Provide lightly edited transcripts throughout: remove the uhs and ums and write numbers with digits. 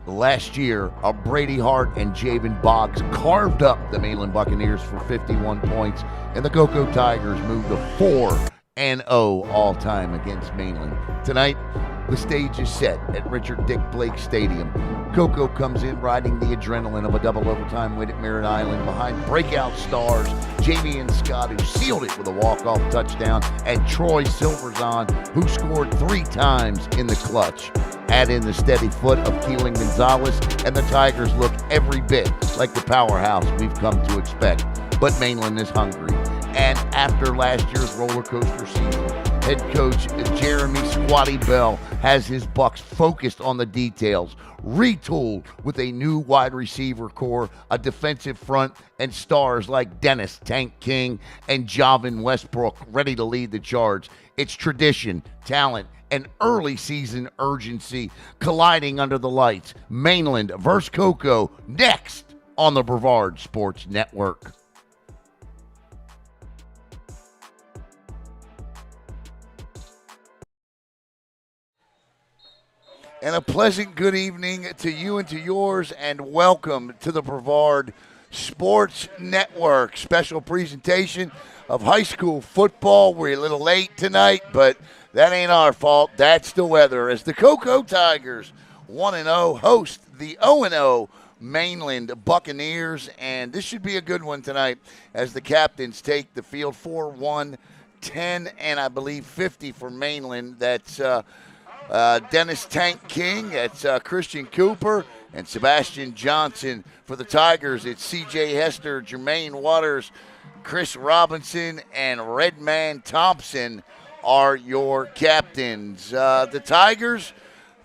Last year, Brady Hart and Javen Boggs carved up the Mainland Buccaneers for 51 points, and the Cocoa Tigers moved to 4-0 all-time against Mainland. Tonight, the stage is set at Richard Dick Blake Stadium. Cocoa comes in riding the adrenaline of a double overtime win at Merritt Island behind breakout stars Jamie Scott, who sealed it with a walk-off touchdown, and Troy Silverzon, who scored 3 times in the clutch. Add in the steady foot of Keelan Gonzalez, and the Tigers look every bit like the powerhouse we've come to expect. But Mainland is hungry. And after last year's roller coaster season, head coach Jeremy Squatty Bell has his Bucs focused on the details, retooled with a new wide receiver core, a defensive front, and stars like Dennis Tank King and Javin Westbrook ready to lead the charge. It's tradition, talent, and early season urgency colliding under the lights. Mainland versus Cocoa next on the Brevard Sports Network. And a pleasant good evening to you and to yours, and welcome to the Brevard Sports Network. Special presentation of high school football. We're a little late tonight, but that ain't our fault. That's the weather. As the Cocoa Tigers 1-0 host the 0-0 Mainland Buccaneers, and this should be a good one tonight as the captains take the field. 4-1, 10, and I believe 50 for Mainland. That's Dennis Tank King, that's Christian Cooper, and Sebastian Johnson. For the Tigers, it's C.J. Hester, Jermaine Waters, Chris Robinson, and Redman Thompson are your captains. The Tigers,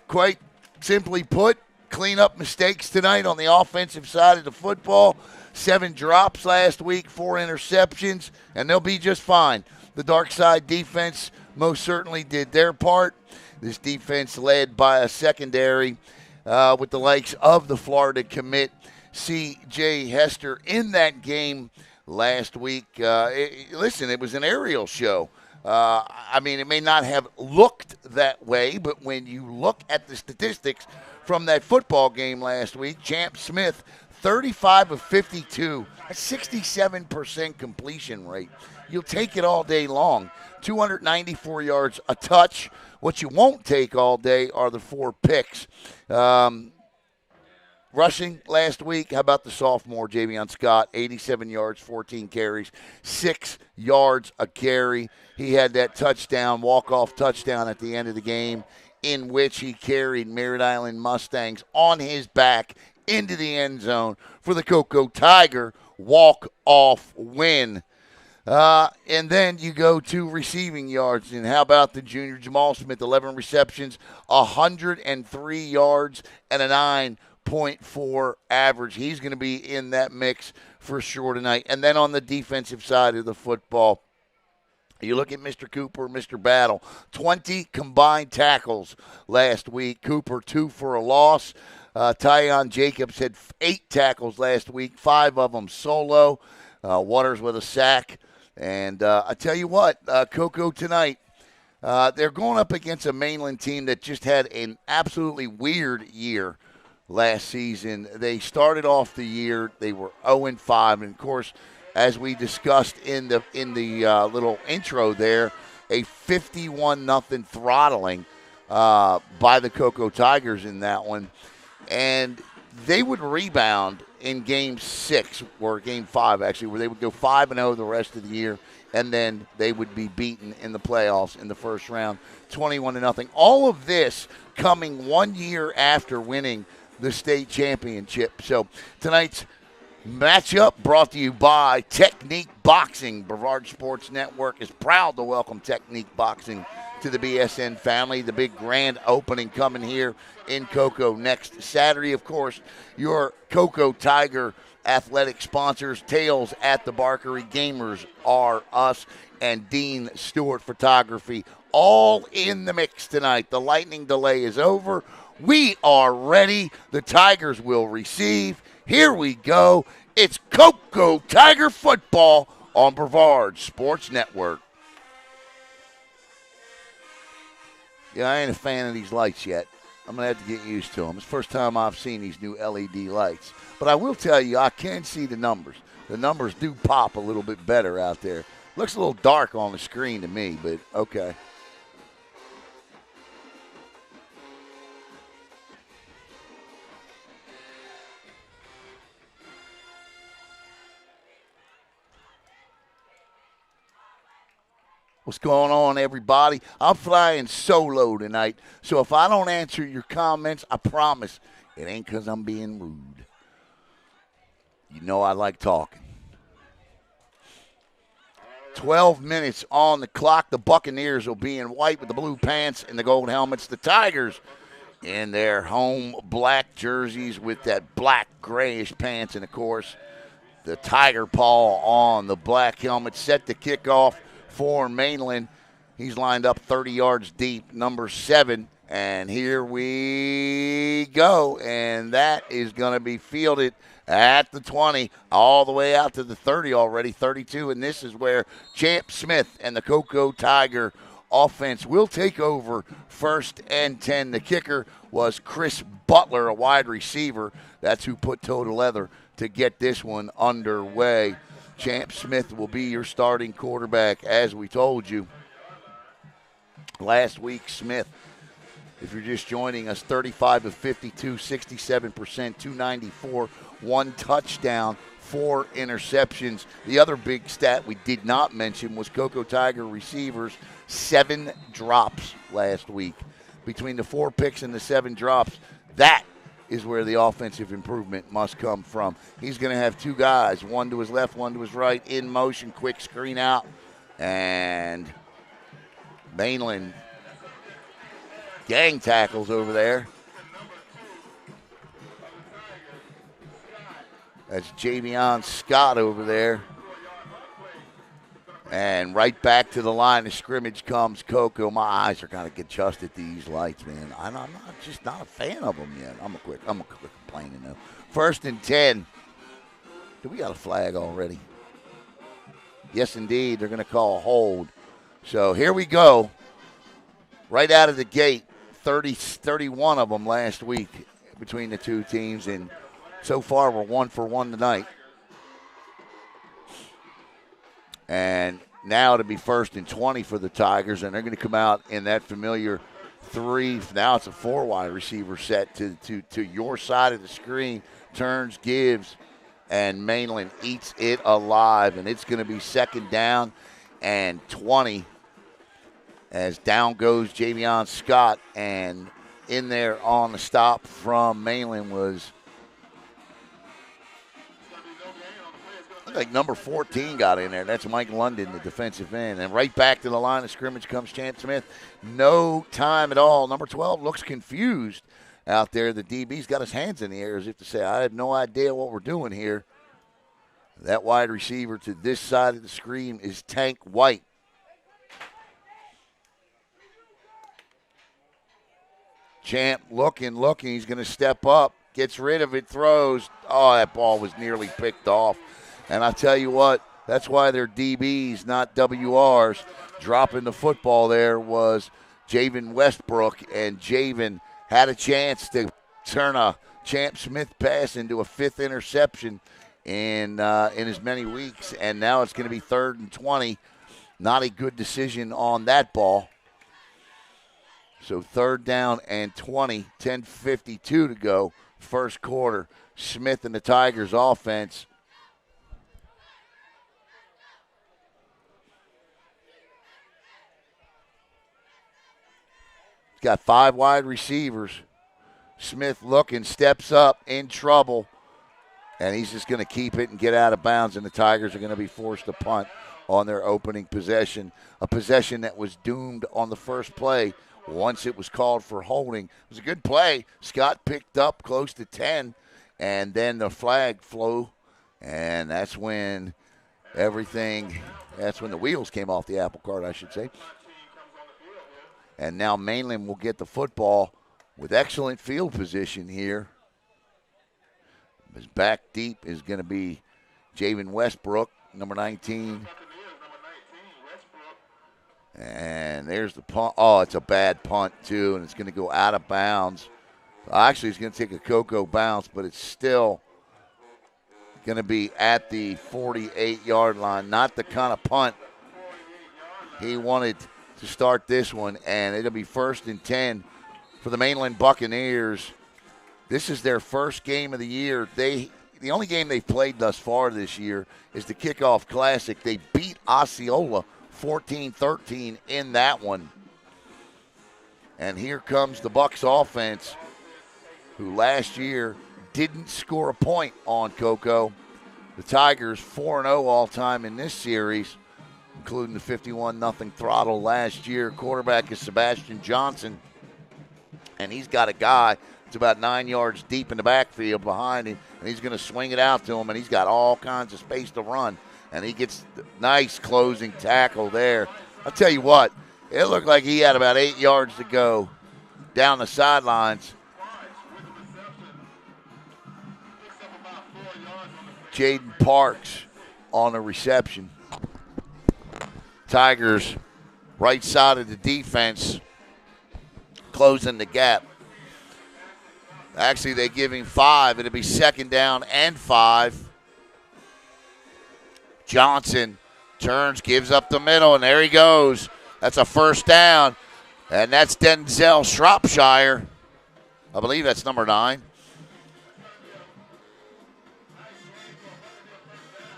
quite simply put, clean up mistakes tonight on the offensive side of the football. 7 drops last week, 4 interceptions, and they'll be just fine. The dark side defense most certainly did their part. This defense led by a secondary with the likes of the Florida commit C.J. Hester in that game last week. Listen, it was an aerial show. I mean, it may not have looked that way, but when you look at the statistics from that football game last week, Champ Smith, 35 of 52, a 67% completion rate. You'll take it all day long. 294 yards, a touch. What you won't take all day are the 4 picks. Rushing last week, how about the sophomore, Javion Scott, 87 yards, 14 carries, 6 yards a carry. He had that touchdown, walk-off touchdown at the end of the game in which he carried Merritt Island Mustangs on his back into the end zone for the Cocoa Tiger walk-off win. And then you go to receiving yards. And how about the junior Jamal Smith, 11 receptions, 103 yards, and a 9.4 average. He's going to be in that mix for sure tonight. And then on the defensive side of the football, you look at Mr. Cooper, Mr. Battle, 20 combined tackles last week. Cooper, 2 for a loss. Tyon Jacobs had 8 tackles last week, 5 of them solo. Waters with a sack. And I tell you what, Cocoa tonight, they're going up against a Mainland team that just had an absolutely weird year last season. They started off the year, they were 0-5, and of course, as we discussed in the little intro there, a 51-0 throttling by the Cocoa Tigers in that one. And they would rebound in Game 6, or Game 5 actually, where they would go 5-0 the rest of the year, and then they would be beaten in the playoffs in the first round, 21-0. All of this coming 1 year after winning the state championship. So tonight's matchup brought to you by Technique Boxing. Brevard Sports Network is proud to welcome Technique Boxing to the BSN family. The big grand opening coming here in Cocoa next Saturday. Of course, your Cocoa Tiger athletic sponsors, Tails at the Barkery, Gamers Are Us, and Dean Stewart Photography, all in the mix tonight. The lightning delay is over. We are ready. The Tigers will receive. Here we go. It's Cocoa Tiger football on Brevard Sports Network. Yeah, I ain't a fan of these lights yet. I'm going to have to get used to them. It's the first time I've seen these new LED lights. But I will tell you, I can see the numbers. The numbers do pop a little bit better out there. Looks a little dark on the screen to me, but okay. What's going on, everybody? I'm flying solo tonight, so if I don't answer your comments, I promise it ain't because I'm being rude. You know I like talking. 12 minutes on the clock. The Buccaneers will be in white with the blue pants and the gold helmets. The Tigers in their home black jerseys with that black grayish pants, and, of course, the tiger paw on the black helmet. Set to kick off for Mainland. He's lined up 30 yards deep, number 7. And here we go. And that is going to be fielded at the 20, all the way out to the 30 already, 32. And this is where Champ Smith and the Cocoa Tiger offense will take over 1st and 10. The kicker was Chris Butler, a wide receiver. That's who put toe to leather to get this one underway. Champ Smith will be your starting quarterback, as we told you. Last week, Smith, if you're just joining us, 35 of 52, 67%, 294, 1 touchdown, 4 interceptions. The other big stat we did not mention was Cocoa Tiger receivers, 7 drops last week. Between the 4 picks and the 7 drops, that is where the offensive improvement must come from. He's going to have 2 guys, one to his left, one to his right, in motion, quick screen out. And Mainland gang tackles over there. That's Javion Scott over there. And right back to the line of scrimmage comes Coco. My eyes are kind of adjusted at these lights, man. I'm just not a fan of them yet. I'm a quick complaining though. 1st and 10. Do we got a flag already? Yes, indeed. They're going to call a hold. So here we go. Right out of the gate, 31 of them last week between the two teams, and so far we're 1 for 1 tonight. And now it'll be 1st and 20 for the Tigers, and they're going to come out in that familiar 3. Now it's a 4 wide receiver set to your side of the screen. Turns, gives, and Mainland eats it alive. And it's going to be 2nd down and 20 as down goes Javion Scott. And in there on the stop from Mainland was, like number 14 got in there. That's Mike London, the defensive end. And right back to the line of scrimmage comes Champ Smith. No time at all. Number 12 looks confused out there. The DB's got his hands in the air as if to say, I have no idea what we're doing here. That wide receiver to this side of the screen is Tank White. Champ looking. He's going to step up. Gets rid of it, throws. Oh, that ball was nearly picked off. And I tell you what, that's why they're DBs, not WRs. Dropping the football there was Javen Westbrook, and Javen had a chance to turn a Champ Smith pass into a 5th interception in as many weeks. And now it's going to be 3rd and 20. Not a good decision on that ball. So 3rd down and 20, 10:52 to go, 1st quarter. Smith and the Tigers offense. Got 5 wide receivers. Smith looking, steps up, in trouble, and he's just going to keep it and get out of bounds, and the Tigers are going to be forced to punt on their opening possession, a possession that was doomed on the first play once it was called for holding. It was a good play. Scott picked up close to 10, and then the flag flew, and that's when the wheels came off the apple cart, I should say. And now Mainland will get the football with excellent field position here. His back deep is going to be Javen Westbrook, number 19. And there's the punt. Oh, it's a bad punt, too, and it's going to go out of bounds. Actually, he's going to take a Coco bounce, but it's still going to be at the 48-yard line. Not the kind of punt he wanted to start this one, and it'll be 1st and 10 for the Mainland Buccaneers. This is their first game of the year. The only game they've played thus far this year is the Kickoff Classic. They beat Osceola 14-13 in that one. And here comes the Bucs offense, who last year didn't score a point on Coco. The Tigers 4-0 all-time in this series, including the 51-0 throttle last year. Quarterback is Sebastian Johnson, and he's got a guy that's about 9 yards deep in the backfield behind him, and he's going to swing it out to him, and he's got all kinds of space to run, and he gets the nice closing tackle there. I'll tell you what, it looked like he had about 8 yards to go down the sidelines. Jaden Parks on a reception. Tigers, right side of the defense, closing the gap. Actually, they give him 5. It'll be 2nd down and 5. Johnson turns, gives up the middle, and there he goes. That's a 1st down, and that's Denzel Shropshire. I believe that's number 9.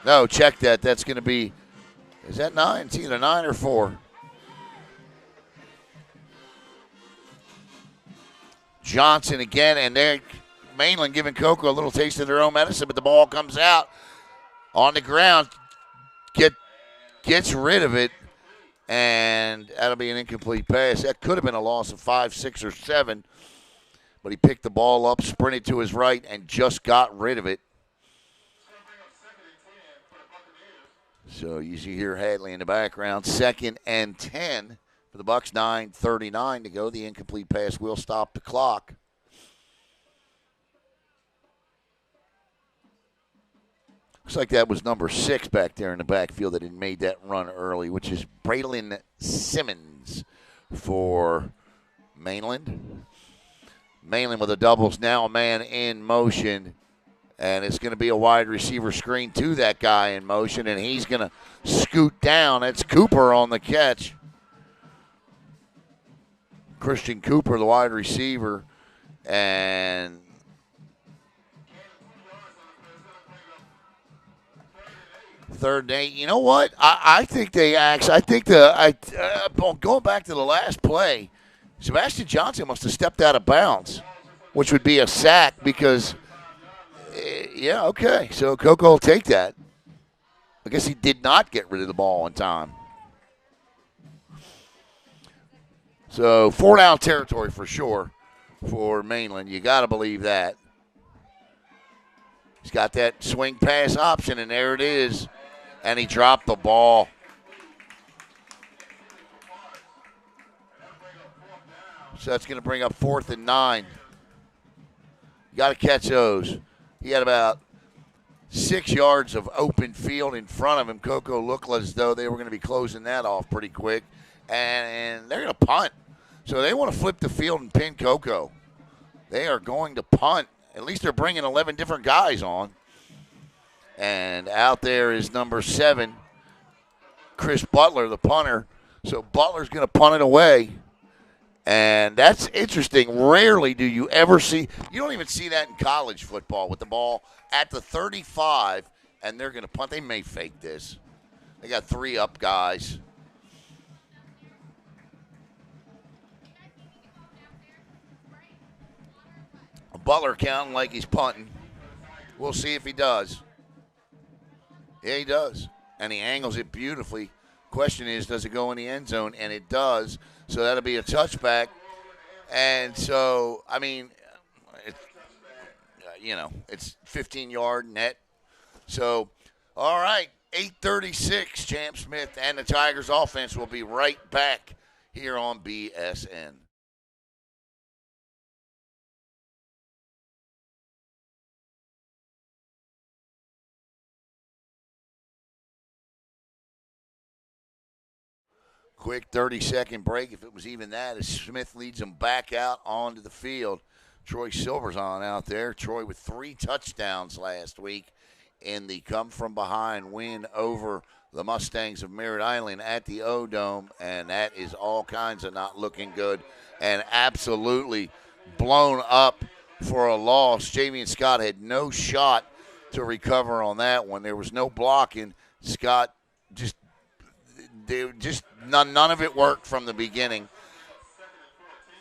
No, check that. That's going to be, is that 9? It's either 9 or 4. Johnson again, and they're Mainland giving Coco a little taste of their own medicine, but the ball comes out on the ground, gets rid of it, and that'll be an incomplete pass. That could have been a loss of 5, 6, or 7, but he picked the ball up, sprinted to his right, and just got rid of it. So you see here Hadley in the background. 2nd and 10 for the Bucs. 9:39 to go. The incomplete pass will stop the clock. Looks like that was number 6 back there in the backfield that had made that run early, which is Braylon Simmons for Mainland. Mainland with the doubles, now a man in motion. And it's going to be a wide receiver screen to that guy in motion, and he's going to scoot down. It's Cooper on the catch. Christian Cooper, the wide receiver, and third and 8. You know what? I think they actually. I think going back to the last play, Sebastian Johnson must have stepped out of bounds, which would be a sack because. Yeah, okay. So Coco will take that. I guess he did not get rid of the ball in time. So 4-down territory for sure for Mainland. You got to believe that. He's got that swing pass option, and there it is. And he dropped the ball. So that's going to bring up 4th and 9. You got to catch those. He had about 6 yards of open field in front of him. Coco looked as though they were going to be closing that off pretty quick. And they're going to punt. So they want to flip the field and pin Coco. They are going to punt. At least they're bringing 11 different guys on. And out there is number 7, Chris Butler, the punter. So Butler's going to punt it away. And that's interesting. Rarely do you ever see – you don't even see that in college football with the ball at the 35, and they're going to punt. They may fake this. They got 3 up guys. Butler counting like he's punting. We'll see if he does. Yeah, he does. And he angles it beautifully. Question is, does it go in the end zone? And it does. So that'll be a touchback. And so, I mean, it's 15-yard net. So, all right, 8:36, Champ Smith and the Tigers offense will be right back here on BSN. Quick 30-second break, if it was even that, as Smith leads them back out onto the field. Troy Silverzon out there. Troy with 3 touchdowns last week in the come-from-behind win over the Mustangs of Merritt Island at the O-Dome, and that is all kinds of not looking good and absolutely blown up for a loss. Jamie and Scott had no shot to recover on that one. There was no blocking. Scott none of it worked from the beginning.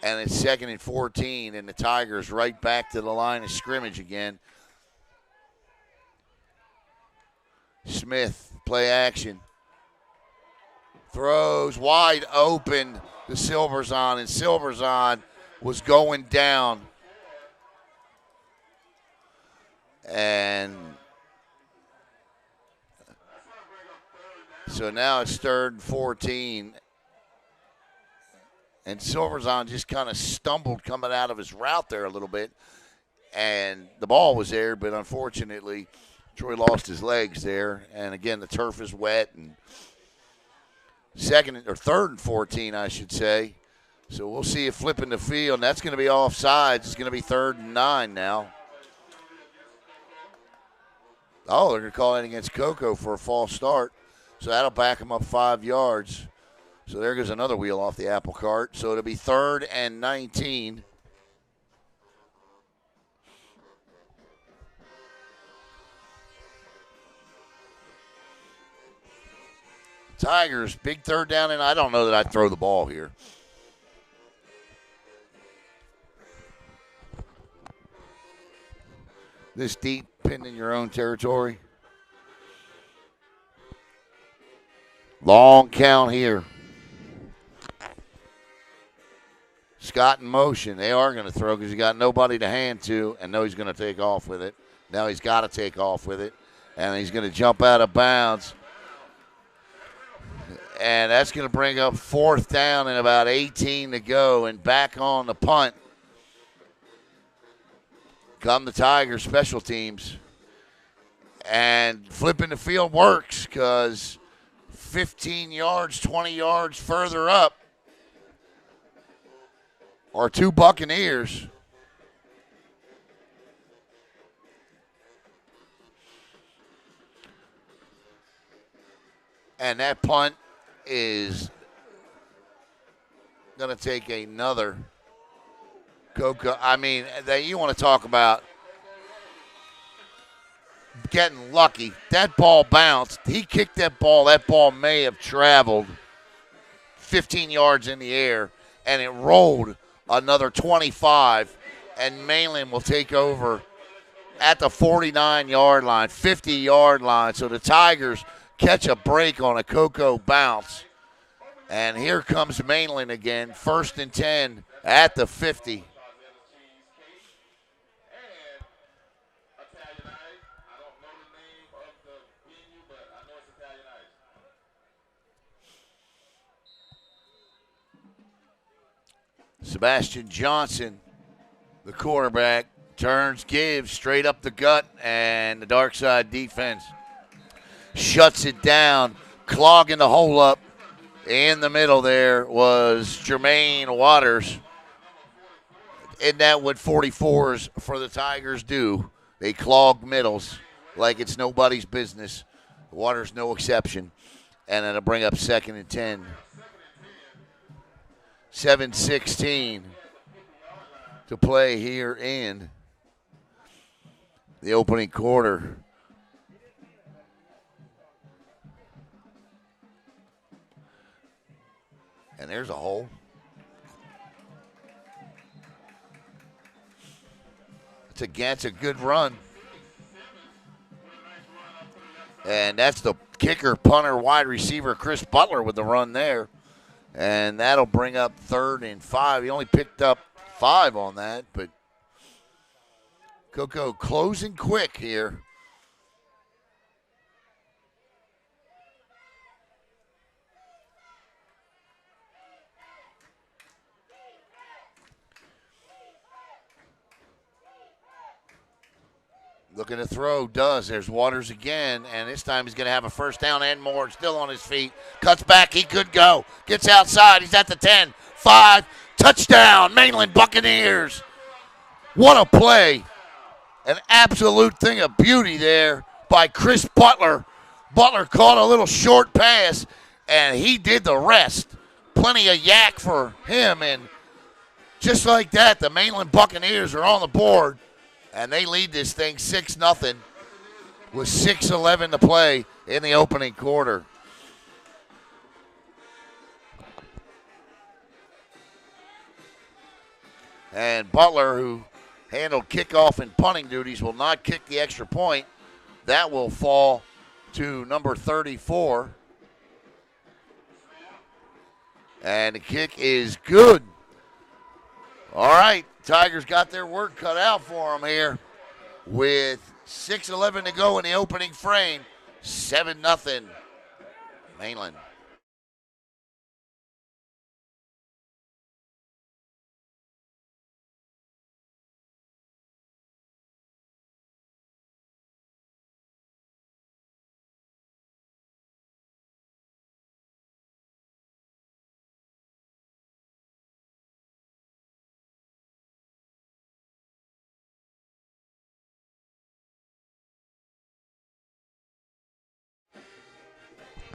And it's 2nd and 14, and the Tigers right back to the line of scrimmage again. Smith, play action. Throws wide open to Silverzon, and Silverzon was going down. And so now it's 3rd and 14. And Silverzon just kind of stumbled coming out of his route there a little bit. And the ball was there, but unfortunately, Troy lost his legs there. And again, the turf is wet. And 3rd and 14, I should say. So we'll see it flipping the field. And that's going to be offsides. It's going to be 3rd and 9 now. Oh, they're going to call it against Coco for a false start. So that'll back him up 5 yards. So there goes another wheel off the apple cart. So it'll be 3rd and 19. Tigers, big 3rd down, and I don't know that I'd throw the ball here. This deep, pinned in your own territory. Long count here. Scott in motion. They are going to throw because he's got nobody to hand to, and know he's going to take off with it. Now he's got to take off with it, and he's going to jump out of bounds. And that's going to bring up 4th down and about 18 to go, and back on the punt come the Tigers special teams. And flipping the field works because 15 yards, 20 yards further up are 2 Buccaneers. And that punt is going to take another Coco. I mean, you want to talk about getting lucky. That ball bounced. He kicked that ball. That ball may have traveled 15 yards in the air, and it rolled another 25, and Mainland will take over at the 49-yard line, 50-yard line. So the Tigers catch a break on a Coco bounce. And here comes Mainland again, 1st and 10 at the 50. Sebastian Johnson, the quarterback, turns, gives straight up the gut, and the dark side defense shuts it down, clogging the hole up. In the middle there was Jermaine Waters. Isn't that what 44s for the Tigers do? They clog middles like it's nobody's business. Waters no exception. And it'll bring up 2nd and 10. 7:16 to play here in the opening quarter. And there's a hole. It's a good run. And that's the kicker, punter, wide receiver, Chris Butler with the run there. And that'll bring up 3rd and 5. He only picked up 5 on that, but Coco closing quick here. Looking to throw, does. There's Waters again, and this time he's going to have a 1st down and more. Still on his feet. Cuts back. He could go. Gets outside. He's at the 10. 5. Touchdown. Mainland Buccaneers. What a play. An absolute thing of beauty there by Chris Butler. Butler caught a little short pass, and he did the rest. Plenty of yak for him, and just like that, the Mainland Buccaneers are on the board, and they lead this thing 6-0 with 6:11 to play in the opening quarter. And Butler, who handled kickoff and punting duties, will not kick the extra point. That will fall to number 34. And the kick is good. All right, Tigers got their work cut out for them here with 6:11 to go in the opening frame. 7-0 Mainland.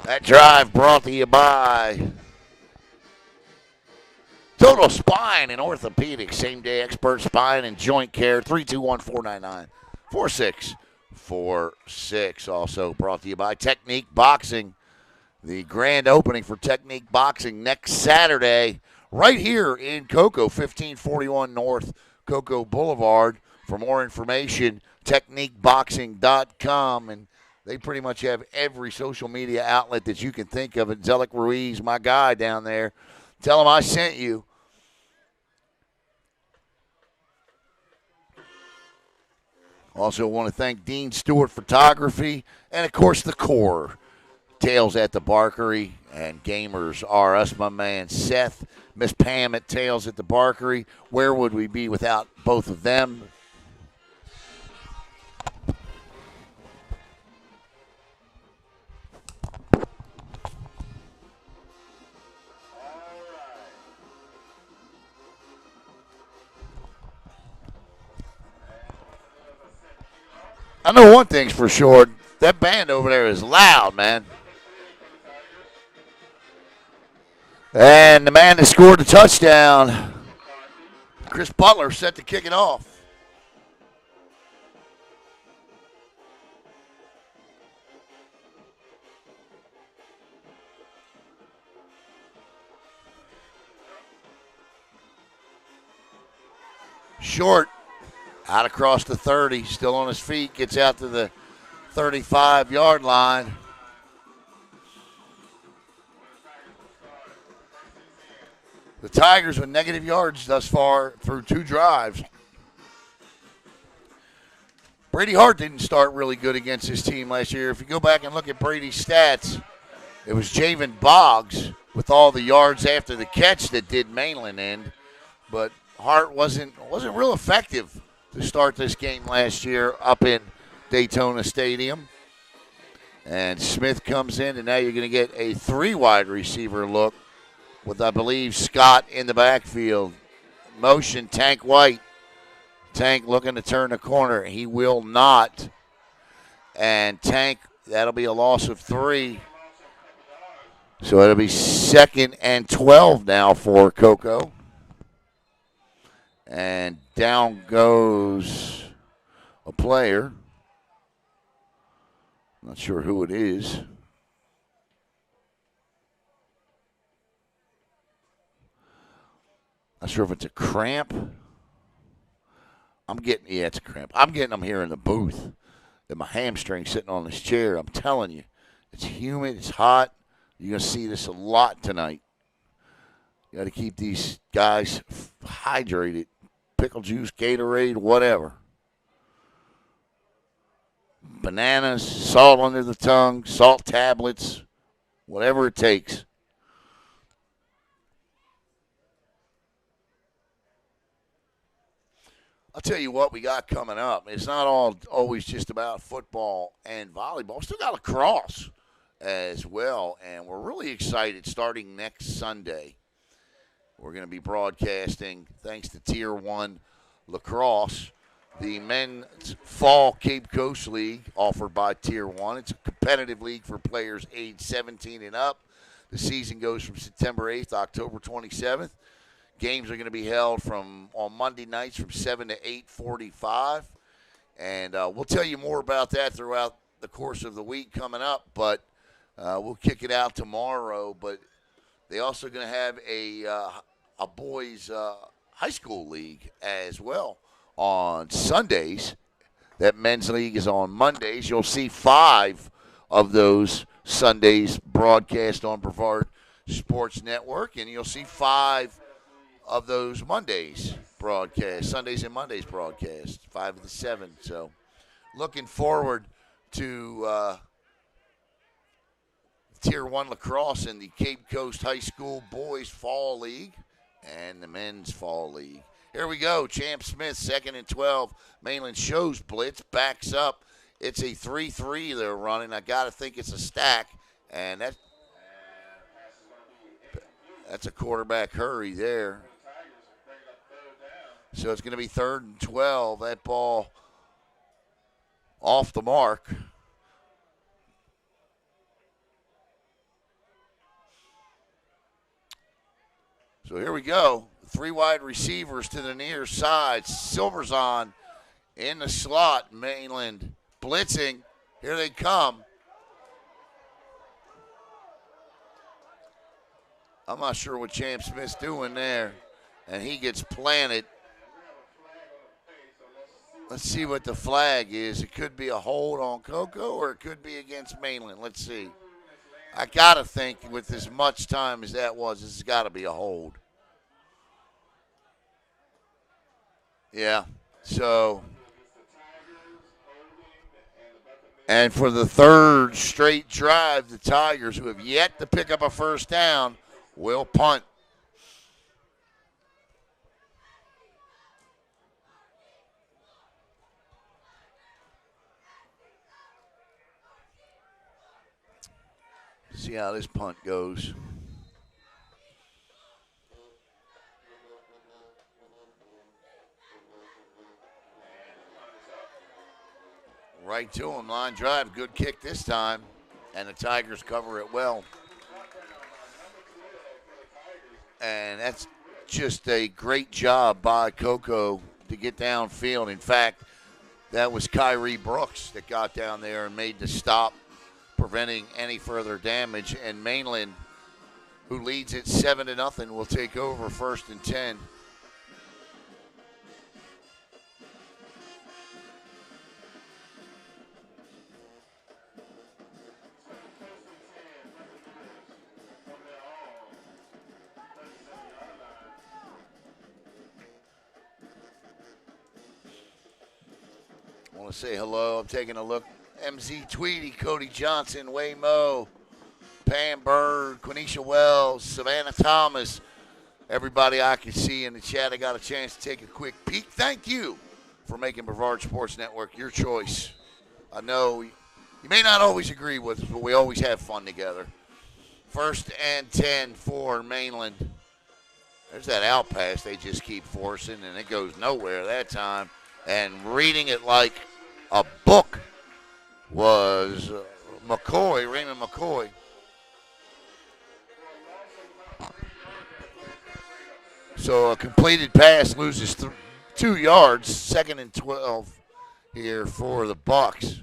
That drive brought to you by Total Spine and Orthopedics. Same-day expert spine and joint care. 321-499-4646. Also brought to you by Technique Boxing. The grand opening for Technique Boxing next Saturday right here in Cocoa, 1541 North Cocoa Boulevard. For more information, techniqueboxing.com. And they pretty much have every social media outlet that you can think of. And Zelic Ruiz, my guy down there, tell him I sent you. Also want to thank Dean Stewart Photography and, of course, the Core. Tails at the Barkery and Gamers R Us, my man Seth, Miss Pam at Tails at the Barkery. Where would we be without both of them? I know one thing's for sure. That band over there is loud, man. And the man that scored the touchdown, Chris Butler, set to kick it off. Short. Out across the 30, still on his feet, gets out to the 35-yard line. The Tigers with negative yards thus far through 2 drives. Brady Hart didn't start really good against his team last year. If you go back and look at Brady's stats, it was Javen Boggs with all the yards after the catch that did Mainland end. But Hart wasn't real effective to start this game last year up in Daytona Stadium. And Smith comes in, and now you're going to get a 3-wide receiver look with, I believe, Scott in the backfield. Motion, Tank White. Tank looking to turn the corner. He will not. And Tank, that'll be a loss of 3. So it'll be 2nd and 12 now for Cocoa. And down goes a player. Not sure who it is. Not sure if it's a cramp. It's a cramp. I'm getting them here in the booth. And my hamstring sitting on this chair. I'm telling you, it's humid, it's hot. You're going to see this a lot tonight. You got to keep these guys hydrated. Pickle juice, Gatorade, whatever. Bananas, salt under the tongue, salt tablets, whatever it takes. I'll tell you what we got coming up. It's not always just about football and volleyball. We still got lacrosse as well, and we're really excited starting next Sunday. We're going to be broadcasting, thanks to Tier 1 Lacrosse, the men's fall Cape Coast League offered by Tier 1. It's a competitive league for players age 17 and up. The season goes from September 8th to October 27th. Games are going to be held on Monday nights from 7 to 8:45. And we'll tell you more about that throughout the course of the week coming up. But we'll kick it out tomorrow. But they also going to have a boys' high school league as well on Sundays. That men's league is on Mondays. You'll see 5 of those Sundays broadcast on Brevard Sports Network, and you'll see 5 of those Mondays broadcast, Sundays and Mondays broadcast, 5 of the 7. So looking forward to Tier 1 lacrosse in the Cape Coast High School Boys Fall League and the Men's Fall League. Here we go. Champ Smith, 2nd and 12. Mainland shows blitz, backs up. It's a 3-3 they're running. I got to think it's a stack, and that's a quarterback hurry there. So it's going to be 3rd and 12. That ball off the mark. So here we go. 3 wide receivers to the near side. Silver's on in the slot. Mainland blitzing. Here they come. I'm not sure what Champ Smith's doing there. And he gets planted. Let's see what the flag is. It could be a hold on Coco or it could be against Mainland. Let's see. I got to think with as much time as that was, this has got to be a hold. Yeah. So, and for the 3rd straight drive, the Tigers, who have yet to pick up a first down, will punt. See how this punt goes. Right to him, line drive, good kick this time, and the Tigers cover it well. And that's just a great job by Coco to get downfield. In fact, that was Kyrie Brooks that got down there and made the stop, preventing any further damage. And Mainland, who leads it 7-0, will take over 1st and 10. I want to say hello. I'm taking a look. MZ Tweedy, Cody Johnson, Waymo, Pam Bird, Quenisha Wells, Savannah Thomas, everybody I can see in the chat. I got a chance to take a quick peek. Thank you for making Brevard Sports Network your choice. I know you may not always agree with us, but we always have fun together. 1st and 10 for Mainland. There's that out pass they just keep forcing, and it goes nowhere that time. And reading it like a book was McCoy, Raymond McCoy. So a completed pass loses 2 yards, 2nd and 12 here for the Bucks.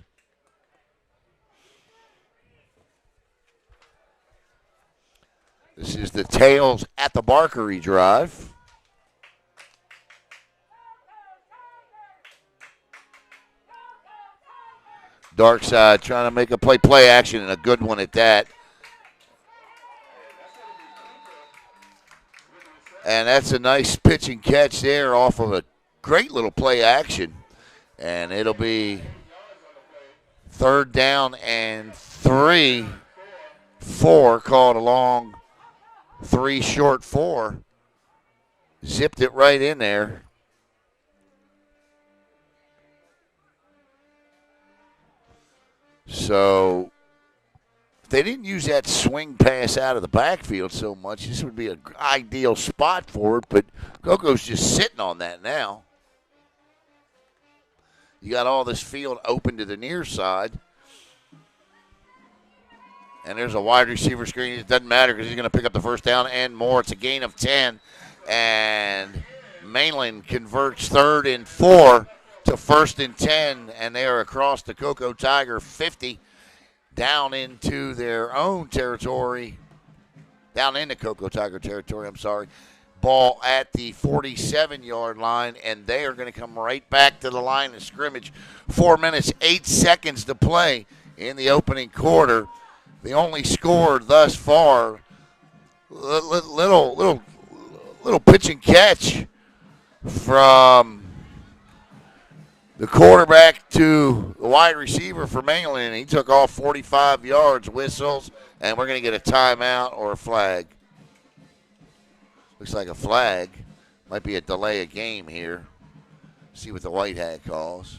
This is the Tails at the Barkery drive. Dark side trying to make a play action, and a good one at that. And that's a nice pitch and catch there off of a great little play action. And it'll be 3rd down and 3, 4 called a long 3 short 4. Zipped it right in there. So if they didn't use that swing pass out of the backfield so much, this would be an ideal spot for it, but Coco's just sitting on that now. You got all this field open to the near side. And there's a wide receiver screen. It doesn't matter because he's going to pick up the first down and more. It's a gain of 10. And Mainland converts 3rd and 4 to 1st and 10. And they are across the Cocoa Tiger 50 down into their own territory. Down into Cocoa Tiger territory, I'm sorry. Ball at the 47-yard line. And they are going to come right back to the line of scrimmage. 4 minutes, 8 seconds to play in the opening quarter. The only score thus far, little pitch and catch from the quarterback to the wide receiver for Mainland. He took off 45 yards, whistles, and we're going to get a timeout or a flag. Looks like a flag. Might be a delay of game here. See what the white hat calls.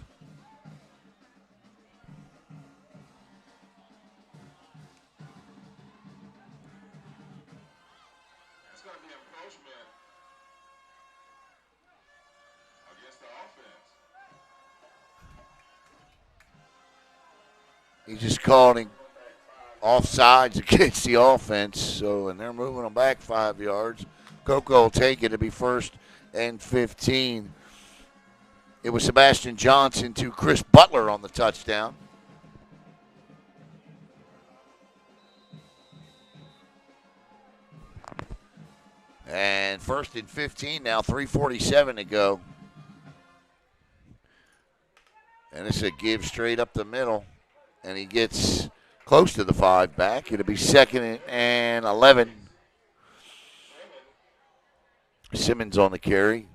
He just called him offsides against the offense. So, and they're moving them back 5 yards. Cocoa will take it to be 1st and 15. It was Sebastian Johnson to Chris Butler on the touchdown. And 1st and 15 now, 3:47 to go. And it's a give straight up the middle. And he gets close to the 5 back. It'll be 2nd and 11. Simmons on the carry.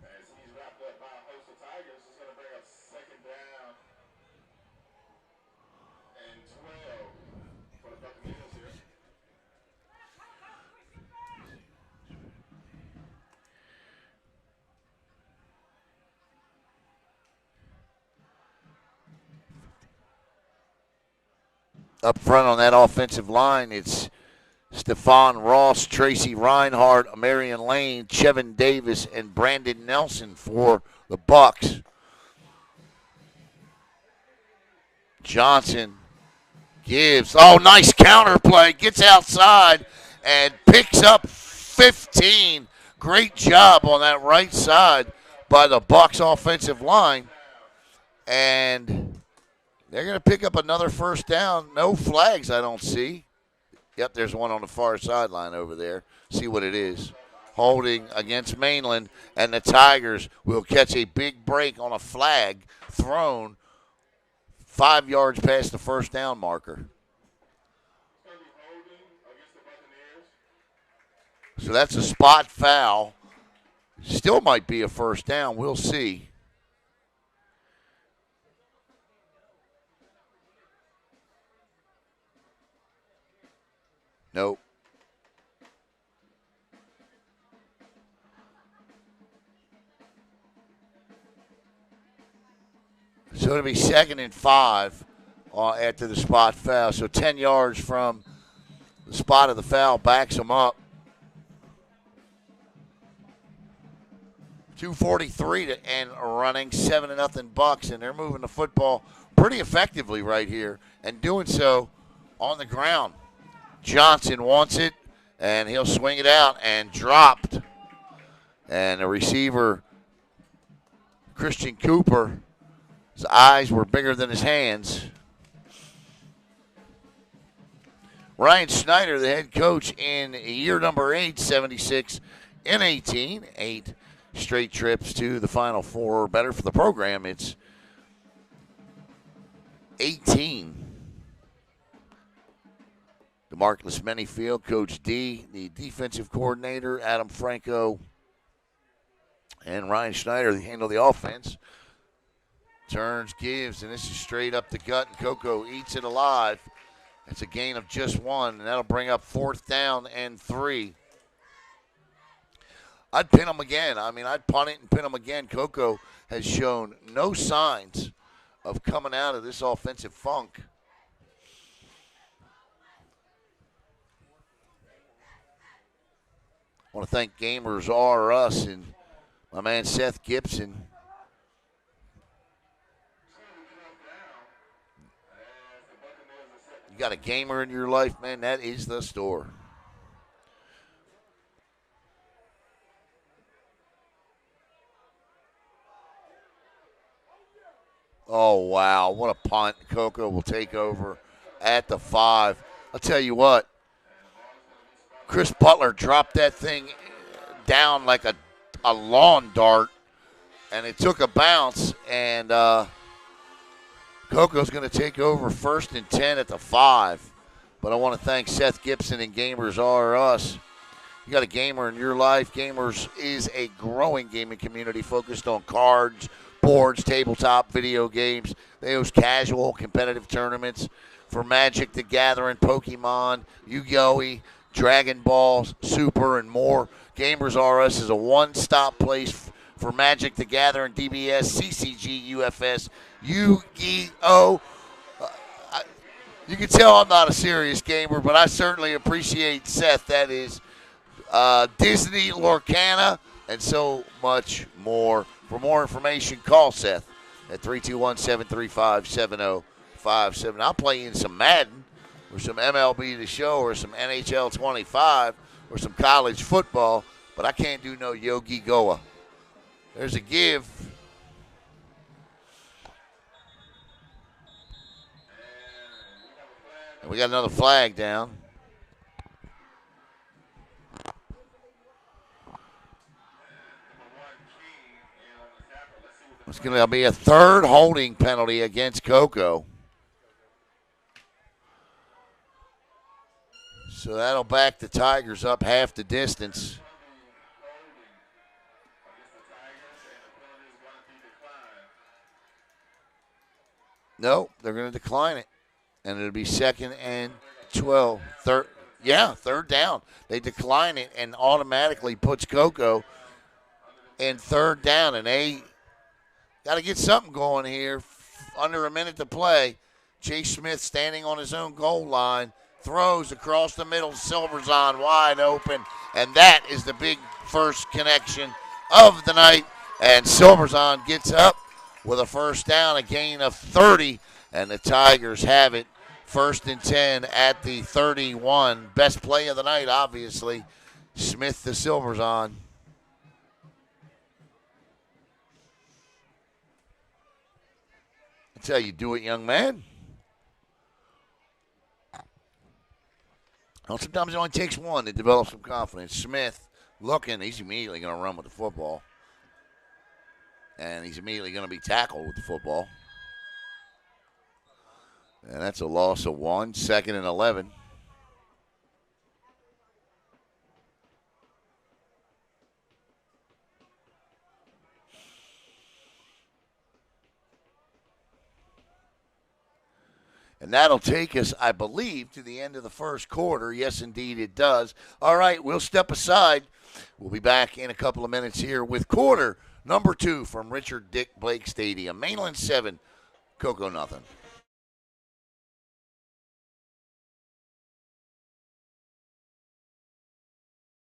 Up front on that offensive line, it's Stephon Ross, Tracy Reinhardt, Marion Lane, Chevin Davis, and Brandon Nelson for the Bucks. Johnson gives, nice counter play, gets outside and picks up 15. Great job on that right side by the Bucks offensive line. And they're going to pick up another first down. No flags, I don't see. Yep, there's one on the far sideline over there. See what it is. Holding against Mainland, and the Tigers will catch a big break on a flag thrown 5 yards past the first down marker. So that's a spot foul. Still might be a first down. We'll see. Nope. So it'll be 2nd and 5 after the spot foul. So 10 yards from the spot of the foul backs them up. 2:43 and running, 7-0 Bucks, and they're moving the football pretty effectively right here and doing so on the ground. Johnson wants it, and he'll swing it out and dropped. And the receiver, Christian Cooper, his eyes were bigger than his hands. Ryan Schneider, the head coach in year number 8, 76 and 18. 8 straight trips to the Final Four or better for the program. It's 18. DeMarcus Manyfield, Coach D, the defensive coordinator, Adam Franco, and Ryan Schneider, they handle the offense. Turns, gives, and this is straight up the gut, and Cocoa eats it alive. It's a gain of just 1, and that'll bring up 4th down and 3. I'd pin them again. I'd punt it and pin them again. Cocoa has shown no signs of coming out of this offensive funk. I want to thank Gamers R Us and my man Seth Gibson. You got a gamer in your life, man, that is the store. Oh, wow. What a punt. Coco will take over at the 5. I'll tell you what, Chris Butler dropped that thing down like a lawn dart, and it took a bounce, and Coco's going to take over 1st and 10 at the 5. But I want to thank Seth Gibson and Gamers R Us. You got a gamer in your life. Gamers is a growing gaming community focused on cards, boards, tabletop, video games. They host casual, competitive tournaments for Magic the Gathering, Pokemon, Yu-Gi-Oh!, Dragon Ball, Super, and more. Gamers R Us is a one-stop place for Magic the Gathering, DBS, CCG, UFS, Yu-Gi-Oh! You can tell I'm not a serious gamer, but I certainly appreciate Seth. That is Disney, Lorcana, and so much more. For more information, call Seth at 321-735-7057. I'll play in some Madden or some MLB The Show or some NHL 25 or some college football, but I can't do no Yogi Goa. There's a give. And we got another flag down. It's going to be a third holding penalty against Coco. So that'll back the Tigers up half the distance. No, they're going to decline it. And it'll be 2nd and 12. Third down. They decline it and automatically puts Coco in 3rd down. And they got to get something going here. Under a minute to play. Chase Smith standing on his own goal line. Throws across the middle. Silverzon wide open. And that is the big first connection of the night. And Silverzon gets up with a 1st down, a gain of 30. And the Tigers have it. 1st and 10 at the 31. Best play of the night, obviously. Smith to Silverzon. That's how you do it, young man. Well, sometimes it only takes one to develop some confidence. Smith looking. He's immediately going to run with the football. And he's immediately going to be tackled with the football. And that's a loss of 1. 2nd and 11. And that'll take us, I believe, to the end of the first quarter. Yes, indeed, it does. All right, we'll step aside. We'll be back in a couple of minutes here with quarter number 2 from Richard Dick Blake Stadium. Mainland 7, Coco nothing.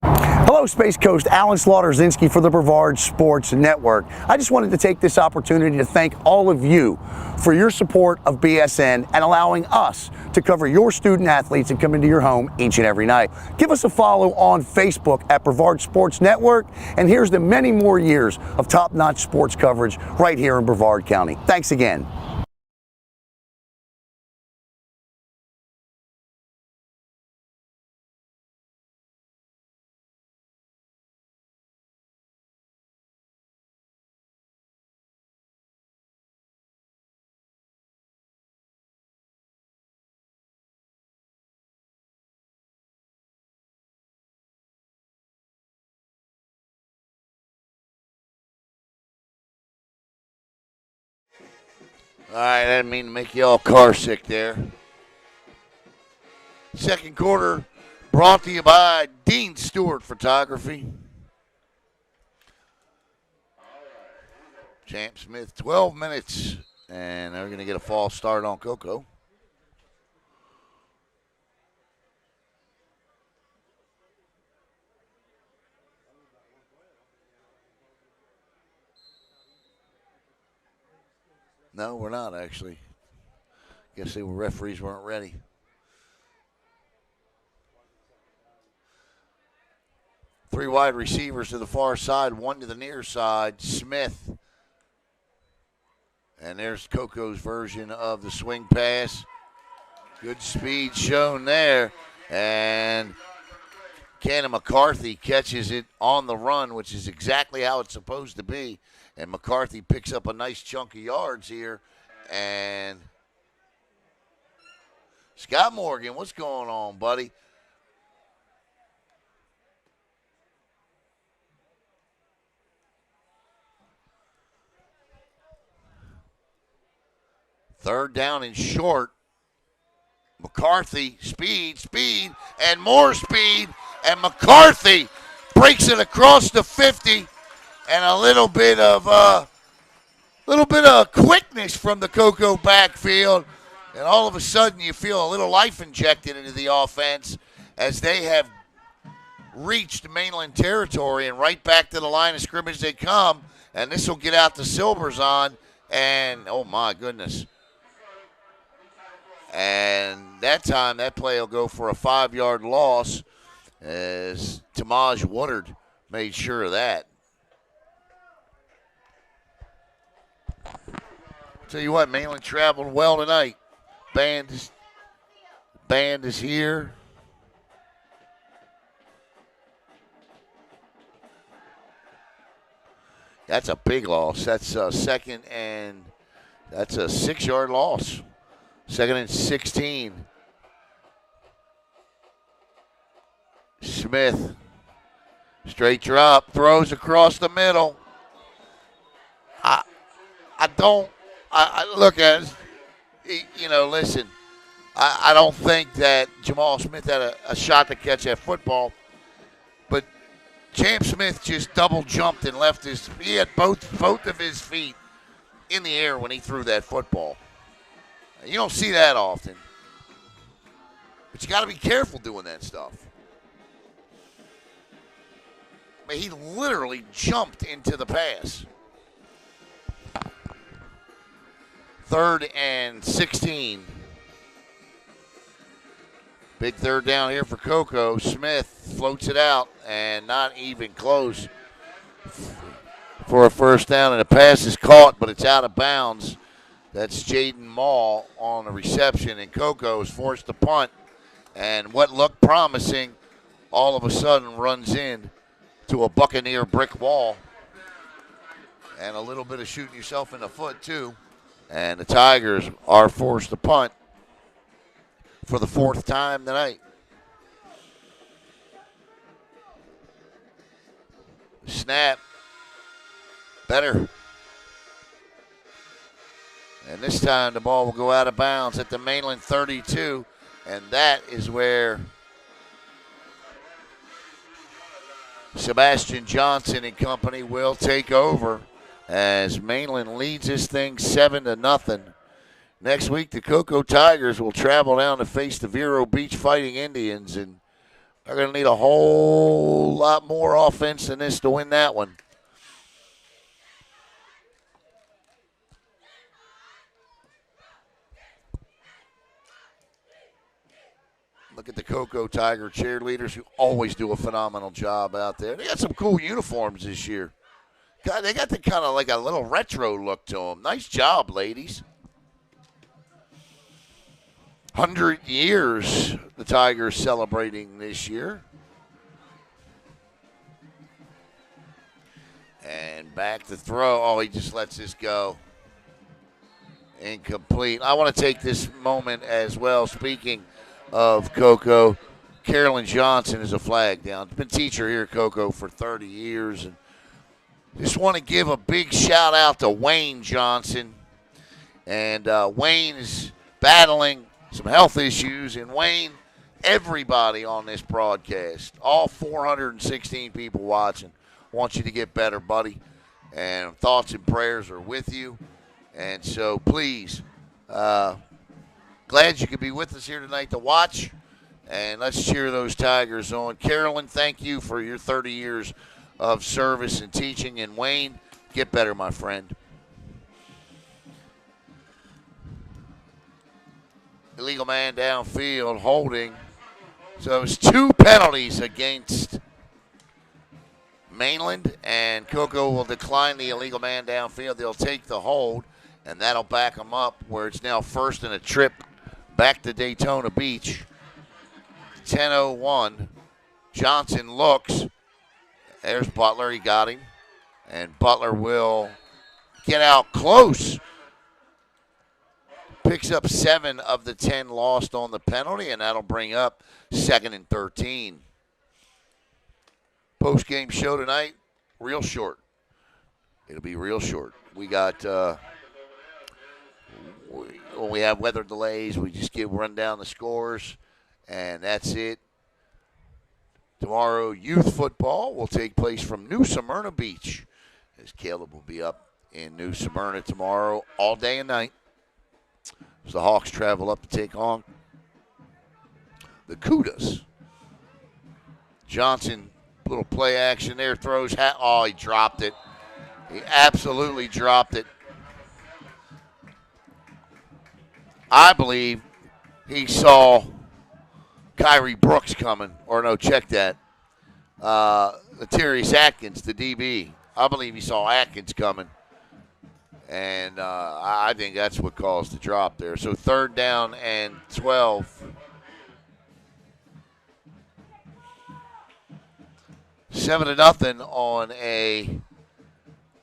Hello, Space Coast. Alan Slaughter-Zinski for the Brevard Sports Network. I just wanted to take this opportunity to thank all of you for your support of BSN and allowing us to cover your student athletes and come into your home each and every night. Give us a follow on Facebook at Brevard Sports Network, and here's to many more years of top-notch sports coverage right here in Brevard County. Thanks again. All right, I didn't mean to make you all car sick there. Second quarter brought to you by Dean Stewart Photography. Champ Smith, 12 minutes, and they're going to get a false start on Coco. No, we're not, actually. Guess the referees weren't ready. Three wide receivers to the far side, one to the near side. Smith. And there's Coco's version of the swing pass. Good speed shown there. And Cannon McCarthy catches it on the run, which is exactly how it's supposed to be. And McCarthy picks up a nice chunk of yards here. And Scott Morgan, what's going on, buddy? Third down and short. McCarthy, speed, and more speed. And McCarthy breaks it across the 50. And a little bit of quickness from the Coco backfield. And all of a sudden you feel a little life injected into the offense as they have reached mainland territory and right back to the line of scrimmage they come. And this will get out the Silvers on. And, oh, my goodness. And that time, that play will go for a 5-yard loss as Tamaj Woodard made sure of that. Tell you what, Mainland traveled well tonight. Band is here. That's a big loss. That's a second and that's a 6-yard loss. Second and 16. Smith. Straight drop. Throws across the middle. Look at it. Listen. I don't think that Jamal Smith had a shot to catch that football. But Champ Smith just double jumped and he had both of his feet in the air when he threw that football. You don't see that often. But you got to be careful doing that stuff. I mean, he literally jumped into the pass. 3rd and 16. Big third down here for Coco. Smith floats it out and not even close for a first down. And the pass is caught, but it's out of bounds. That's Jaden Mall on the reception, and Coco is forced to punt. And what looked promising all of a sudden runs in to a Buccaneer brick wall. And a little bit of shooting yourself in the foot, too. And the Tigers are forced to punt for the 4th time tonight. Snap. Better. And this time the ball will go out of bounds at the Mainland 32. And that is where Sebastian Johnson and company will take over as Mainland leads this thing 7-0. Next week, the Coco Tigers will travel down to face the Vero Beach Fighting Indians, and they're going to need a whole lot more offense than this to win that one. Look at the Coco Tiger cheerleaders who always do a phenomenal job out there. They got some cool uniforms this year. God, they got the kind of like a little retro look to them. Nice job, ladies. 100 years the Tigers celebrating this year. And back to throw. Oh, he just lets this go. Incomplete. I want to take this moment as well. Speaking of Coco, Carolyn Johnson is a flag down. Been teacher here at Coco for 30 years. And just want to give a big shout out to Wayne Johnson. And Wayne is battling some health issues. And Wayne, everybody on this broadcast, all 416 people watching, want you to get better, buddy. And thoughts and prayers are with you. And so please, glad you could be with us here tonight to watch. And let's cheer those Tigers on. Carolyn, thank you for your 30 years of service and teaching. And Wayne, get better, my friend. Illegal man downfield, holding. So it's 2 penalties against Mainland, and Coco will decline the illegal man downfield. They'll take the hold, and that'll back them up where it's now first in a trip back to Daytona Beach. 10:01. Johnson looks. There's Butler. He got him. And Butler will get out close. Picks up 7 of the 10 lost on the penalty, and that'll bring up 2nd and 13. Post-game show tonight, real short. It'll be real short. We got, when we have weather delays, we just run down the scores, and that's it. Tomorrow, youth football will take place from New Smyrna Beach, as Caleb will be up in New Smyrna tomorrow all day and night. As the Hawks travel up to take on the Cudas. Johnson, little play action there, throws. He dropped it. He absolutely dropped it. I believe he saw Kyrie Brooks coming. Or no, check that. Latarius Atkins, the DB. I believe he saw Atkins coming. And I think that's what caused the drop there. So 3rd down and 12. 7-0 on a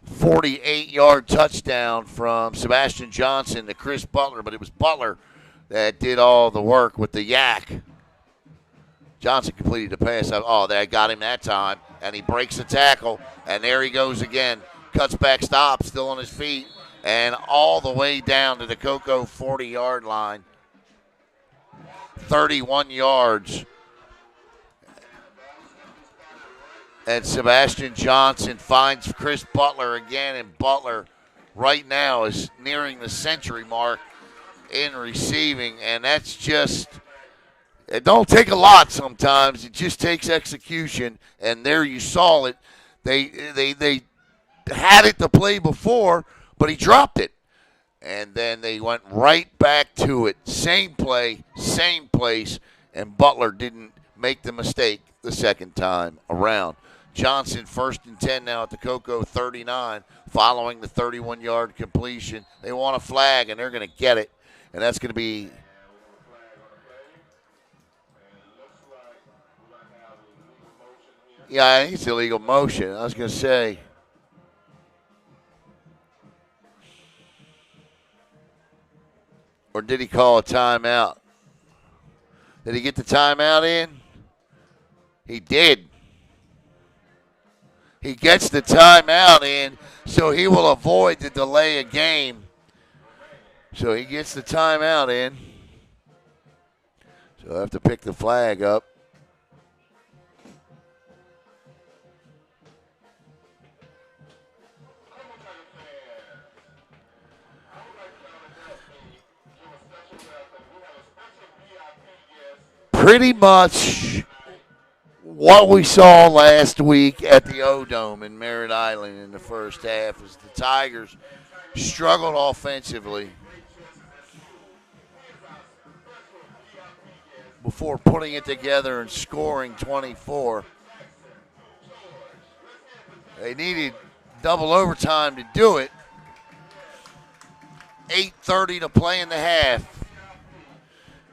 48-yard touchdown from Sebastian Johnson to Chris Butler, but it was Butler that did all the work with the yak. Johnson completed the pass. They got him that time, and he breaks the tackle, and there he goes again. Cuts back, stops, still on his feet, and all the way down to the Coco 40-yard line. 31 yards. And Sebastian Johnson finds Chris Butler again, and Butler right now is nearing the century mark in receiving, and that's just – it don't take a lot sometimes. It just takes execution, and there you saw it. They had it to play before, but he dropped it. And then they went right back to it. Same play, same place, and Butler didn't make the mistake the second time around. Johnson 1st and 10 now at the Coco 39, following the 31-yard completion. They want a flag, and they're going to get it, and that's going to be – yeah, I think it's illegal motion. I was going to say. Or did he call a timeout? Did he get the timeout in? He did. He gets the timeout in, so he will avoid the delay of game. So he gets the timeout in. So I have to pick the flag up. Pretty much what we saw last week at the O-Dome in Merritt Island in the first half as the Tigers struggled offensively before putting it together and scoring 24. They needed double overtime to do it. 8:30 to play in the half.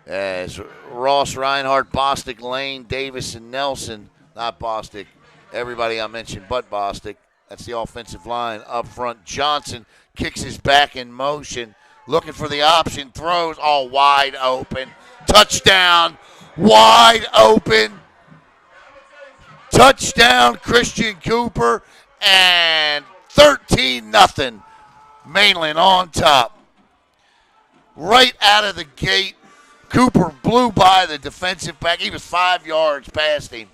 As Ross, Reinhardt, Bostic, Lane, Davis, and Nelson, not Bostic, everybody I mentioned but Bostic. That's the offensive line up front. Johnson kicks his back in motion, looking for the option, throws all wide open. Touchdown, wide open. Touchdown, Christian Cooper, and 13-0. Mainland on top. Right out of the gate. Cooper blew by the defensive back. He was 5 yards past him.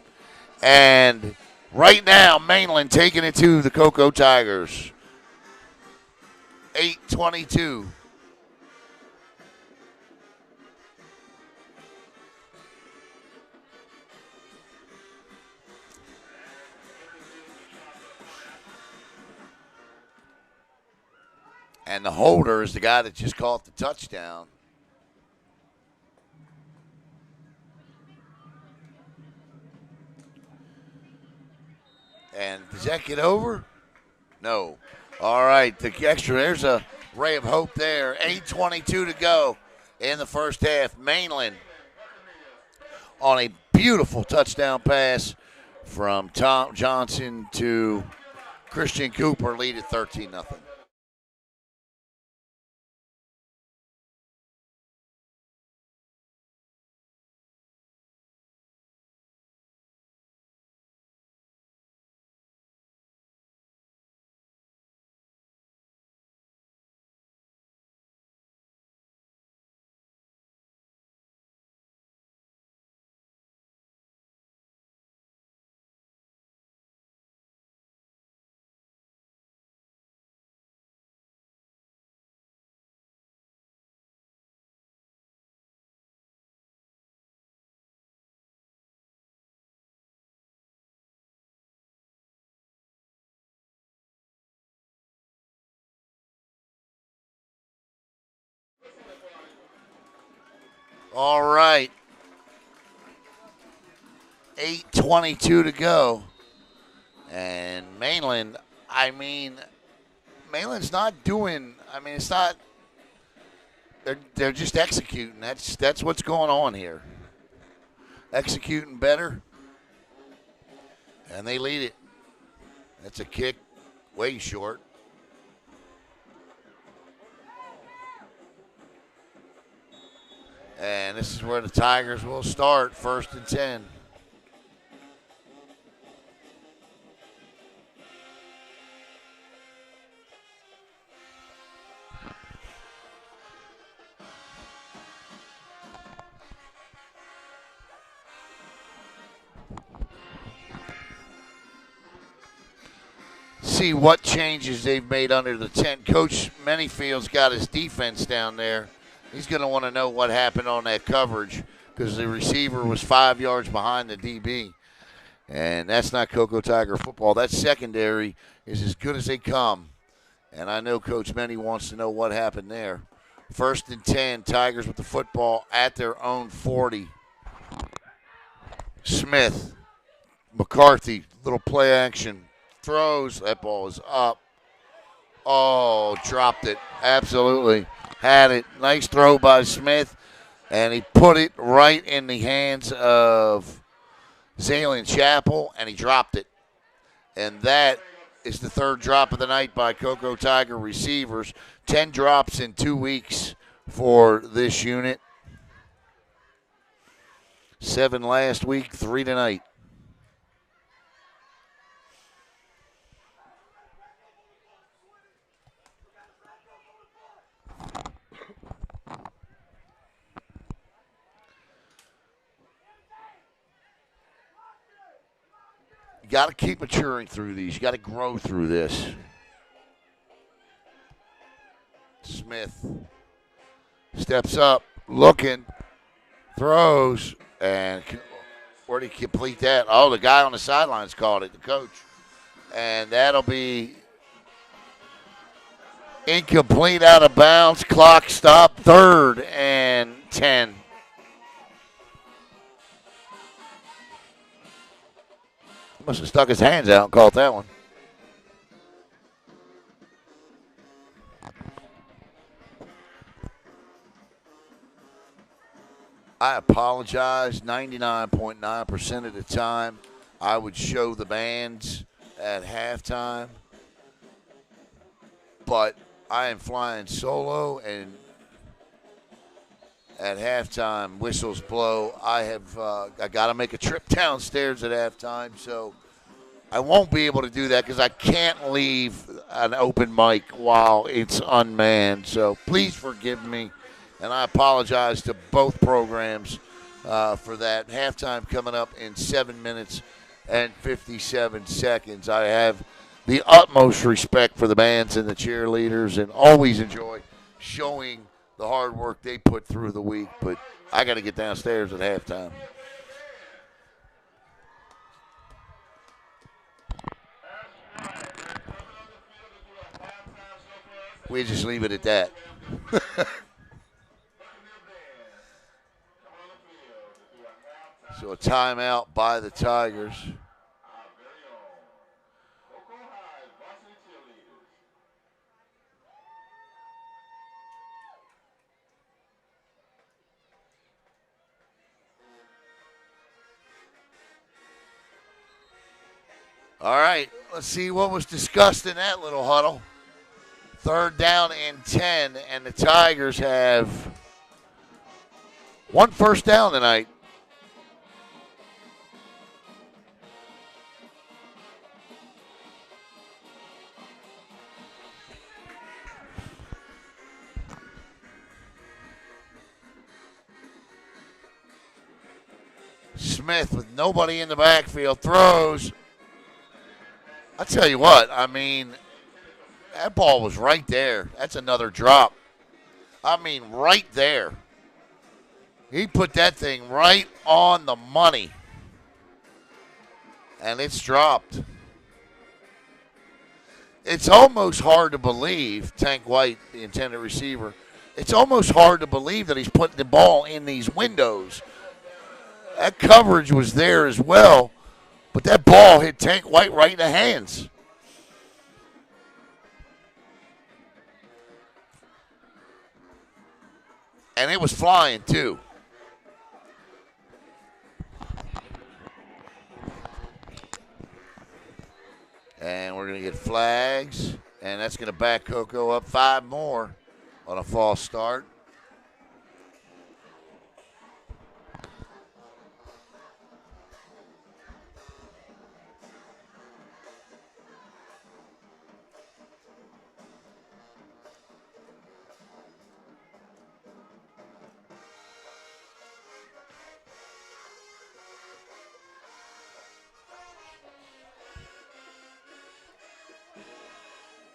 And right now, Mainland taking it to the Coco Tigers. 8:22. And the holder is the guy that just caught the touchdown. And does that get over? No. All right, the extra, there's a ray of hope there. 8:22 to go in the first half. Mainland on a beautiful touchdown pass from Tom Johnson to Christian Cooper, lead at 13-0. All right, 8:22 to go. And Mainland, Mainland's not doing, it's not, they're just executing. That's what's going on here. Executing better, and they lead it. That's a kick way short. And this is where the Tigers will start, 1st and 10. See what changes they've made under the tent. Coach Manyfield's got his defense down there. He's going to want to know what happened on that coverage because the receiver was 5 yards behind the DB. And that's not Cocoa Tiger football. That secondary is as good as they come. And I know Coach Many wants to know what happened there. 1st and 10, Tigers with the football at their own 40. Smith, McCarthy, little play action. Throws. That ball is up. Oh, dropped it. Absolutely. Had it. Nice throw by Smith. And he put it right in the hands of Zalian Chapel, and he dropped it. And that is the 3rd drop of the night by Cocoa Tiger receivers. 10 drops in 2 weeks for this unit. 7 last week, 3 tonight. You got to keep maturing through these. You got to grow through this. Smith steps up, looking, throws, and where did he complete that? Oh, the guy on the sidelines called it, the coach. And that'll be incomplete, out of bounds. Clock stop, 3rd and 10. Must have stuck his hands out and caught that one. I apologize. 99.9% of the time, I would show the bands at halftime. But I am flying solo, and at halftime, whistles blow. I got to make a trip downstairs at halftime, so I won't be able to do that because I can't leave an open mic while it's unmanned. So please forgive me, and I apologize to both programs for that. Halftime coming up in 7 minutes and 57 seconds. I have the utmost respect for the bands and the cheerleaders and always enjoy showing the hard work they put through the week, but I got to get downstairs at halftime. We just leave it at that. So a timeout by the Tigers. All right, let's see what was discussed in that little huddle. 3rd down and 10, and the Tigers have 1 first down tonight. Smith with nobody in the backfield throws. I'll tell you what, I mean, that ball was right there. That's another drop. I mean, right there. He put that thing right on the money. And it's dropped. It's almost hard to believe, Tank White, the intended receiver, it's almost hard to believe that he's putting the ball in these windows. That coverage was there as well, but that ball hit Tank White right in the hands. And it was flying, too. And we're going to get flags, and that's going to back Coco up 5 more on a false start.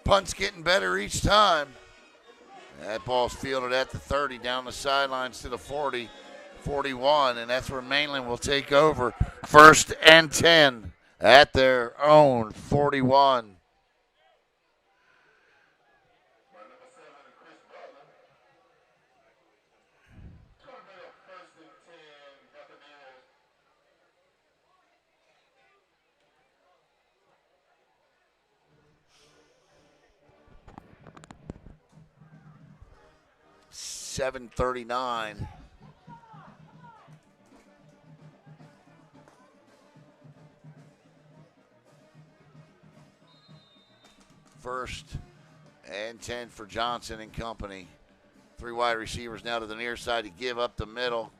Punt's getting better each time. That ball's fielded at the 30, down the sidelines to the 40, 41, and that's where Mainland will take over. 1st and 10 at their own 41. $7:39. First and 10 for Johnson and company. 3 wide receivers now to the near side to give up the middle.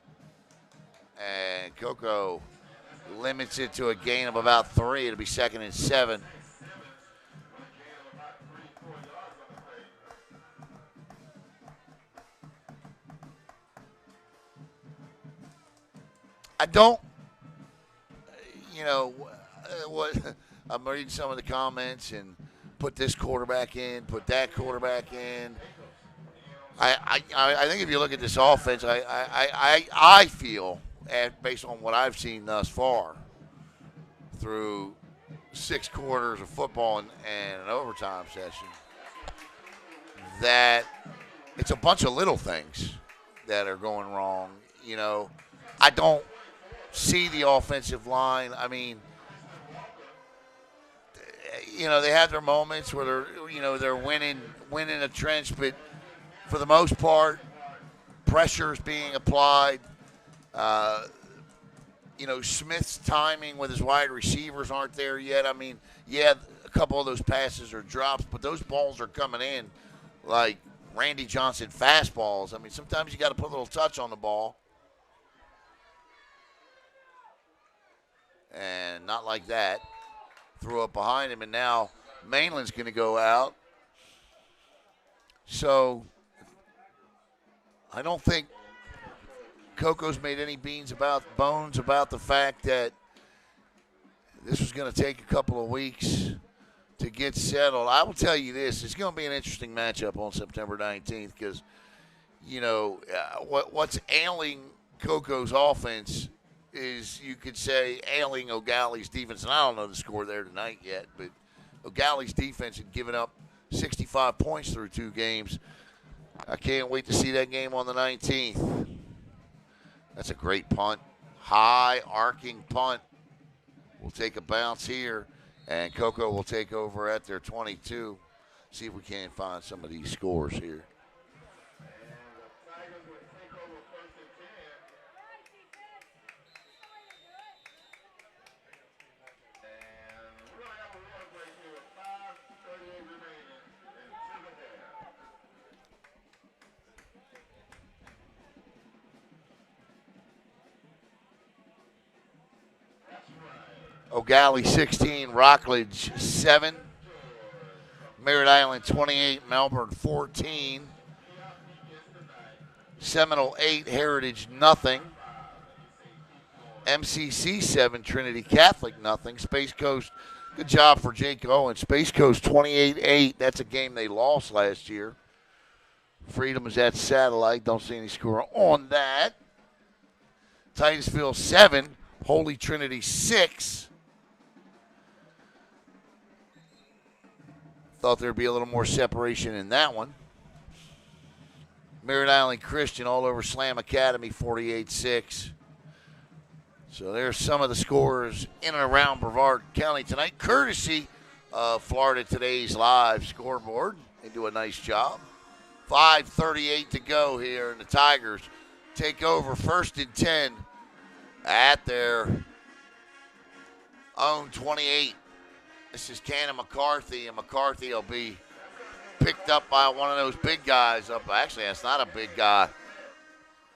And Coco limits it to a gain of about 3. It'll be 2nd and 7. I don't, what I'm reading some of the comments and put this quarterback in, put that quarterback in. I think if you look at this offense, I feel, based on what I've seen thus far through 6 quarters of football and an overtime session, that it's a bunch of little things that are going wrong. I don't see the offensive line. I mean, they have their moments where they're winning a trench, but for the most part, pressure is being applied. Smith's timing with his wide receivers aren't there yet. I mean, yeah, a couple of those passes are drops, but those balls are coming in like Randy Johnson fastballs. I mean, sometimes you got to put a little touch on the ball. And not like that. Threw up behind him, and now Mainland's going to go out. So I don't think Coco's made any bones about the fact that this was going to take a couple of weeks to get settled. I will tell you this. It's going to be an interesting matchup on September 19th because, what's ailing Coco's offense is, you could say, ailing O'Galley's defense. And I don't know the score there tonight yet, but O'Galley's defense had given up 65 points through 2 games. I can't wait to see that game on the 19th. That's a great punt. High arcing punt. We'll take a bounce here, and Coco will take over at their 22. See if we can't find some of these scores here. O'Galley 16, Rockledge 7. Merritt Island 28, Melbourne 14. Seminole 8, Heritage nothing. MCC 7, Trinity Catholic nothing. Space Coast, good job for Jake Owen. Space Coast 28-8. That's a game they lost last year. Freedom is at Satellite. Don't see any score on that. Titusville 7, Holy Trinity 6. Thought there'd be a little more separation in that one. Merritt Island Christian all over Slam Academy 48-6. So there's some of the scores in and around Brevard County tonight, courtesy of Florida Today's live scoreboard. They do a nice job. 5:38 to go here, and the Tigers take over 1st and 10 at their own 28. This is Cannon McCarthy, and McCarthy will be picked up by one of those big guys up. Actually, that's not a big guy.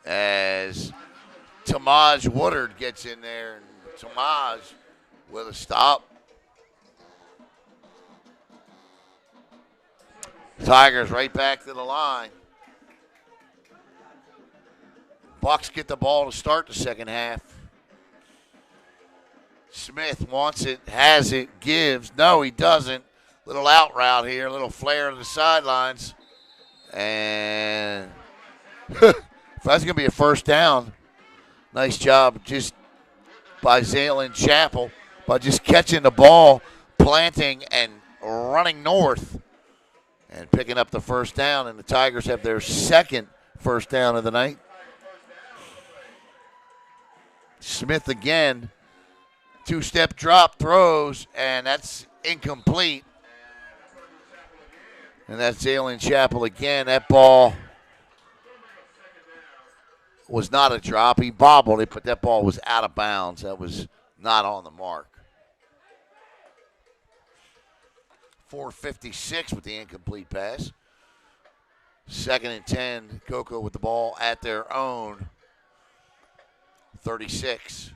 As Tamaj Woodard gets in there, and Tamaj with a stop. Tigers right back to the line. Bucks get the ball to start the second half. Smith wants it, has it, gives. No, he doesn't. Little out route here, little flare to the sidelines. And if that's going to be a first down, nice job just by Zaylen Chapel by just catching the ball, planting, and running north and picking up the first down. And the Tigers have their second first down of the night. Smith again. Two-step drop, throws, and that's incomplete. And that's Zaylen Chapel again. That ball was not a drop. He bobbled it, but that ball was out of bounds. That was not on the mark. 4:56 with the incomplete pass. 2nd and 10, Cocoa with the ball at their own 36.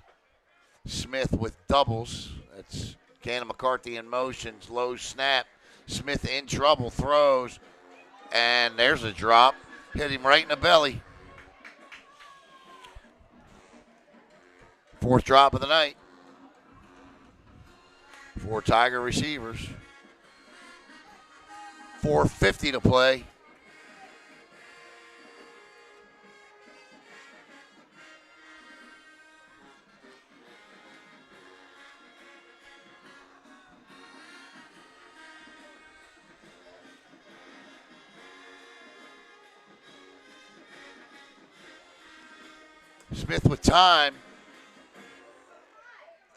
Smith with doubles. That's Cannon McCarthy in motion. Low snap. Smith in trouble. Throws. And there's a drop. Hit him right in the belly. 4th drop of the night. 4 Tiger receivers. 4:50 to play. Smith with time.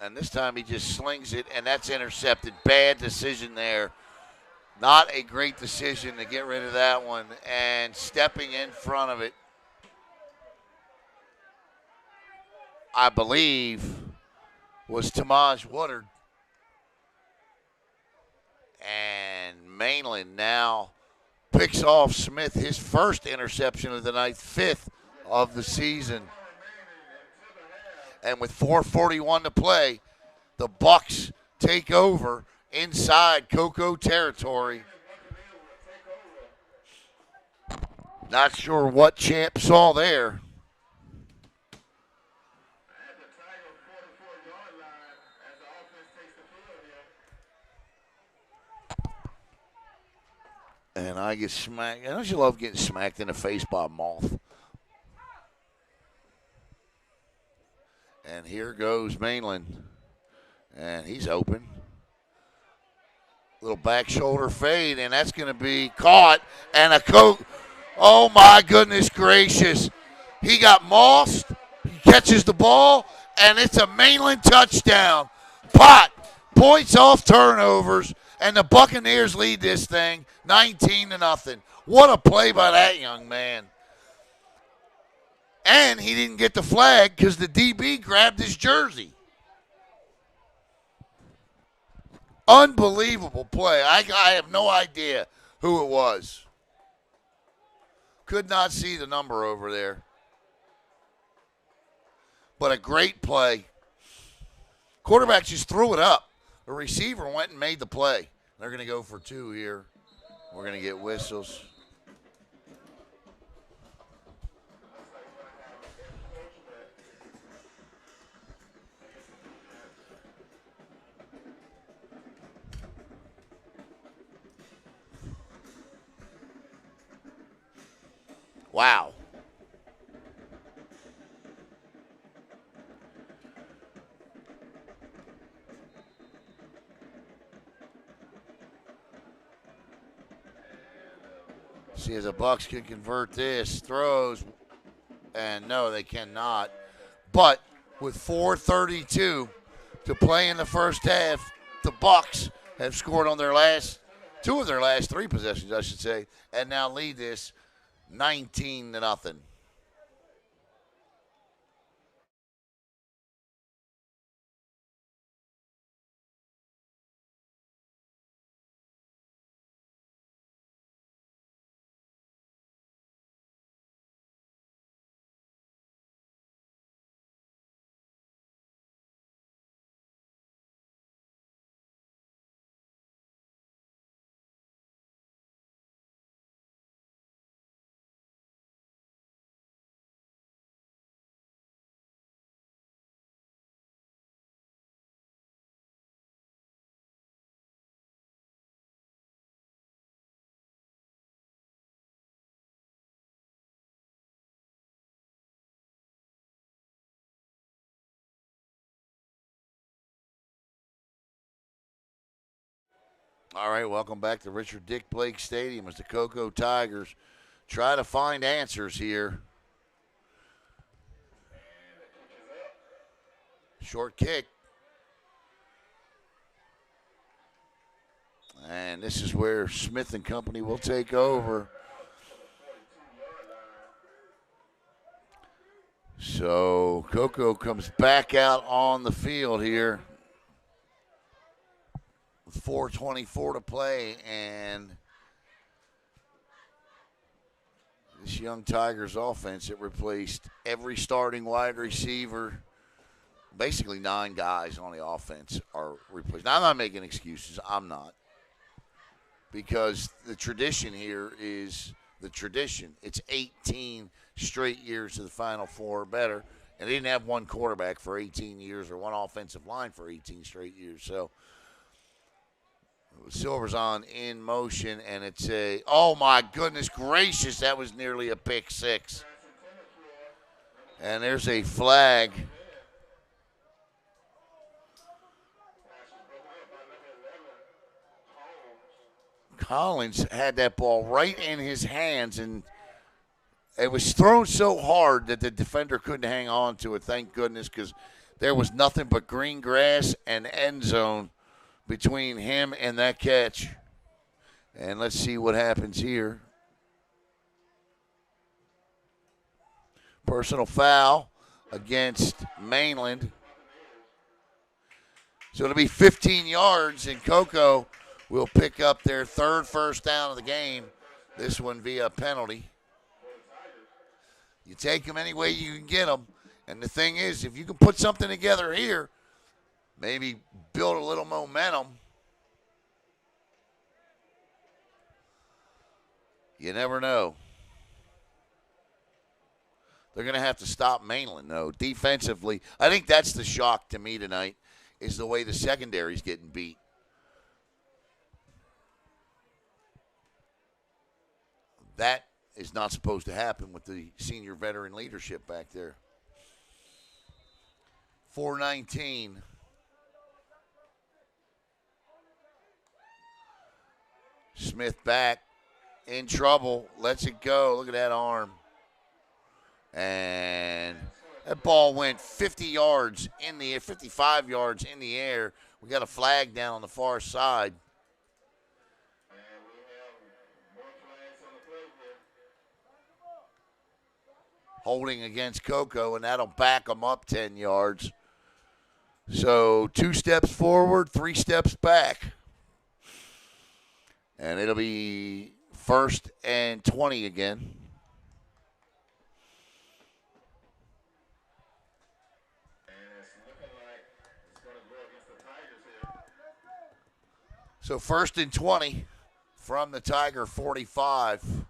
And this time he just slings it, and that's intercepted. Bad decision there. Not a great decision to get rid of that one. And stepping in front of it, I believe, was Tamaj Woodard. And Mainland now picks off Smith, his first interception of the night, 5th of the season. And with 4:41 to play, the Bucks take over inside Cocoa territory. Not sure what Champ saw there. And I get smacked. Don't you love getting smacked in the face by a moth? And here goes Mainland. And he's open. Little back shoulder fade, and that's going to be caught. And oh my goodness gracious. He got mossed. He catches the ball, and it's a Mainland touchdown. Pot, points off turnovers, and the Buccaneers lead this thing 19-0. What a play by that young man. And he didn't get the flag because the DB grabbed his jersey. Unbelievable play. I have no idea who it was. Could not see the number over there. But a great play. Quarterback just threw it up. The receiver went and made the play. They're going to go for 2 here. We're going to get whistles. Wow. See if the Bucs can convert this. Throws. And no, they cannot. But with 4:32 to play in the first half, the Bucs have scored on their last 2 of their last 3 possessions, I should say, and now lead this 19-0. All right, welcome back to Richard Dick Blake Stadium as the Cocoa Tigers try to find answers here. Short kick. And this is where Smith and company will take over. So Cocoa comes back out on the field here with 4:24 to play, and this young Tigers offense that replaced every starting wide receiver. Basically 9 guys on the offense are replaced. Now, I'm not making excuses. I'm not. Because the tradition here is the tradition. It's 18 straight years to the Final Four or better. And they didn't have one quarterback for 18 years or one offensive line for 18 straight years. So Silver's on in motion, and it's oh my goodness gracious, that was nearly a pick 6. And there's a flag. Collins had that ball right in his hands, and it was thrown so hard that the defender couldn't hang on to it, thank goodness, because there was nothing but green grass and end zone between him and that catch. And let's see what happens here. Personal foul against Mainland. So it'll be 15 yards, and Cocoa will pick up their 3rd first down of the game, this one via penalty. You take them any way you can get them. And the thing is, if you can put something together here, maybe build a little momentum, you never know. They're going to have to stop Mainland, though. Defensively, I think that's the shock to me tonight, is the way the secondary's getting beat. That is not supposed to happen with the senior veteran leadership back there. 4:19. Smith back, in trouble, lets it go. Look at that arm. And that ball went 50 yards in the air, 55 yards in the air. We got a flag down on the far side. Holding against Cocoa, and that'll back them up 10 yards. So 2 steps forward, 3 steps back. And it'll be 1st and 20 again. So 1st and 20 from the Tiger 45.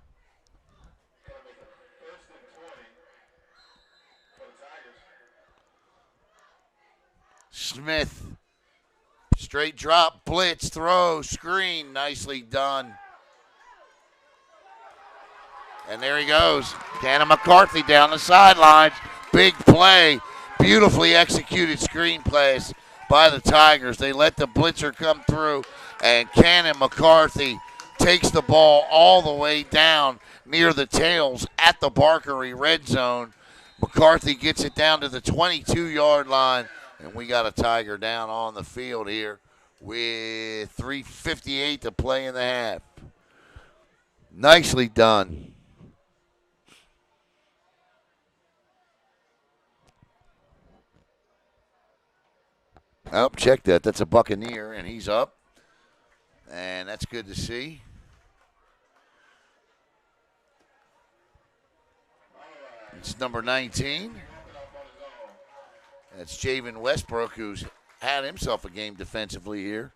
Smith, straight drop, blitz, throw, screen, nicely done. And there he goes. Cannon McCarthy down the sidelines. Big play. Beautifully executed screen plays by the Tigers. They let the blitzer come through, and Cannon McCarthy takes the ball all the way down near the tails at the Barkery red zone. McCarthy gets it down to the 22-yard line, and we got a Tiger down on the field here with 3:58 to play in the half. Nicely done. Oh, check that. That's a Buccaneer, and he's up. And that's good to see. It's number 19. That's Javen Westbrook, who's had himself a game defensively here.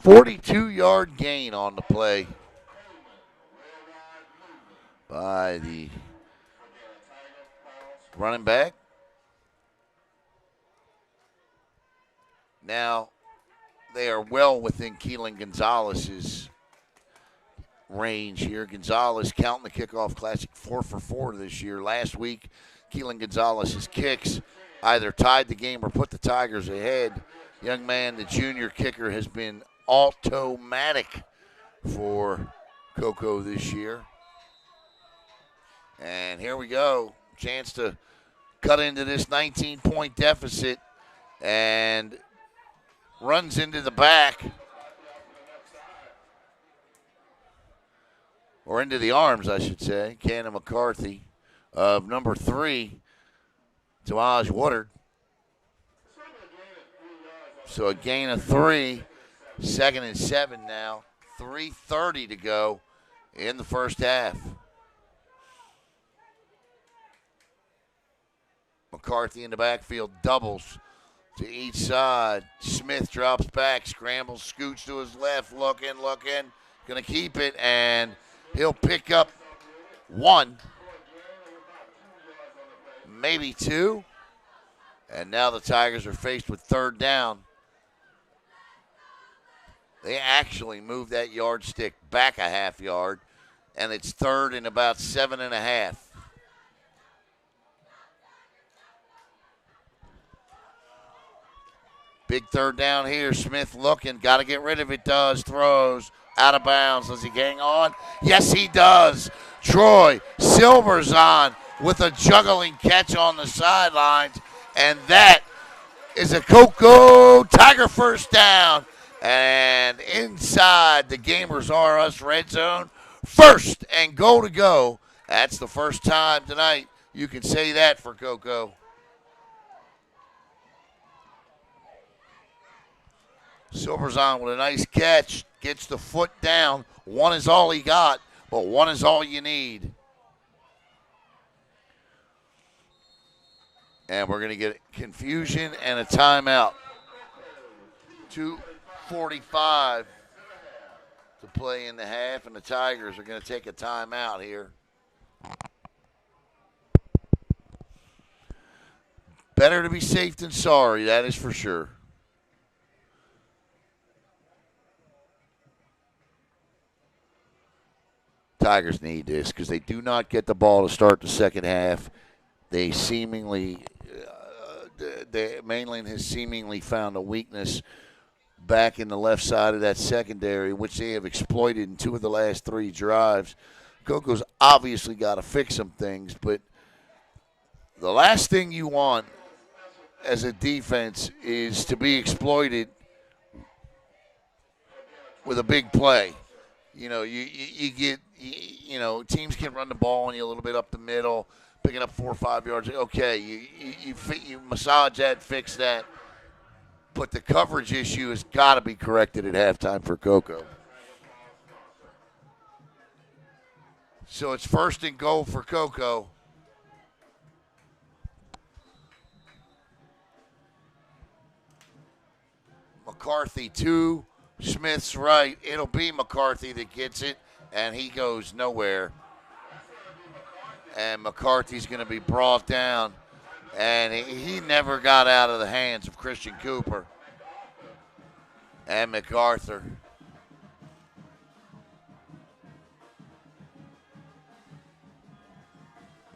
42-yard gain on the play by the running back. Now, they are well within Keelan Gonzalez's range here. Gonzalez counting the kickoff classic 4 for 4 this year. Last week, Keelan Gonzalez's kicks either tied the game or put the Tigers ahead. Young man, the junior kicker, has been automatic for Coco this year. And here we go. Chance to cut into this 19-point deficit, and runs into the back. Or into the arms, I should say. Cannon McCarthy of number 3, Tamaj Woodard. So a gain of 3. 2nd and 7 now. 3:30 to go in the first half. McCarthy in the backfield doubles to each side. Smith drops back, scrambles, scoots to his left, looking. Going to keep it, and he'll pick up 1, maybe 2. And now the Tigers are faced with 3rd down. They actually moved that yardstick back a half yard, and it's 3rd and about 7.5. Big 3rd down here. Smith looking. Got to get rid of it. Does. Throws. Out of bounds. Does he hang on? Yes, he does. Troy Silverzon with a juggling catch on the sidelines. And that is a Coco Tiger first down. And inside the Gamers R Us red zone. 1st and goal to go. That's the first time tonight you can say that for Coco. Silverzon with a nice catch. Gets the foot down. 1 is all he got, but 1 is all you need. And we're going to get confusion and a timeout. 2:45 to play in the half, and the Tigers are going to take a timeout here. Better to be safe than sorry, that is for sure. Tigers need this because they do not get the ball to start the second half. They seemingly, Mainland has seemingly found a weakness back in the left side of that secondary, which they have exploited in 2 of the last 3 drives. Coco's obviously got to fix some things, but the last thing you want as a defense is to be exploited with a big play. You know, you get, you know, teams can run the ball on you a little bit up the middle, picking up 4 or 5 yards. Okay, you massage that, fix that. But the coverage issue has got to be corrected at halftime for Coco. So it's 1st and goal for Coco. McCarthy to Smith's right. It'll be McCarthy that gets it, and he goes nowhere. And McCarthy's going to be brought down, and he never got out of the hands of Christian Cooper and MacArthur.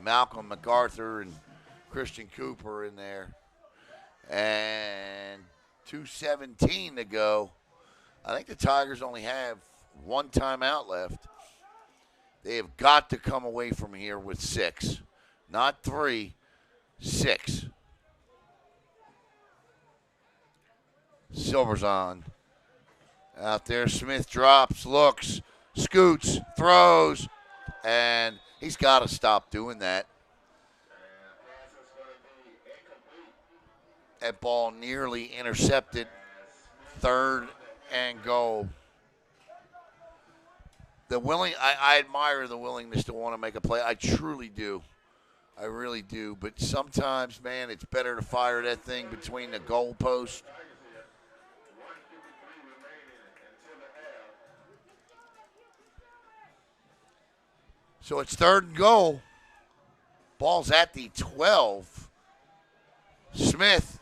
Malcolm MacArthur and Christian Cooper in there. And 2:17 to go. I think the Tigers only have one timeout left. They have got to come away from here with 6. Not 3, 6. Silver's on. Out there, Smith drops, looks, scoots, throws, and he's got to stop doing that. That ball nearly intercepted. 3rd and goal. I admire the willingness to want to make a play. I truly do. I really do. But sometimes, man, it's better to fire that thing between the goalposts. So it's 3rd and goal. Ball's at the 12. Smith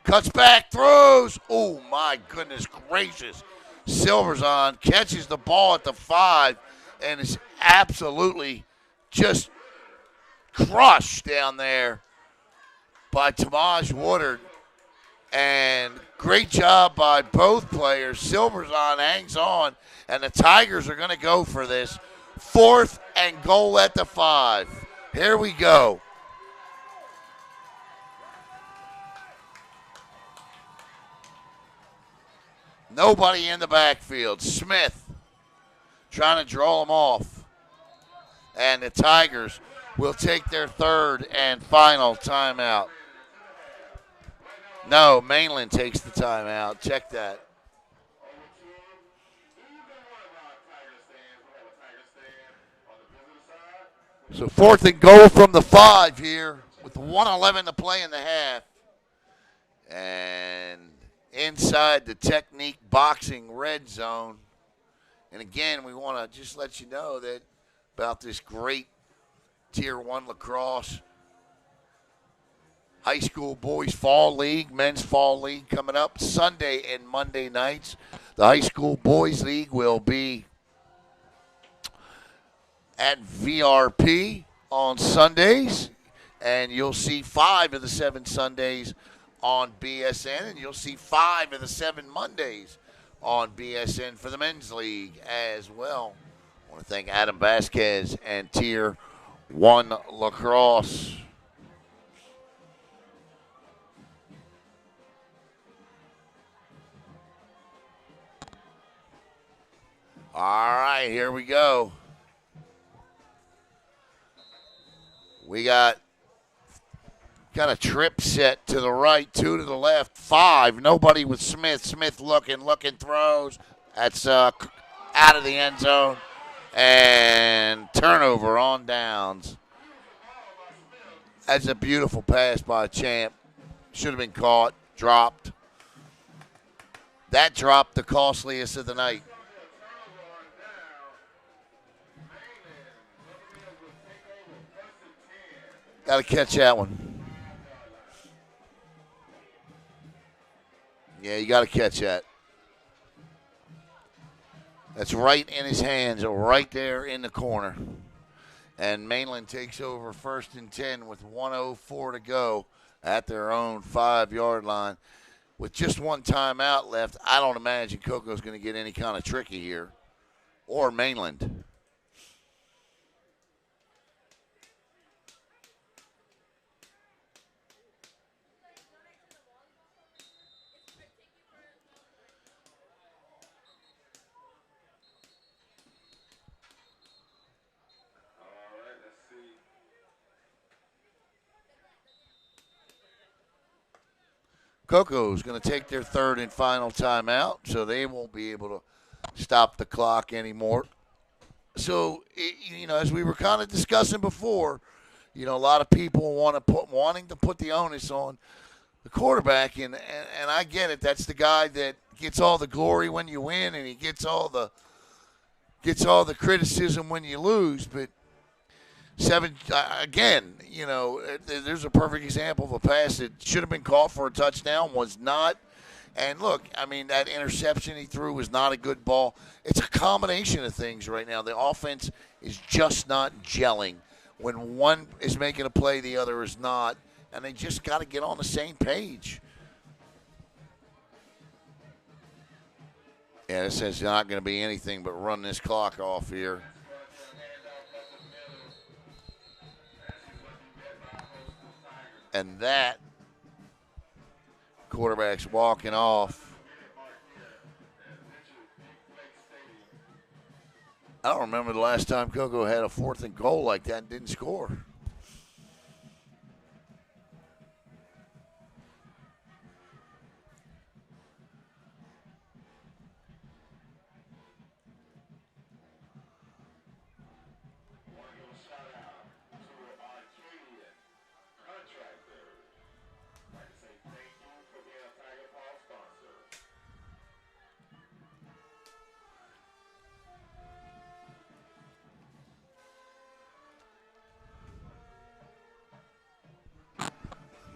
cuts back, throws. Oh, my goodness gracious. Silver's on, catches the ball at the 5, and is absolutely just crushed down there by Tamaj Woodard. And great job by both players. Silver's on, hangs on, and the Tigers are going to go for this. 4th and goal at the 5. Here we go. Nobody in the backfield. Smith trying to draw them off. And the Tigers will take their 3rd and final timeout. No, Mainland takes the timeout. Check that. So 4th and goal from the 5 here with 1:11 to play in the half. And inside the Technique Boxing red zone. And again, we want to just let you know that about this great Tier 1 lacrosse high school boys fall league, men's fall league coming up Sunday and Monday nights. The high school boys league will be at VRP on Sundays, and you'll see 5 of the 7 Sundays on BSN, and you'll see 5 of the 7 Mondays on BSN for the men's league as well. I want to thank Adam Vasquez and Tier 1 Lacrosse. All right, here we go. We got a trip set to the right, 2 to the left, 5. Nobody with Smith. Smith looking, throws. That's out of the end zone. And turnover on downs. That's a beautiful pass by Champ. Should have been caught, dropped. That dropped the costliest of the night. Got to catch that one. Yeah, you got to catch that. That's right in his hands, right there in the corner. And Mainland takes over 1st and 10 with 1:04 to go at their own 5-yard line. With just one timeout left, I don't imagine Coco's going to get any kind of tricky here, or Mainland. Coco's going to take their 3rd and final timeout, so they won't be able to stop the clock anymore. So, as we were kind of discussing before, a lot of people wanting to put the onus on the quarterback, and I get it. That's the guy that gets all the glory when you win, and he gets all the criticism when you lose. But seven again, there's a perfect example of a pass that should have been caught for a touchdown, was not. And look, I mean, that interception he threw was not a good ball. It's a combination of things right now. The offense is just not gelling. When one is making a play, the other is not. And they just got to get on the same page. Yeah, this is not going to be anything but run this clock off here. And that quarterback's walking off. I don't remember the last time Coco had a 4th and goal like that and didn't score.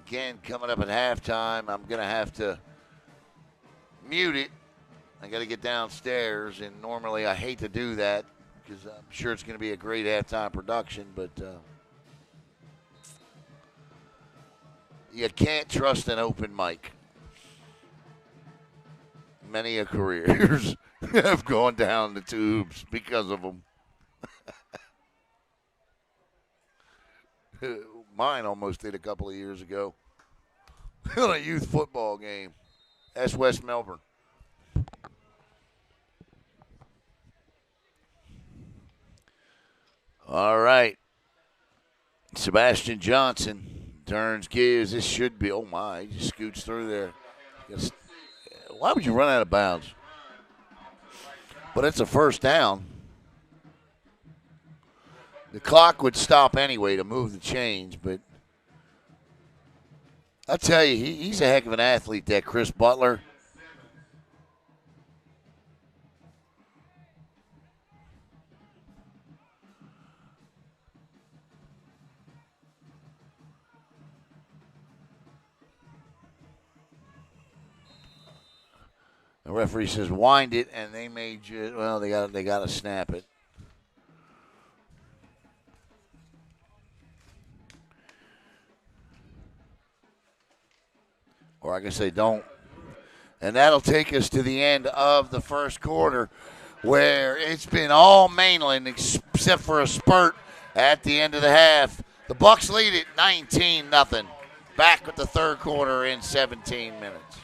Again, coming up at halftime, I'm going to have to mute it. I got to get downstairs, and normally I hate to do that because I'm sure it's going to be a great halftime production, but you can't trust an open mic. Many a careers have gone down the tubes because of them. Mine almost did a couple of years ago on a youth football game. That's West Melbourne. All right. Sebastian Johnson turns, gives. This should be, oh my, he just scoots through there. Why would you run out of bounds? But it's a first down. The clock would stop anyway to move the chains, but I tell you, he's a heck of an athlete, that Chris Butler. The referee says wind it, and they may just, well, they got to snap it. Or I guess they don't. And that'll take us to the end of the first quarter, where it's been all Mainland except for a spurt at the end of the half. The Bucs lead it 19-0. Back with the third quarter in 17 minutes.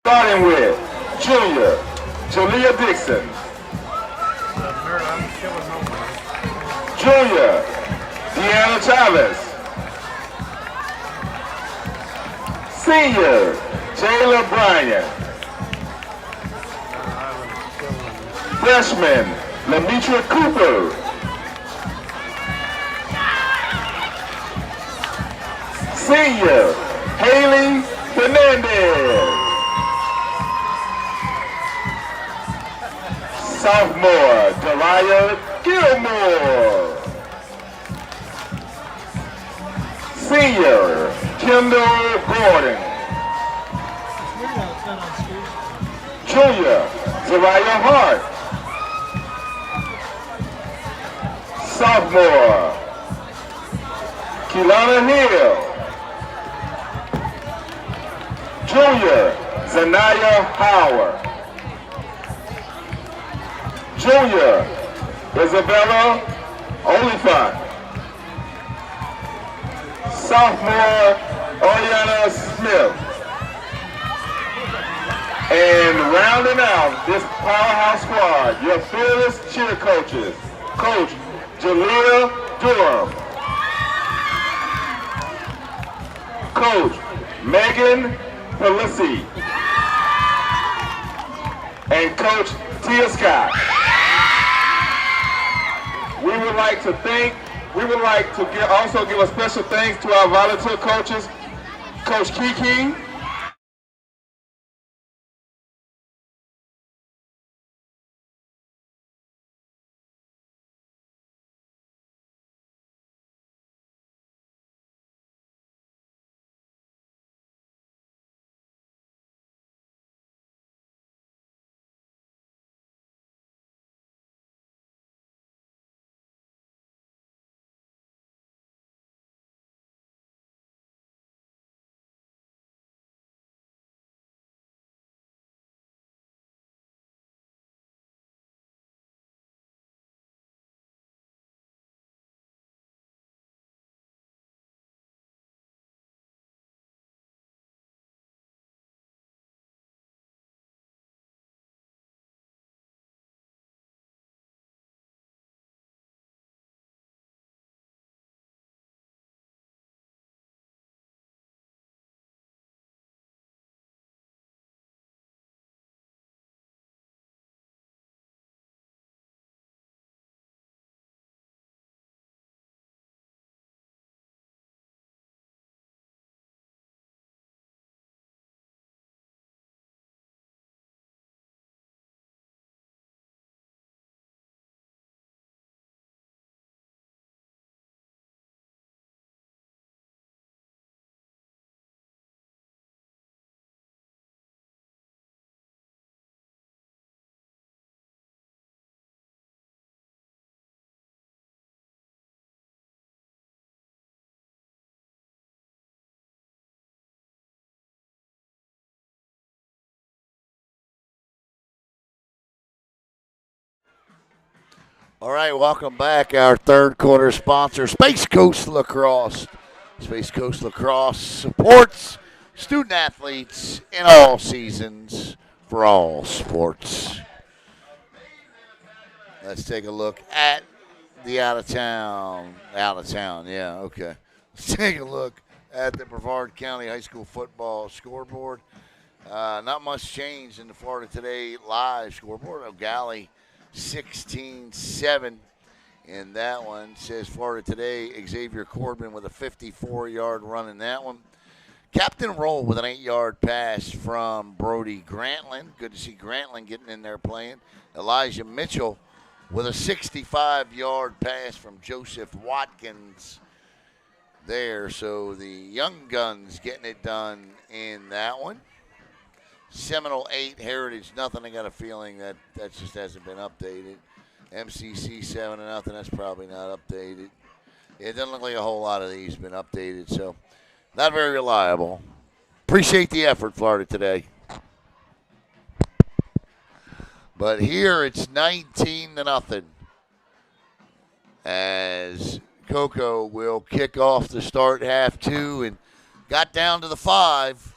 Starting with junior, Jalea Dixon. Junior, Deanna Chavez. Senior, Jayla Bryant. Freshman, Lamitra Cooper. Senior, Haley Fernandez. Sophomore, Delia Gilmore. Senior, Kendall Gordon. Junior, Zariah Hart. Sophomore, Kelana Hill. Junior, Zanaya Howard. Junior, Isabella Oliphant. Sophomore, Oriana Smith. And rounding out this powerhouse squad, your fearless cheer coaches, Coach Jalea Durham, Coach Megan Felicity, and Coach Tia Scott. We would like to also give a special thanks to our volunteer coaches, Coach Kiki, All right, welcome back. Our third quarter sponsor, Space Coast Lacrosse. Space Coast Lacrosse supports student athletes in all seasons for all sports. Let's take a look at the out of town. Yeah, okay. Let's take a look at the Brevard County High School football scoreboard. Not much change in the Florida Today live scoreboard. O'Galley 16-7 in that one. Says Florida Today, Xavier Corbin with a 54-yard run in that one. Captain Roll with an 8-yard pass from Brody Grantland. Good to see Grantland getting in there playing. Elijah Mitchell with a 65-yard pass from Joseph Watkins there. So the Young Guns getting it done in that one. Seminole 8, Heritage nothing. I got a feeling that just hasn't been updated. MCC 7-0. That's probably not updated. It doesn't look like a whole lot of these have been updated, so not very reliable. Appreciate the effort, Florida Today. But here it's 19-0 as Coco will kick off the start half two and got down to the 5.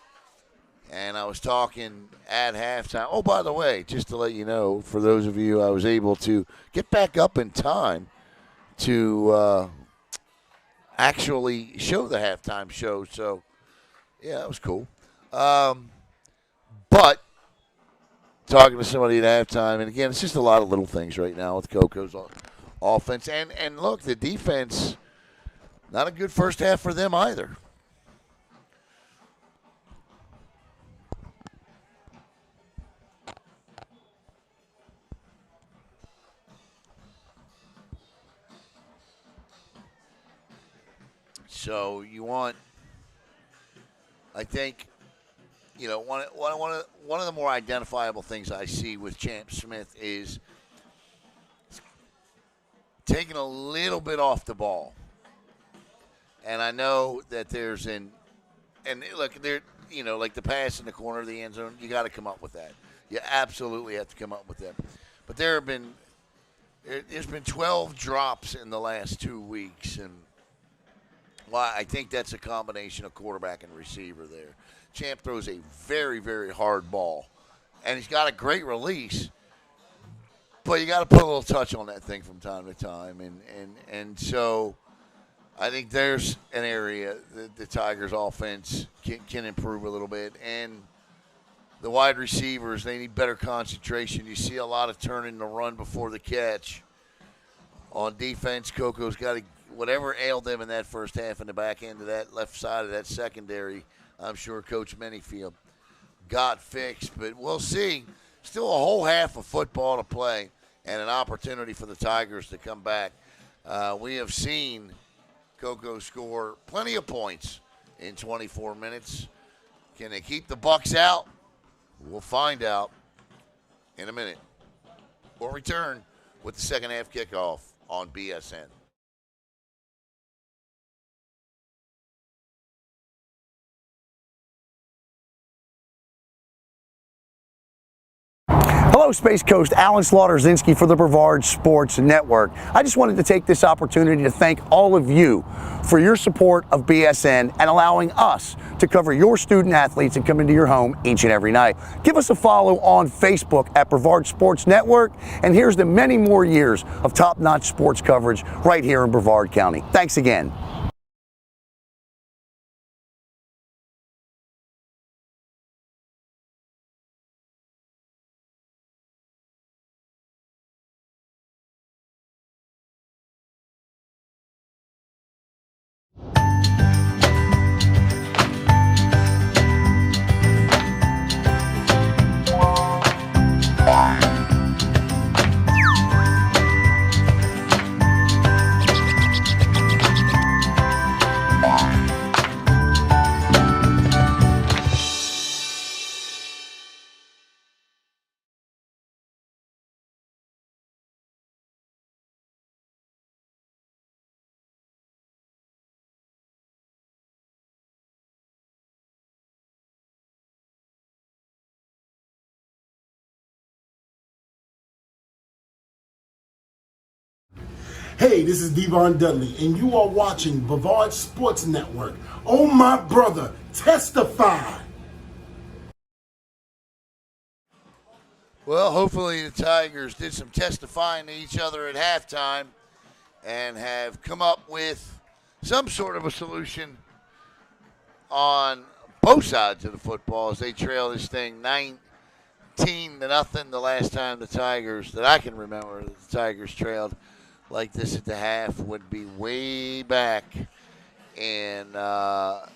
And I was talking at halftime. Oh, by the way, just to let you know, for those of you, I was able to get back up in time to actually show the halftime show. So, yeah, that was cool. But talking to somebody at halftime, and again, it's just a lot of little things right now with Coco's offense. And look, the defense, not a good first half for them either. So you want, I think, one of the more identifiable things I see with Champ Smith is taking a little bit off the ball. And I know that and look, like the pass in the corner of the end zone, you got to come up with that. You absolutely have to come up with that. But there's been 12 drops in the last 2 weeks, and I think that's a combination of quarterback and receiver there. Champ throws a very, very hard ball, and he's got a great release, but you got to put a little touch on that thing from time to time, and so I think there's an area that the Tigers' offense can improve a little bit, and the wide receivers, they need better concentration. You see a lot of turning the run before the catch. On defense, Coco's got to, whatever ailed them in that first half in the back end of that left side of that secondary, I'm sure Coach Manyfield got fixed. But we'll see. Still a whole half of football to play and an opportunity for the Tigers to come back. We have seen Coco score plenty of points in 24 minutes. Can they keep the Bucs out? We'll find out in a minute. We'll return with the second half kickoff on BSN. Hello, Space Coast. Alan Slaughter-Zinski for the Brevard Sports Network. I just wanted to take this opportunity to thank all of you for your support of BSN and allowing us to cover your student athletes and come into your home each and every night. Give us a follow on Facebook at Brevard Sports Network, and here's to many more years of top-notch sports coverage right here in Brevard County. Thanks again. Hey, this is Devon Dudley, and you are watching Brevard Sports Network. Oh, my brother, testify. Well, hopefully the Tigers did some testifying to each other at halftime and have come up with some sort of a solution on both sides of the football as they trail this thing 19-0 the last time the Tigers, that I can remember, the Tigers trailed like this at the half would be way back in the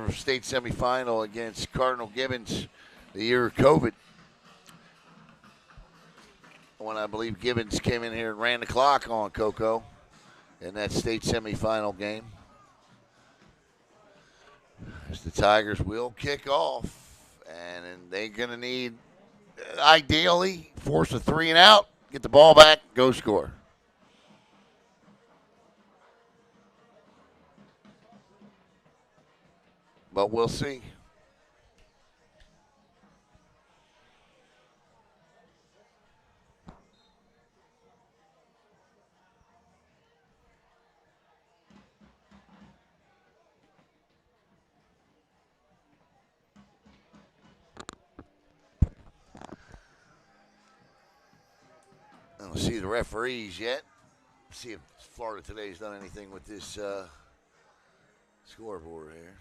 state semifinal against Cardinal Gibbons the year of COVID, when I believe Gibbons came in here and ran the clock on Coco in that state semifinal game. As the Tigers will kick off, and they're going to need, ideally, force a 3 and out, get the ball back, go score. But we'll see. We'll see the referees yet. See if Florida Today's done anything with this scoreboard here.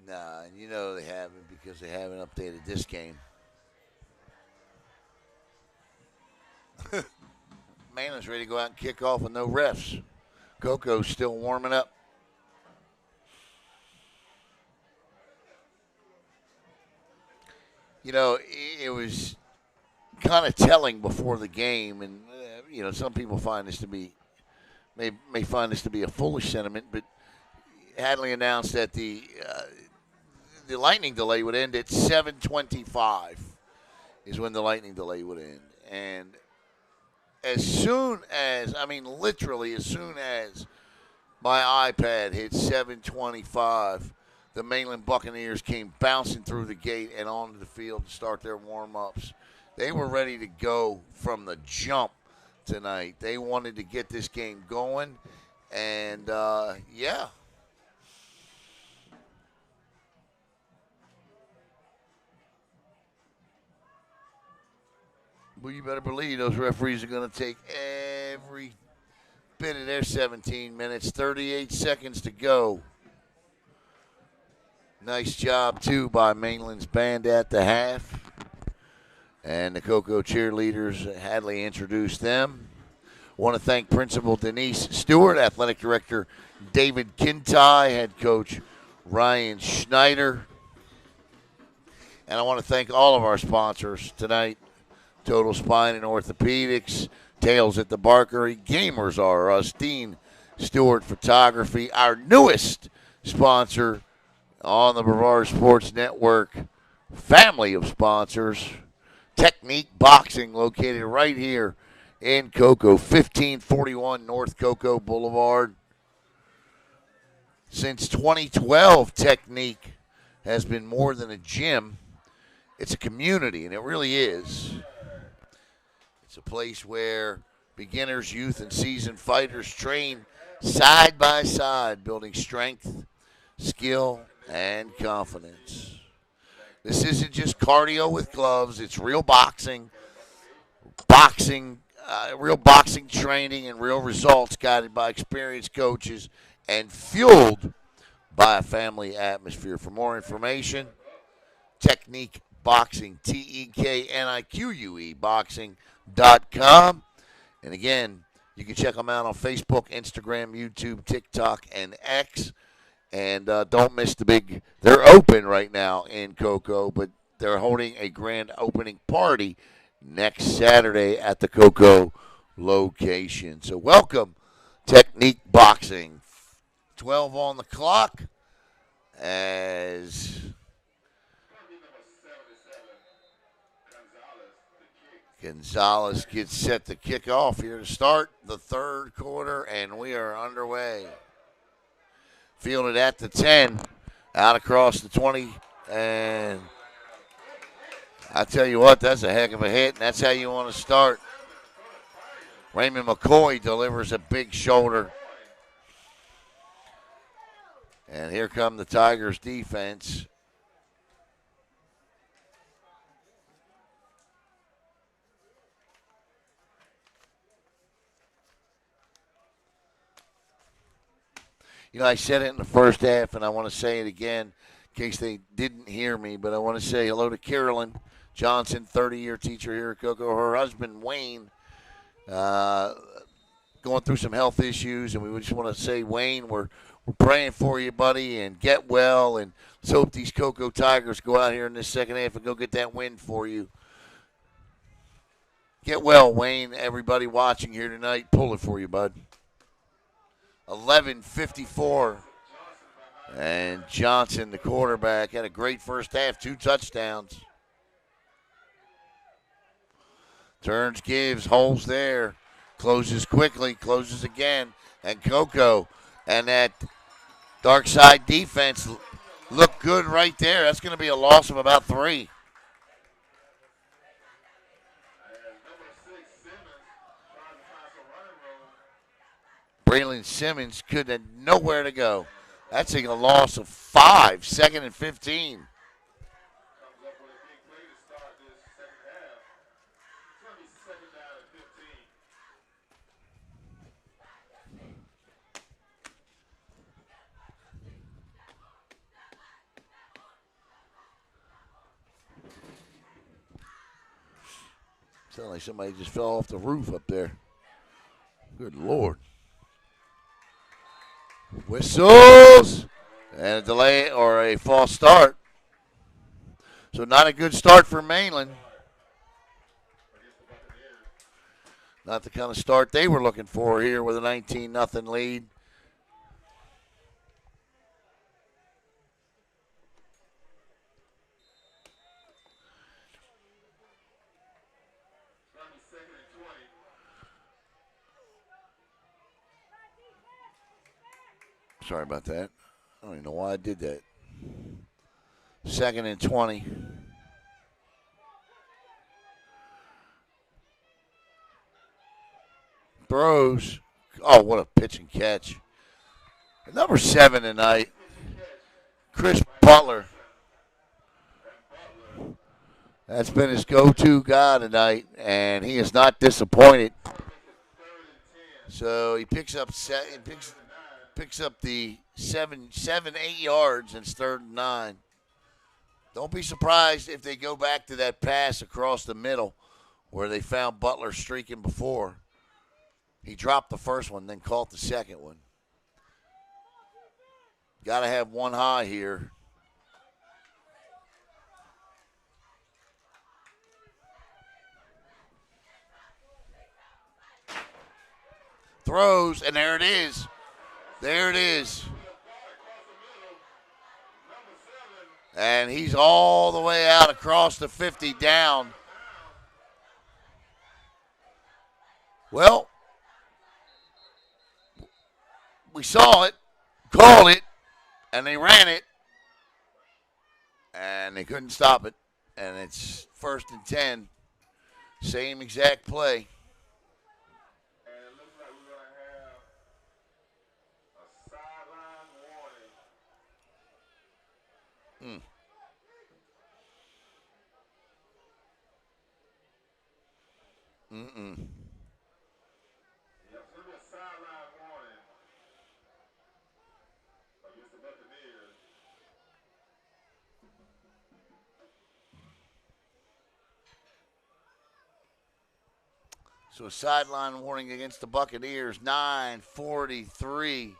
Nah, and you know they haven't because they haven't updated this game. Mainland's ready to go out and kick off with no refs. Coco's still warming up. You know, it was kind of telling before the game, and some people find this to be may find this to be a foolish sentiment, but Hadley announced that the lightning delay would end at 7:25 is when the lightning delay would end. And literally as soon as my iPad hit 7:25, the Mainland Buccaneers came bouncing through the gate and onto the field to start their warm-ups. They were ready to go from the jump tonight. They wanted to get this game going, and yeah. Well, you better believe those referees are going to take every bit of their 17 minutes, 38 seconds to go. Nice job, too, by Mainland's band at the half. And the Cocoa cheerleaders, Hadley introduced them. Want to thank Principal Denise Stewart, Athletic Director David Kintai, Head Coach Ryan Schneider. And I want to thank all of our sponsors tonight. Total Spine and Orthopedics, Tails at the Barkery, Gamers R Us, Dean Stewart Photography, our newest sponsor on the Brevard Sports Network family of sponsors, Technique Boxing, located right here in Cocoa, 1541 North Cocoa Boulevard. Since 2012, Technique has been more than a gym. It's a community, and it really is. It's a place where beginners, youth, and seasoned fighters train side by side, building strength, skill, and confidence. This isn't just cardio with gloves. It's real boxing, real boxing training, and real results guided by experienced coaches and fueled by a family atmosphere. For more information, Technique Boxing, TEKNIQUE boxing.com. And again, you can check them out on Facebook, Instagram, YouTube, TikTok, and X. And don't miss they're open right now in Cocoa, but they're holding a grand opening party next Saturday at the Cocoa location. So welcome, Technique Boxing. 12 on the clock as Gonzalez gets set to kick off here to start the third quarter, and we are underway. Fielded at the 10, out across the 20, and I tell you what, that's a heck of a hit, and that's how you want to start. Raymond McCoy delivers a big shoulder. And here come the Tigers defense. I said it in the first half, and I want to say it again in case they didn't hear me, but I want to say hello to Carolyn Johnson, 30-year teacher here at Cocoa. Her husband, Wayne, going through some health issues, and we just want to say, Wayne, we're praying for you, buddy, and get well, and let's hope these Cocoa Tigers go out here in this second half and go get that win for you. Get well, Wayne. Everybody watching here tonight, pull it for you, bud. 11:54. And Johnson, the quarterback, had a great first half, 2 touchdowns. Turns, gives, holds there. Closes quickly, closes again. And Cocoa and that dark side defense looked good right there. That's going to be a loss of about 3. Braylon Simmons could have nowhere to go. That's a loss of 5, 2nd and 15. Comes up with a big play to start this second half. It's going to be second down and 15. Sounds like somebody just fell off the roof up there. Good Lord. Whistles. And a delay or a false start. So not a good start for Mainland. Not the kind of start they were looking for here with a 19-0 lead. Sorry about that. I don't even know why I did that. 2nd and 20. Throws. Oh, what a pitch and catch. Number 7 tonight, Chris Butler. That's been his go-to guy tonight, and he is not disappointed. So he picks up the 8 yards, and it's 3rd and 9. Don't be surprised if they go back to that pass across the middle where they found Butler streaking before. He dropped the first one, then caught the second one. Got to have one high here. Throws, and there it is. There it is. And he's all the way out across the 50 down. Well, we saw it, called it, and they ran it, and they couldn't stop it. And it's 1st and 10. Same exact play. And it looks like we're going to have a sideline warning. Yep, it's going to be a sideline warning against the Buccaneers. So a sideline warning against the Buccaneers, 9:43.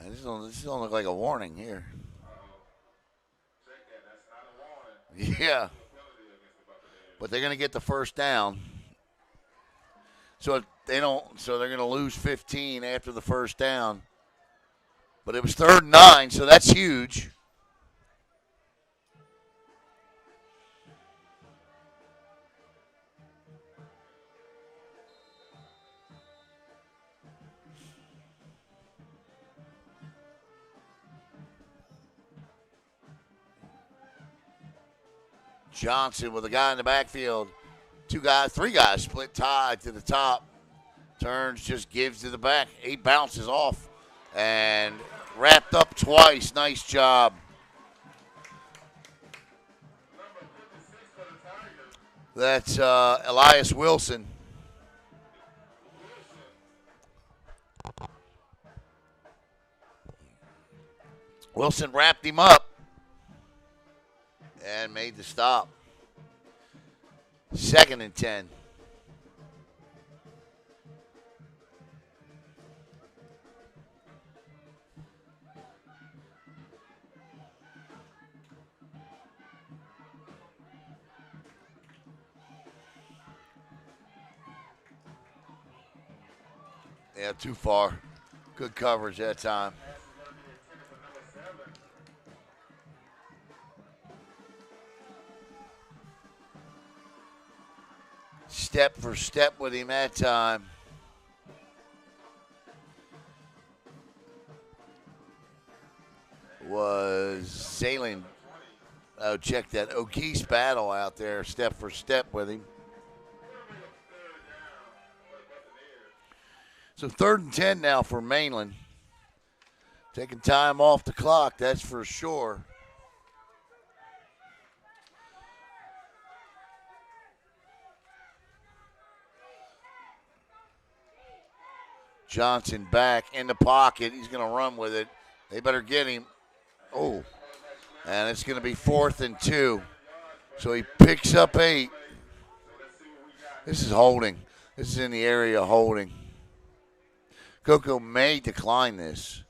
This don't look like a warning here. Check that. That's not a warning. Yeah, Penalty against the Buccaneers. but they're going to get the first down. So they're going to lose 15 after the first down. But it was 3rd and 9, so that's huge. Johnson with a guy in the backfield. 3 guys split tied to the top. Turns, just gives to the back. He bounces off and wrapped up twice. Nice job. That's Elias Wilson. Wilson wrapped him up and made the stop. 2nd and 10. Yeah, too far. Good coverage that time. Step for step with him that time. Was Zaylen. Oh, check that. O'Keefe's battle out there, step for step with him. So 3rd and 10 now for Mainland. Taking time off the clock, that's for sure. Johnson back in the pocket. He's going to run with it. They better get him. Oh, and it's going to be 4th and 2. So he picks up 8. This is holding. This is in the area of holding. Coco may decline this.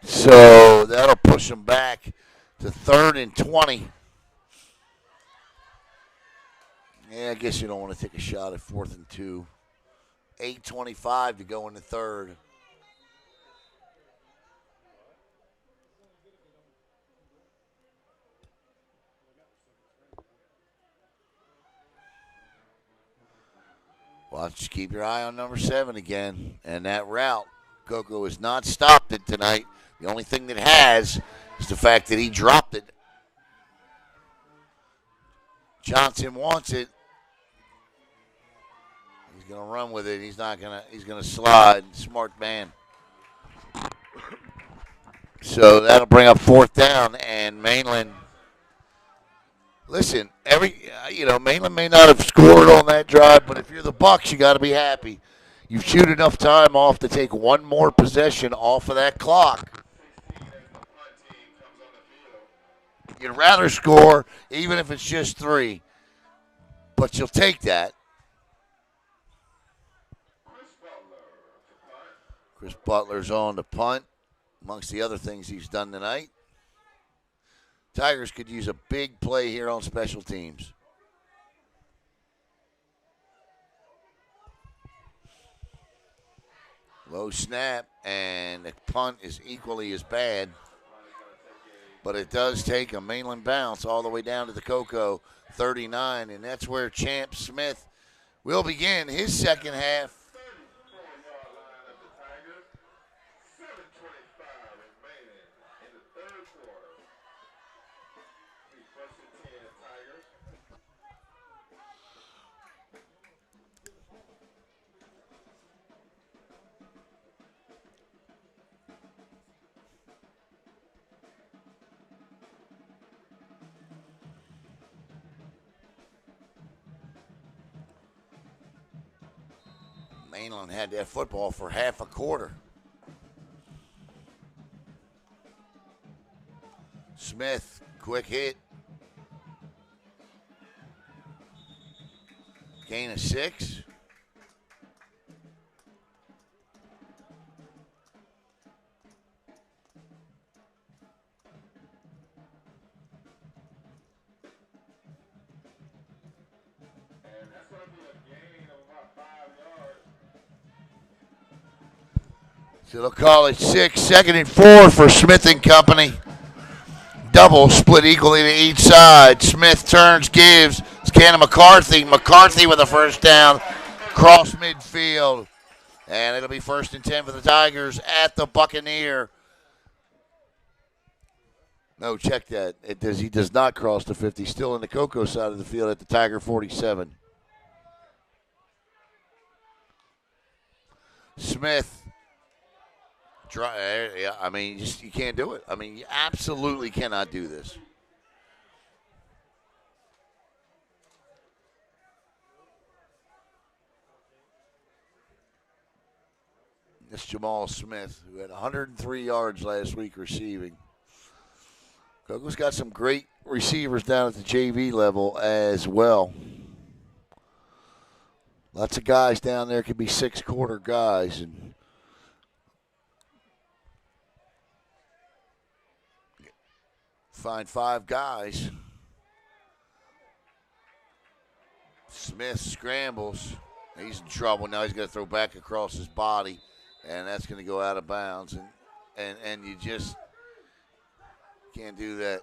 So that'll push them back to 3rd and 20. Yeah, I guess you don't want to take a shot at 4th and 2. 8:25 to go in the 3rd. Well, just keep your eye on number 7 again. And that route, Coco has not stopped it tonight. The only thing that has is the fact that he dropped it. Johnson wants it. He's going to run with it. He's going to slide. Smart man. So that'll bring up 4th down, and Mainland. Listen, Mainland may not have scored on that drive, but if you're the Bucs, you got to be happy. You shoot enough time off to take one more possession off of that clock. You'd rather score, even if it's just 3, but you'll take that. Chris Butler's on the punt, amongst the other things he's done tonight. Tigers could use a big play here on special teams. Low snap, and the punt is equally as bad. But it does take a Mainland bounce all the way down to the Coco 39, and that's where Champ Smith will begin his second half. Mainland had that football for half a quarter. Smith, quick hit. Gain of 6. So they'll call it 6. 2nd and 4 for Smith and company. Double split equally to each side. Smith turns, gives. It's Cannon McCarthy. McCarthy with a first down. Cross midfield. And it'll be 1st and 10 for the Tigers at the Buccaneer. No, check that. He does not cross the 50. Still in the Coco side of the field at the Tiger 47. Smith. Yeah, I mean, you can't do it. I mean, you absolutely cannot do this. This Jamal Smith, who had 103 yards last week receiving. Coco's got some great receivers down at the JV level as well. Lots of guys down there could be 6-quarter guys, and find 5 guys. Smith scrambles. He's in trouble. Now he's going to throw back across his body, and that's going to go out of bounds. And and you just can't do that.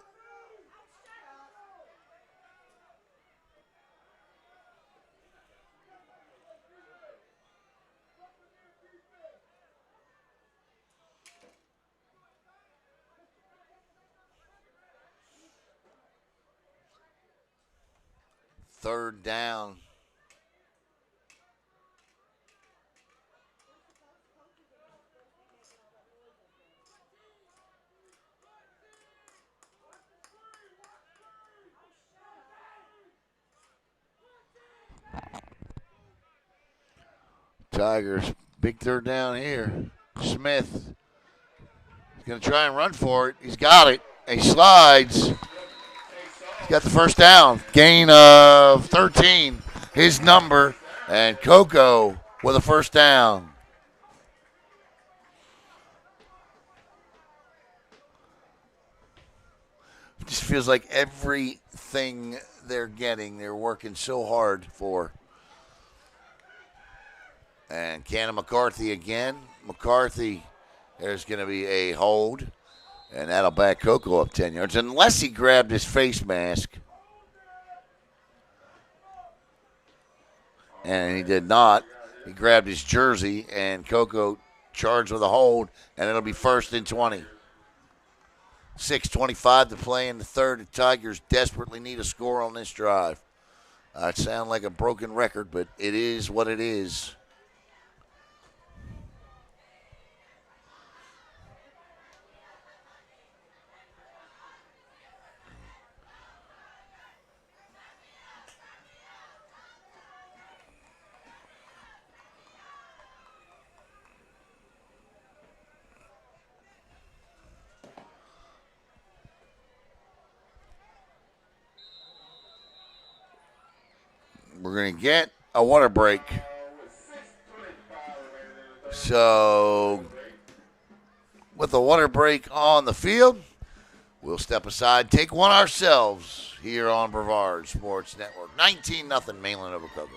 Third down. Tigers, big third down here. Smith is going to try and run for it. He's got it. He slides. He's got the first down. Gain of 13. His number. And Coco with a first down. It just feels like everything they're getting, they're working so hard for. And Cannon McCarthy again. McCarthy, there's going to be a hold. And that'll back Coco up 10 yards. Unless he grabbed his face mask. And he did not. He grabbed his jersey, and Coco charged with a hold, and it'll be 1st and 20. 6:25 to play in the third. The Tigers desperately need a score on this drive. It sounds like a broken record, but it is what it is. We're going to get a water break. So, with a water break on the field, we'll step aside, take one ourselves here on Brevard Sports Network. 19-0 Mainland over Coco.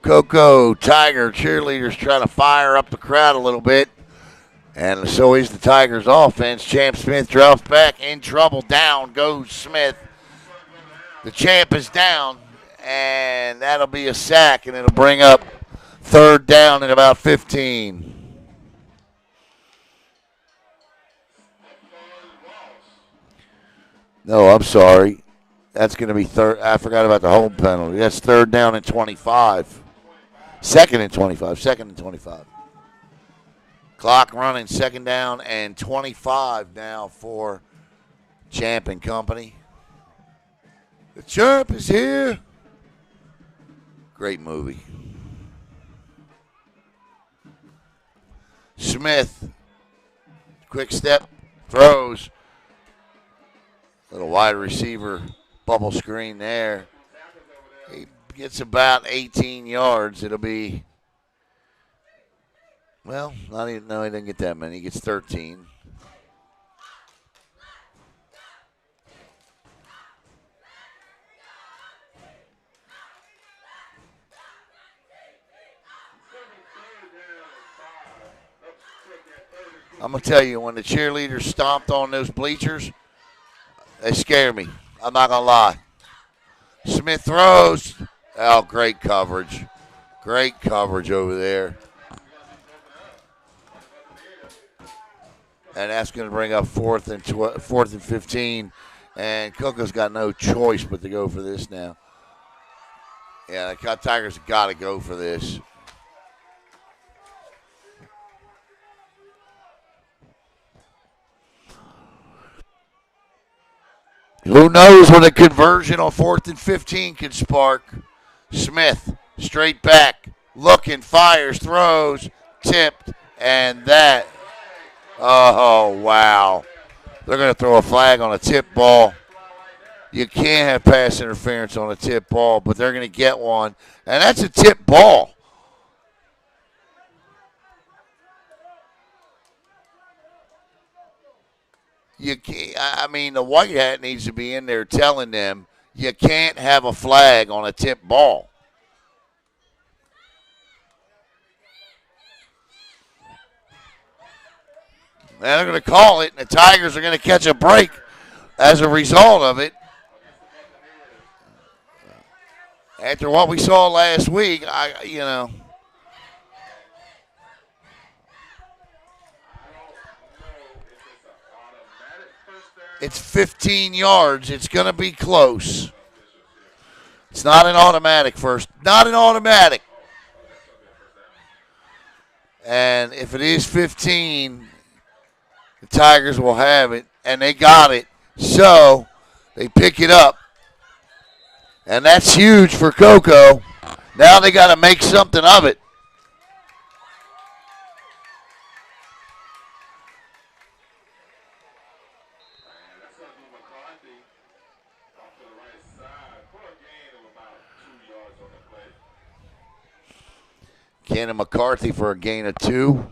Coco Tiger cheerleaders trying to fire up the crowd a little bit. And so is the Tigers offense. Champ Smith drops back in trouble. Down goes Smith. The champ is down, and that'll be a sack, and it'll bring up third down at about 15. No, I'm sorry. That's going to be third. I forgot about the hold penalty. That's third down and 25. Second and 25. Second and 25. Clock running. Second down and 25 now for Champ and company. The Champ is here. Great movie. Smith. Quick step. Throws. Little wide receiver bubble screen there. He gets about 18 yards. It'll be, well, not even, no, he didn't get that many. He gets 13. I'm going to tell you, when the cheerleaders stomped on those bleachers, they scare me. I'm not going to lie. Smith throws. Oh, great coverage. Great coverage over there. And that's going to bring up fourth and 15. And Coco's got no choice but to go for this now. Yeah, the Tigers have got to go for this. Who knows what a conversion on 4th and 15 can spark. Smith, straight back, looking, fires, throws, tipped, and that. Oh, wow. They're going to throw a flag on a tip ball. You can't have pass interference on a tip ball, but they're going to get one. And that's a tip ball. You can't, I mean, the white hat needs to be in there telling them you can't have a flag on a tip ball. And they're going to call it, and the Tigers are going to catch a break as a result of it. After what we saw last week, it's 15 yards. It's going to be close. It's not an automatic first. Not an automatic. And if it is 15, the Tigers will have it, and they got it. So they pick it up. And that's huge for Coco. Now they got to make something of it. Cannon McCarthy for a gain of 2.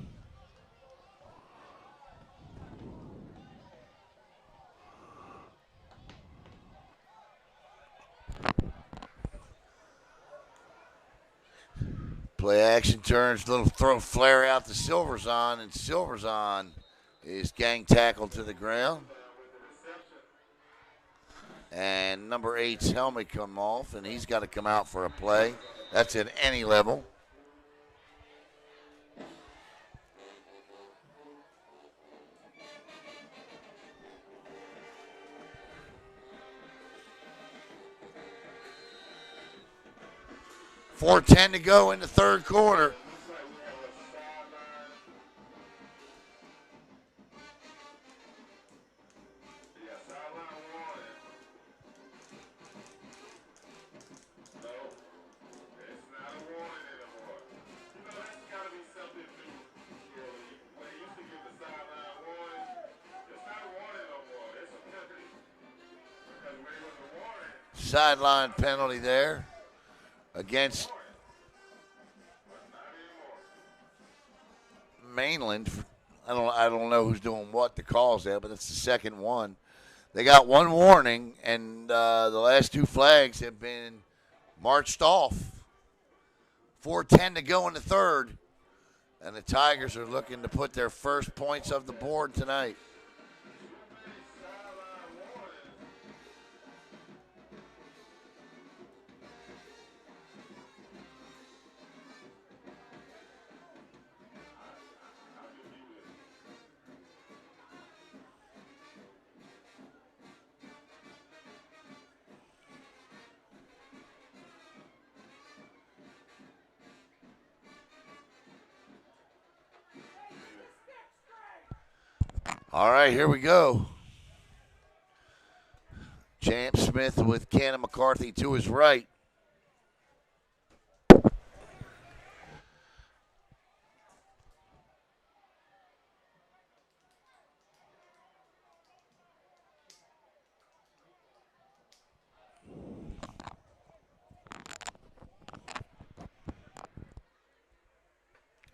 Play action turns, little throw flare out to Silverzon, and Silverzon is gang tackled to the ground. And number 8's helmet come off, and he's got to come out for a play. That's at any level. .410 to go in the third quarter. Sideline penalty there against Mainland. I don't know who's doing what to cause that, but that's the second one. They got one warning, and the last 2 flags have been marched off. 4:10 to go in the third, and the Tigers are looking to put their first points of the board tonight. All right, here we go. Champ Smith with Cannon McCarthy to his right.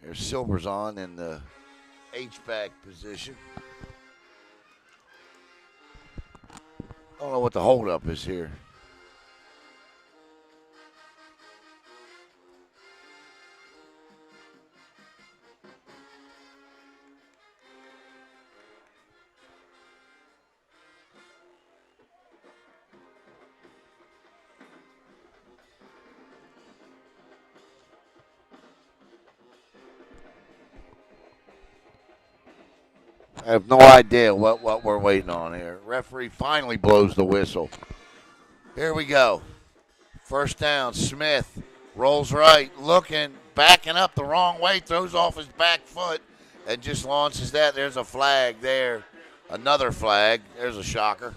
There's Silverzon in the H-back position. I don't know what the holdup is here. I have no idea what we're waiting on here. Referee finally blows the whistle. Here we go. First down, Smith rolls right, looking, backing up the wrong way, throws off his back foot, and just launches that. There's a flag there. Another flag. There's a shocker.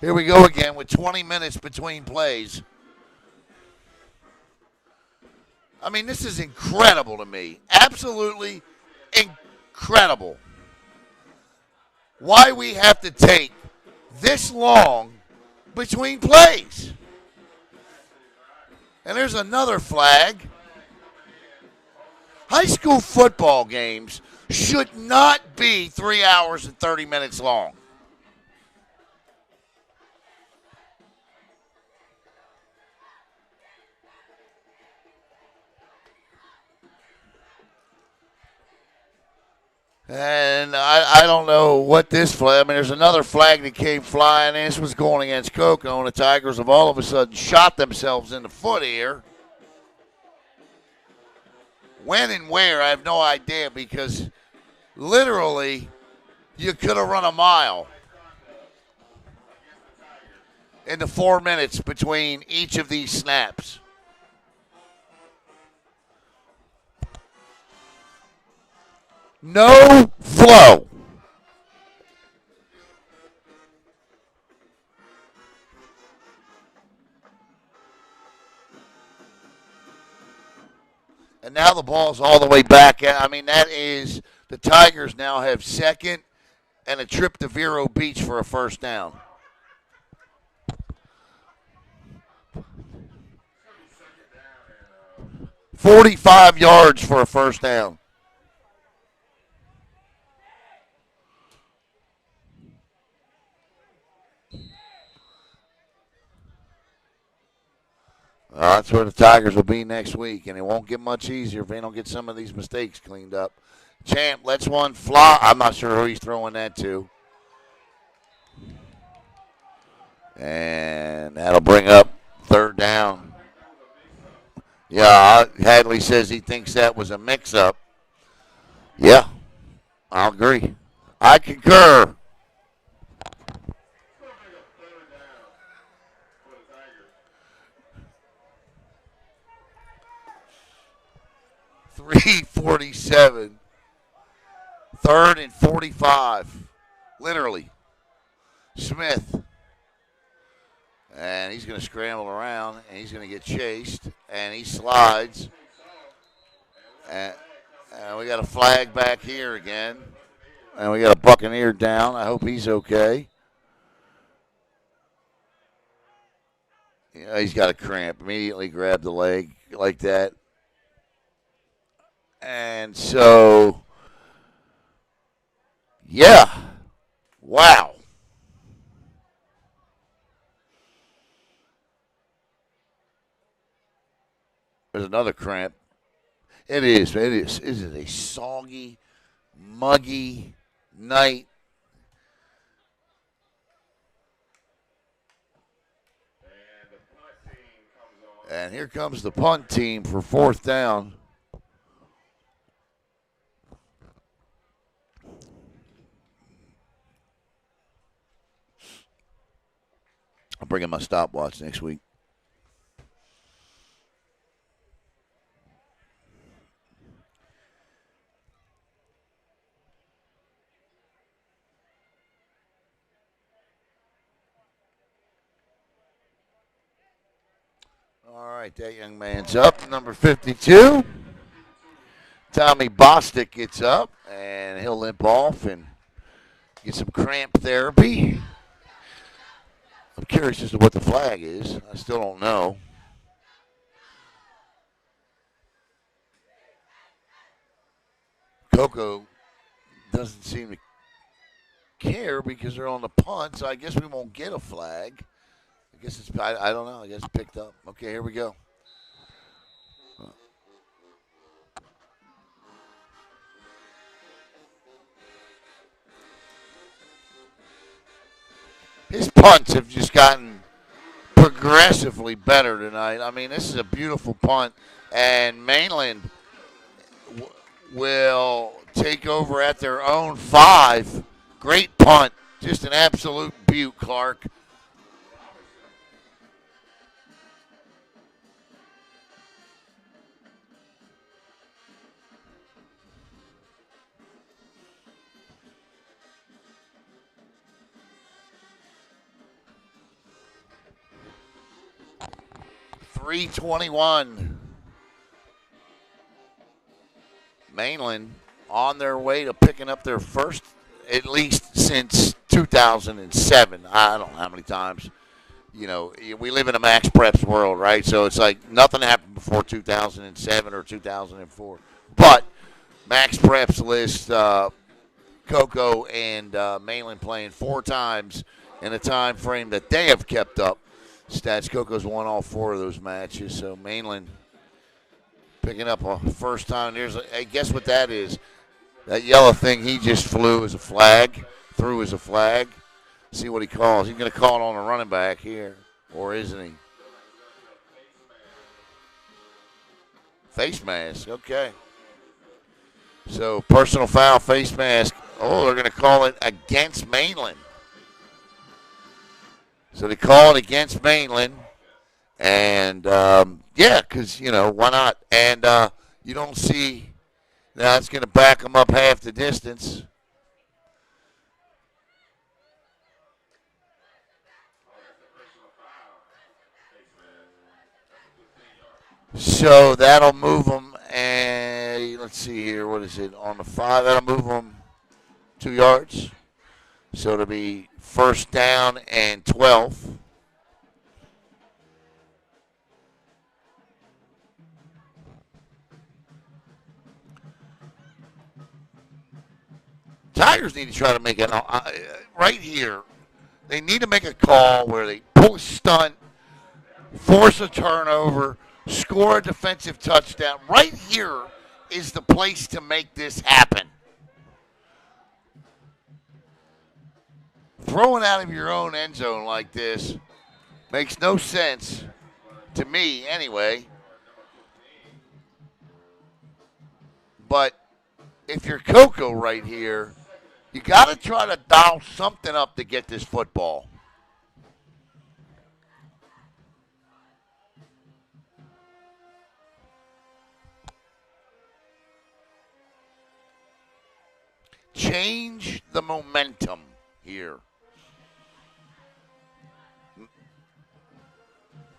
Here we go again with 20 minutes between plays. I mean, this is incredible to me. Absolutely incredible. Why we have to take this long between plays. And there's another flag. High school football games should not be 3 hours and 30 minutes long. And I don't know what this flag. I mean, there's another flag that came flying. This was going against Cocoa, and the Tigers have all of a sudden shot themselves in the foot here. When and where, I have no idea, because literally you could have run a mile in the 4 minutes between each of these snaps. No flow. And now the ball's all the way back. I mean, that is, the Tigers now have second and a trip to Vero Beach for a first down. $45 yards for a first down. That's where the Tigers will be next week, and it won't get much easier if they don't get some of these mistakes cleaned up. Champ lets one fly. I'm not sure who he's throwing that to. And that'll bring up third down. Yeah, Hadley says he thinks that was a mix-up. Yeah, I'll agree. I concur. .347. Third and 45. Literally. Smith. And he's going to scramble around, and he's going to get chased, and he slides. And we got a flag back here again. And we got a Buccaneer down. I hope he's okay. Yeah, he's got a cramp. Immediately grabbed the leg like that. And so, yeah. Wow. There's another cramp. It is. It is a soggy, muggy night. And here comes the punt team for fourth down. I'll bring in my stopwatch next week. All right, that young man's up. Number 52. Tommy Bostic gets up, and he'll limp off and get some cramp therapy. I'm curious as to what the flag is. I still don't know. Coco doesn't seem to care because they're on the punt, so I guess we won't get a flag. I guess it's, I don't know. I guess it's picked up. Okay, here we go. His punts have just gotten progressively better tonight. I mean, this is a beautiful punt, and Mainland will take over at their own 5. Great punt. Just an absolute beaut, Clark. .321. Mainland on their way to picking up their first, at least since 2007. I don't know how many times. You know, we live in a Max Preps world, right? So it's like nothing happened before 2007 or 2004. But Max Preps list Coco and Mainland playing 4 times in a time frame that they have kept up. Stats Coco's won all 4 of those matches. So Mainland picking up a first time. Hey, guess what that is? That yellow thing he just threw as a flag. See what he calls. He's going to call it on the running back here, or isn't he? Face mask, okay. So personal foul, face mask. Oh, they're going to call it against Mainland. So they call it against Mainland. And, yeah, because, you know, why not? And you don't see, now it's going to back them up half the distance. So that'll move them, and let's see here, what is it, on the 5, that'll move them 2 yards. So it'll be first down and 12. Tigers need to try to make it right here. They need to make a call where they pull a stunt, force a turnover, score a defensive touchdown. Right here is the place to make this happen. Throwing out of your own end zone like this makes no sense to me anyway. But if you're Coco right here, you got to try to dial something up to get this football. Change the momentum here.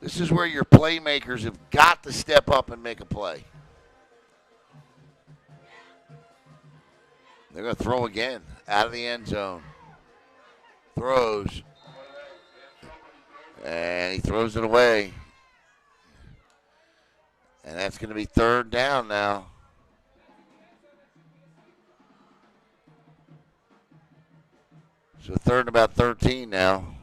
This is where your playmakers have got to step up and make a play. They're going to throw again out of the end zone. Throws. And he throws it away. And that's going to be third down now. So third and about 13 now.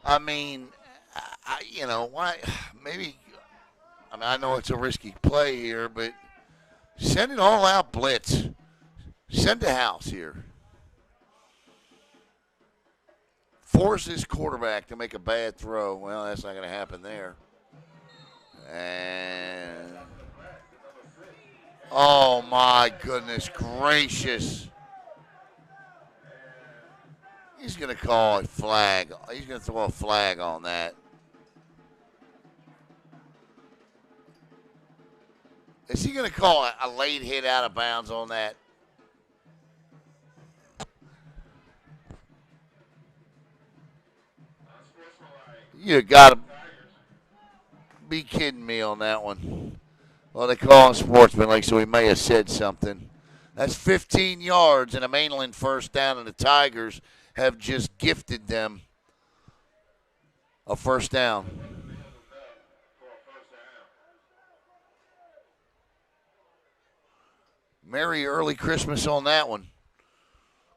I mean, you know, why? Maybe. I mean, I know it's a risky play here, but send an all-out blitz. Send the house here. Force this quarterback to make a bad throw. Well, that's not going to happen there. And oh my goodness gracious! He's going to call a flag. He's going to throw a flag on that. Is he going to call a late hit out of bounds on that? You got to be kidding me on that one. Well, they call him sportsmanlike, so he may have said something. That's 15 yards and a Mainland first down, and the Tigers have just gifted them a first down. Merry early Christmas on that one,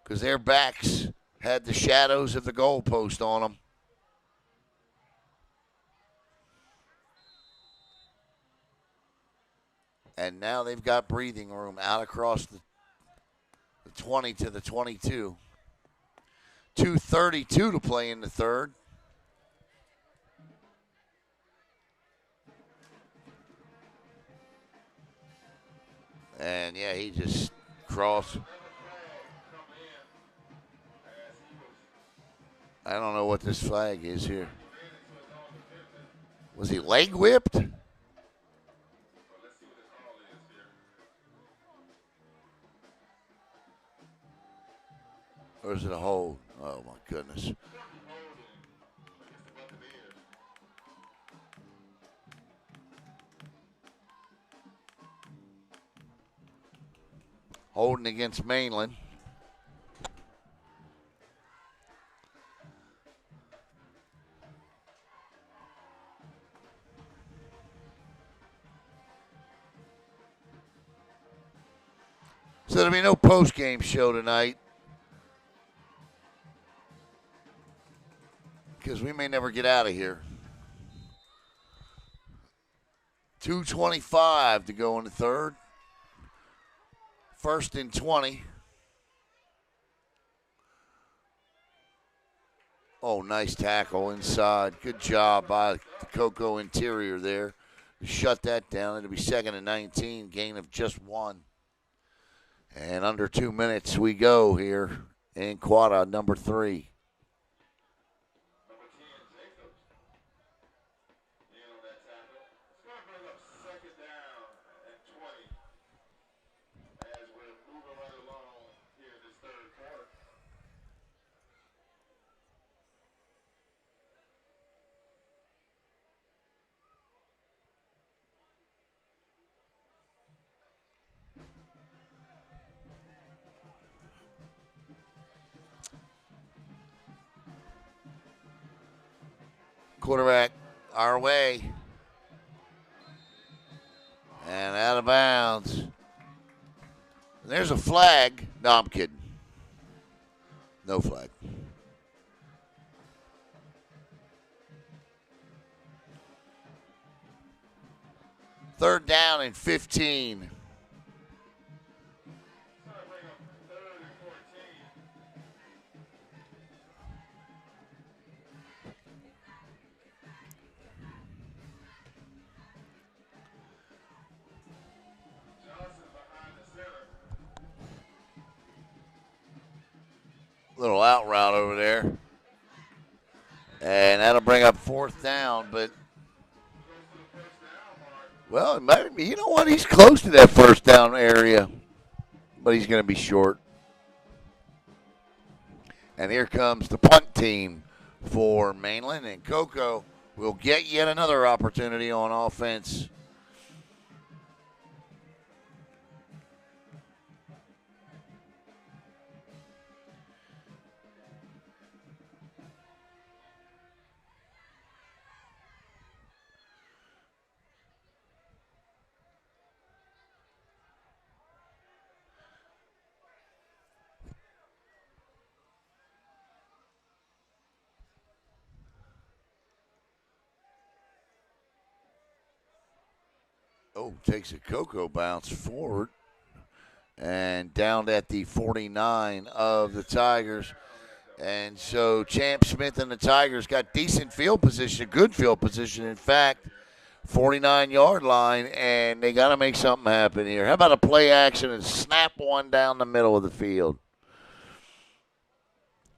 because their backs had the shadows of the goalpost on them. And now they've got breathing room out across the 20 to the 22. 2:32 to play in the third. And, yeah, he just crossed. I don't know what this flag is here. Was he leg whipped? Or is it a hold? Oh, my goodness. Holding against Mainland. So there'll be no post-game show tonight, because we may never get out of here. 2:25 to go in the third. First and 20. Oh, nice tackle inside. Good job by the Coco interior there to shut that down. It'll be 2nd and 19, gain of just 1. And under 2 minutes we go here in quarter number 3. Quarterback our way. And out of bounds. And there's a flag. No, I'm kidding. No flag. Third down and 15. Little out route over there. And that'll bring up 4th down, but well, it might be, you know what? He's close to that first down area, but he's going to be short. And here comes the punt team for Mainland, and Coco will get yet another opportunity on offense. Oh, takes a Coco bounce forward and down at the 49 of the Tigers. And so Champ Smith and the Tigers got decent field position, good field position, in fact, 49-yard line, and they got to make something happen here. How about a play action and snap one down the middle of the field?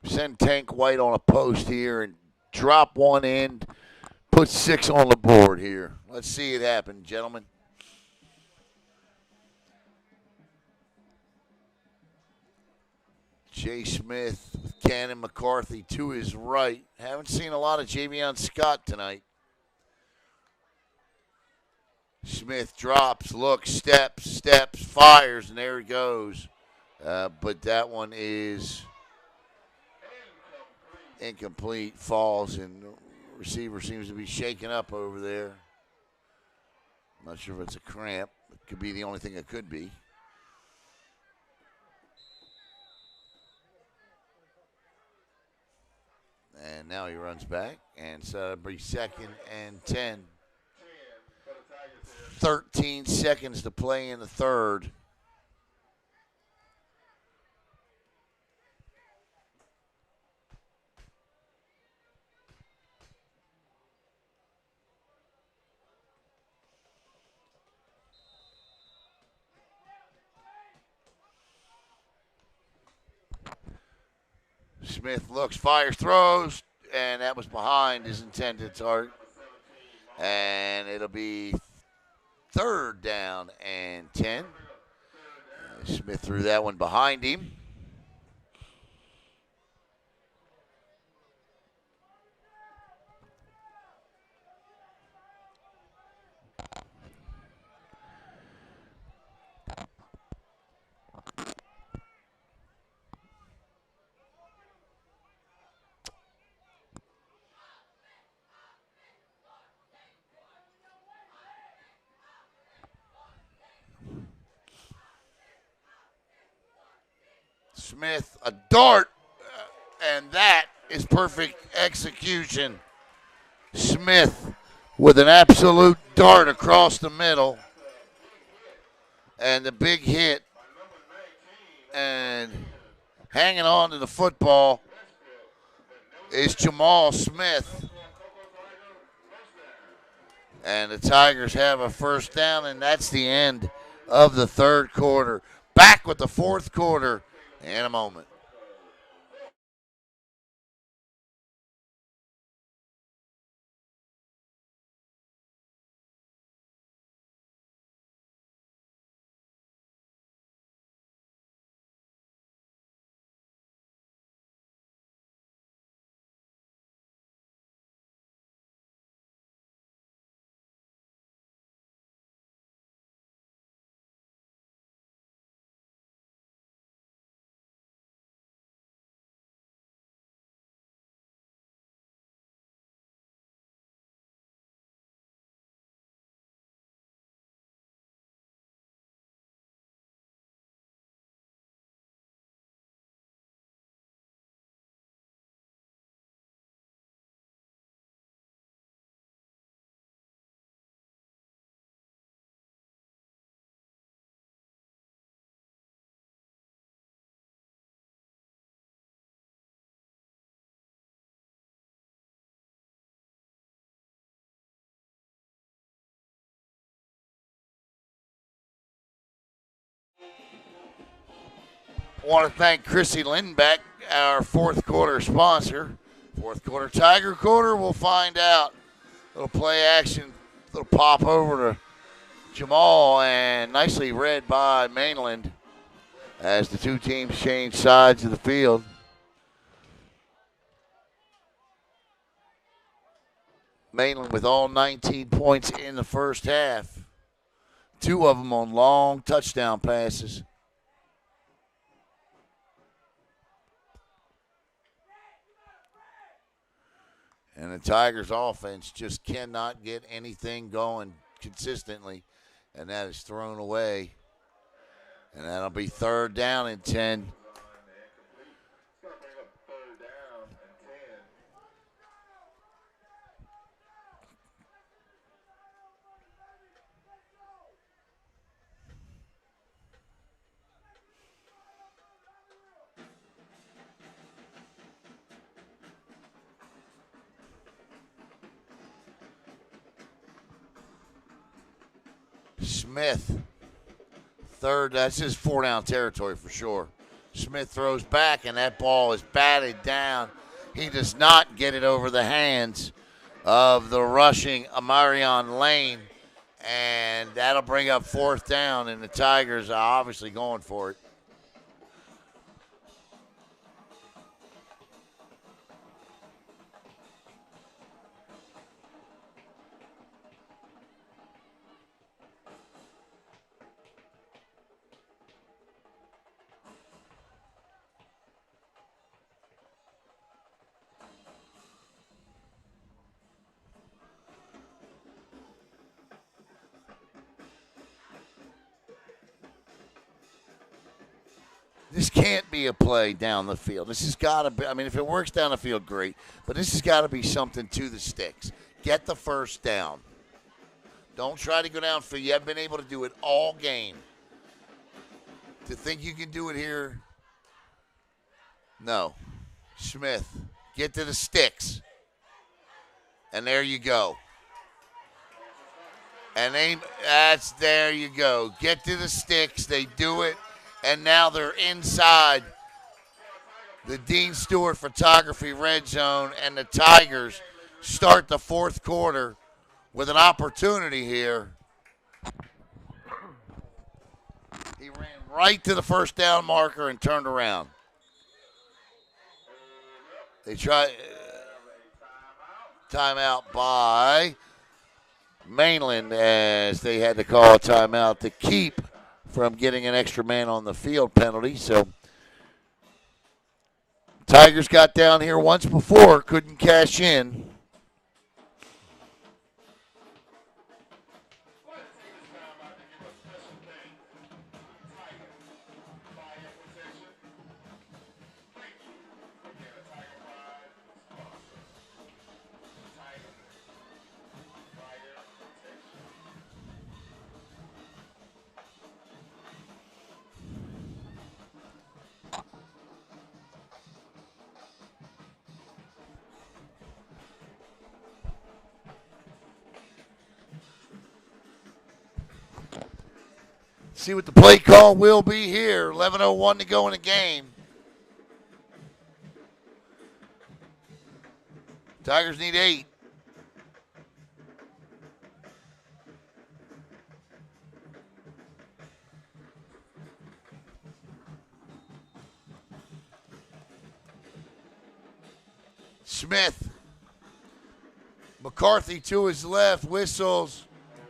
Send Tank White on a post here and drop one in, put 6 on the board here. Let's see it happen, gentlemen. Jay Smith with Cannon McCarthy to his right. Haven't seen a lot of Javion Scott tonight. Smith drops, looks, steps, fires, and there he goes. But that one is incomplete, falls, and the receiver seems to be shaking up over there. I'm not sure if it's a cramp. It could be the only thing it could be. And now he runs back, and so it'll be 2nd and 10. 13 seconds to play in the third. Smith looks, fires, throws, and that was behind his intended target. And it'll be 3rd down and 10. Smith threw that one behind him. Smith, a dart, and that is perfect execution. Smith with an absolute dart across the middle, and the big hit, and hanging on to the football is Jamal Smith. And the Tigers have a 1st down, and that's the end of the third quarter. Back with the fourth quarter in a moment. I want to thank Chrissy Lindbeck, our fourth quarter sponsor. Fourth quarter Tiger quarter, we'll find out. Little play action, little pop over to Jamal, and nicely read by Mainland as the two teams change sides of the field. Mainland with all 19 points in the first half. 2 of them on long touchdown passes. And the Tigers' offense just cannot get anything going consistently, and that is thrown away. And that'll be 3rd down and 10. Smith, third, that's his 4-down territory for sure. Smith throws back, and that ball is batted down. He does not get it over the hands of the rushing Amarion Lane, and that'll bring up 4th down, and the Tigers are obviously going for it. This can't be a play down the field. This has got to be. I mean, if it works down the field, great. But this has got to be something to the sticks. Get the first down. Don't try to go downfield. You haven't been able to do it all game. To think you can do it here, no. Smith, get to the sticks. And there you go. And there you go. Get to the sticks. They do it. And now they're inside the Dean Stewart Photography red zone. And the Tigers start the fourth quarter with an opportunity here. He ran right to the first down marker and turned around. They try timeout by Mainland as they had to call a timeout to keep from getting an extra man on the field penalty. So Tigers got down here once before, couldn't cash in. See what the play call will be here. 11:01 to go in the game. Tigers need 8. Smith. McCarthy to his left, whistles,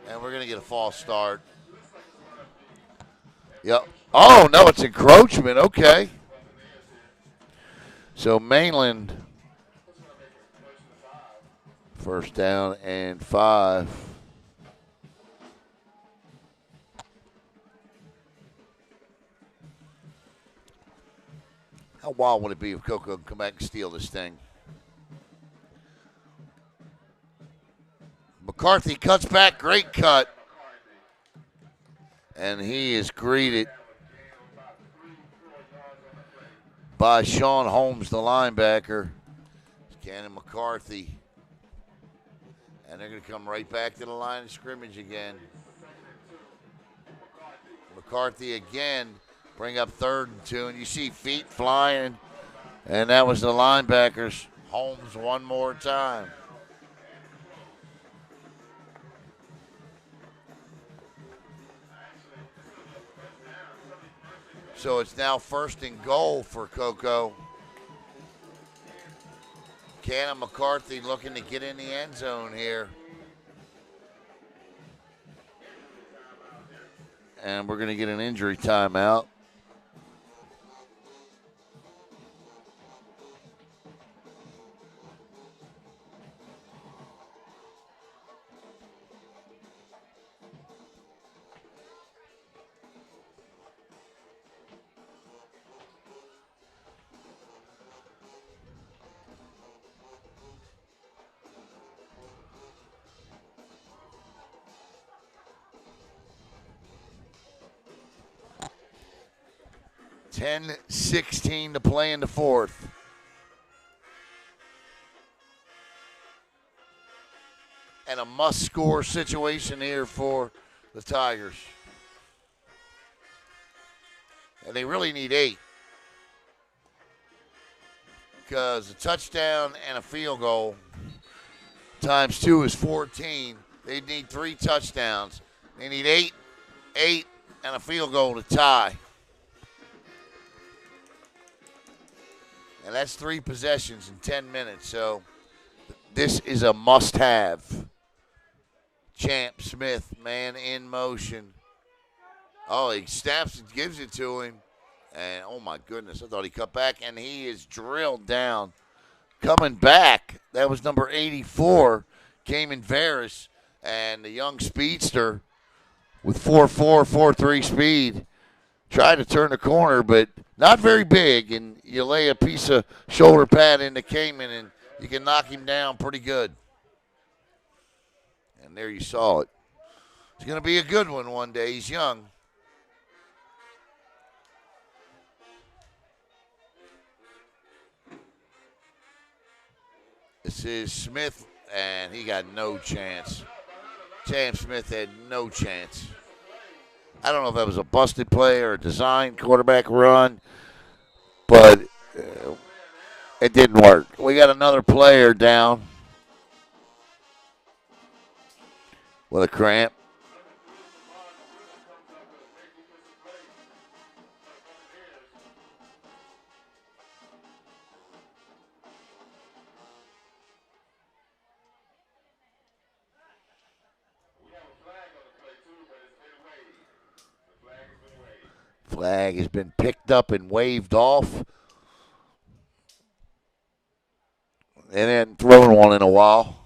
and we're going to get a false start. Yep. Oh, no, it's encroachment. Okay. So Mainland, first down and 5. How wild would it be if Coco could come back and steal this thing? McCarthy cuts back. Great cut. And he is greeted by Sean Holmes, the linebacker. Cannon McCarthy. And they're going to come right back to the line of scrimmage again. McCarthy again, bring up 3rd and 2. And you see feet flying. And that was the linebackers. Holmes one more time. So it's now 1st and goal for Coco. Cannon McCarthy looking to get in the end zone here. And we're going to get an injury timeout. .16 to play in the fourth. And a must-score situation here for the Tigers. And they really need 8. Because a touchdown and a field goal times 2 is 14. They need 3 touchdowns. They need 8, and a field goal to tie. And that's 3 possessions in 10 minutes. So this is a must-have. Champ Smith, man in motion. Oh, he snaps and gives it to him. And, oh, my goodness, I thought he cut back. And he is drilled down. Coming back, that was number 84, Cayman Varys. And the young speedster with 4.4, 4.3 speed tried to turn the corner, but not very big. And you lay a piece of shoulder pad into Kamen, and you can knock him down pretty good. And there you saw it. It's going to be a good one day. He's young. This is Smith, and he got no chance. Sam Smith had no chance. I don't know if that was a busted play or a designed quarterback run, but it didn't work. We got another player down with a cramp. Flag has been picked up and waved off. And then thrown one in a while.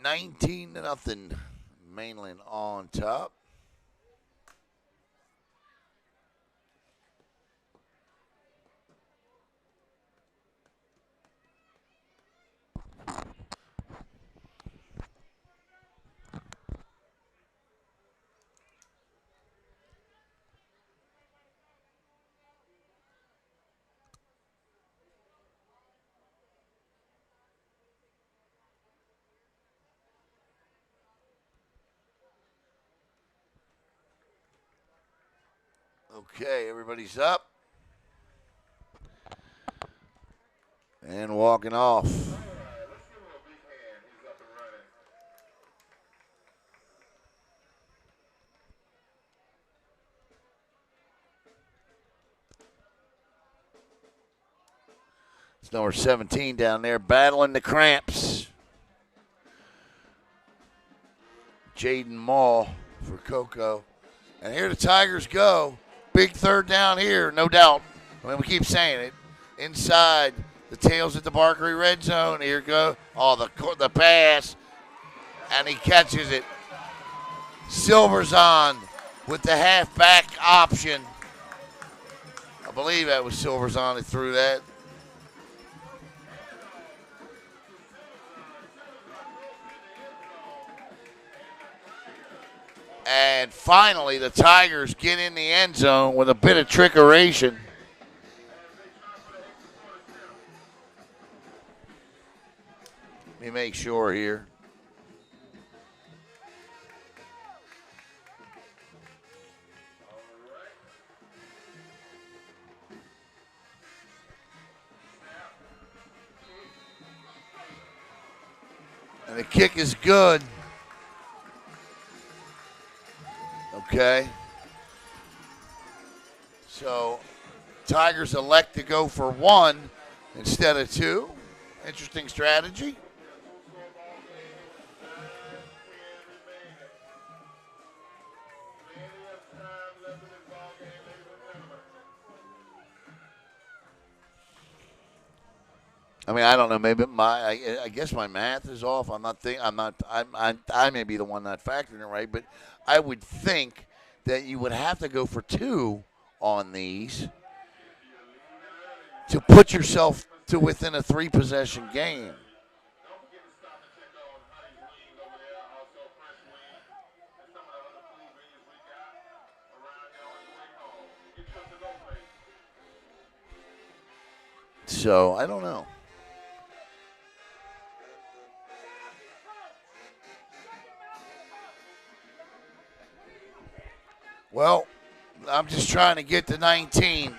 $19-0. Mainland on top. Okay, everybody's up. And walking off. It's number 17 down there battling the cramps. Jaden Mall for Coco. And here the Tigers go. Big third down here, no doubt. I mean, we keep saying it. Inside the tails at the Barkery red zone. Here go. Oh, the pass. And he catches it. Silver's on with the halfback option. I believe that was Silver's on that threw that. And finally, the Tigers get in the end zone with a bit of trickeration. Let me make sure here. And the kick is good. Okay. So, Tigers elect to go for one instead of two. Interesting strategy. I mean, I don't know. Maybe I guess my math is off. I may be the one not factoring it right, but I would think that you would have to go for two on these to put yourself to within a 3-possession game. So I don't know. Well, I'm just trying to get to 19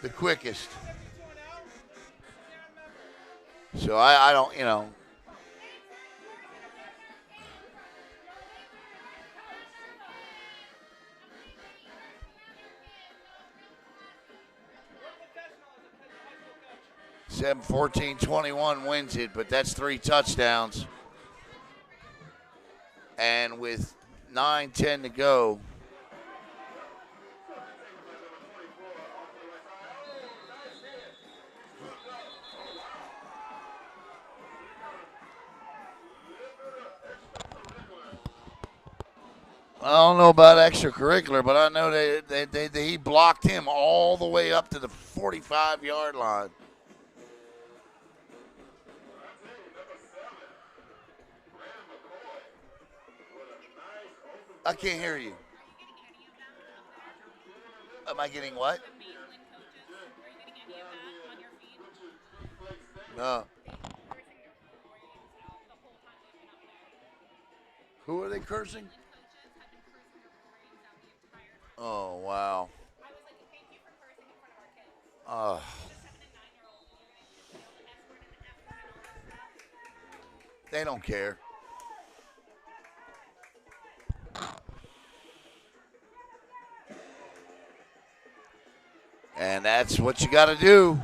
the quickest. So I don't, you know. Seven 14-21 wins it, but that's 3 touchdowns. And with 9:10 to go, I don't know about extracurricular, but I know he blocked him all the way up to the 45-yard line. I can't hear you. Am I getting what? No. Who are they cursing? Oh, wow. Uh, they don't care. And that's what you got to do.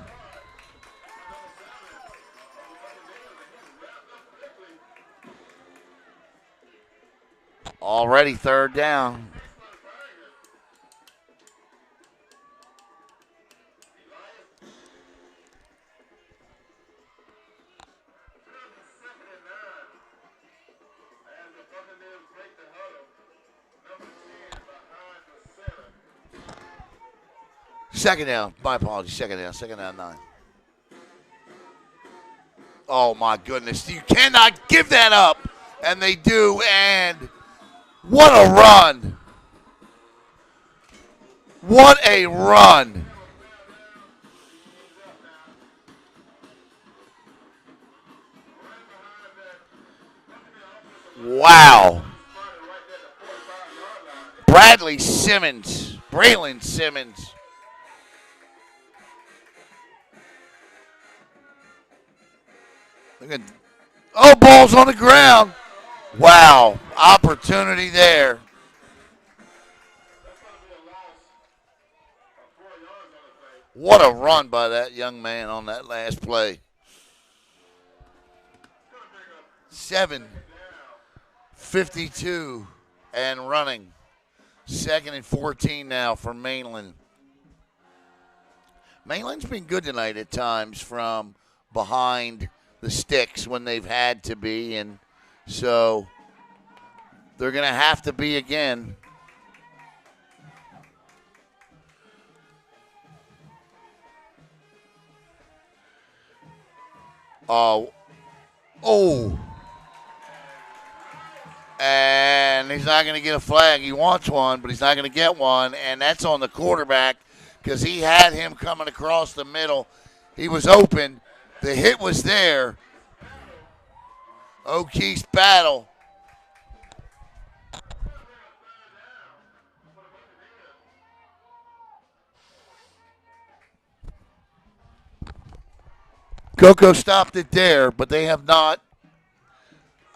Already third down. Second down. My apologies. Second down, 9. Oh, my goodness. You cannot give that up. And they do. And what a run. What a run. Wow. Braylon Simmons. Look at, ball's on the ground. Wow. Opportunity there. What a run by that young man on that last play. 7:52 and running. 2nd and 14 now for Mainland. Mainland's been good tonight at times from behind the sticks when they've had to be, and so they're going to have to be again. Oh. And he's not going to get a flag. He wants one, but he's not going to get one, and that's on the quarterback because he had him coming across the middle. He was open. The hit was there. O'Keefe's battle. Coco stopped it there, but they have not.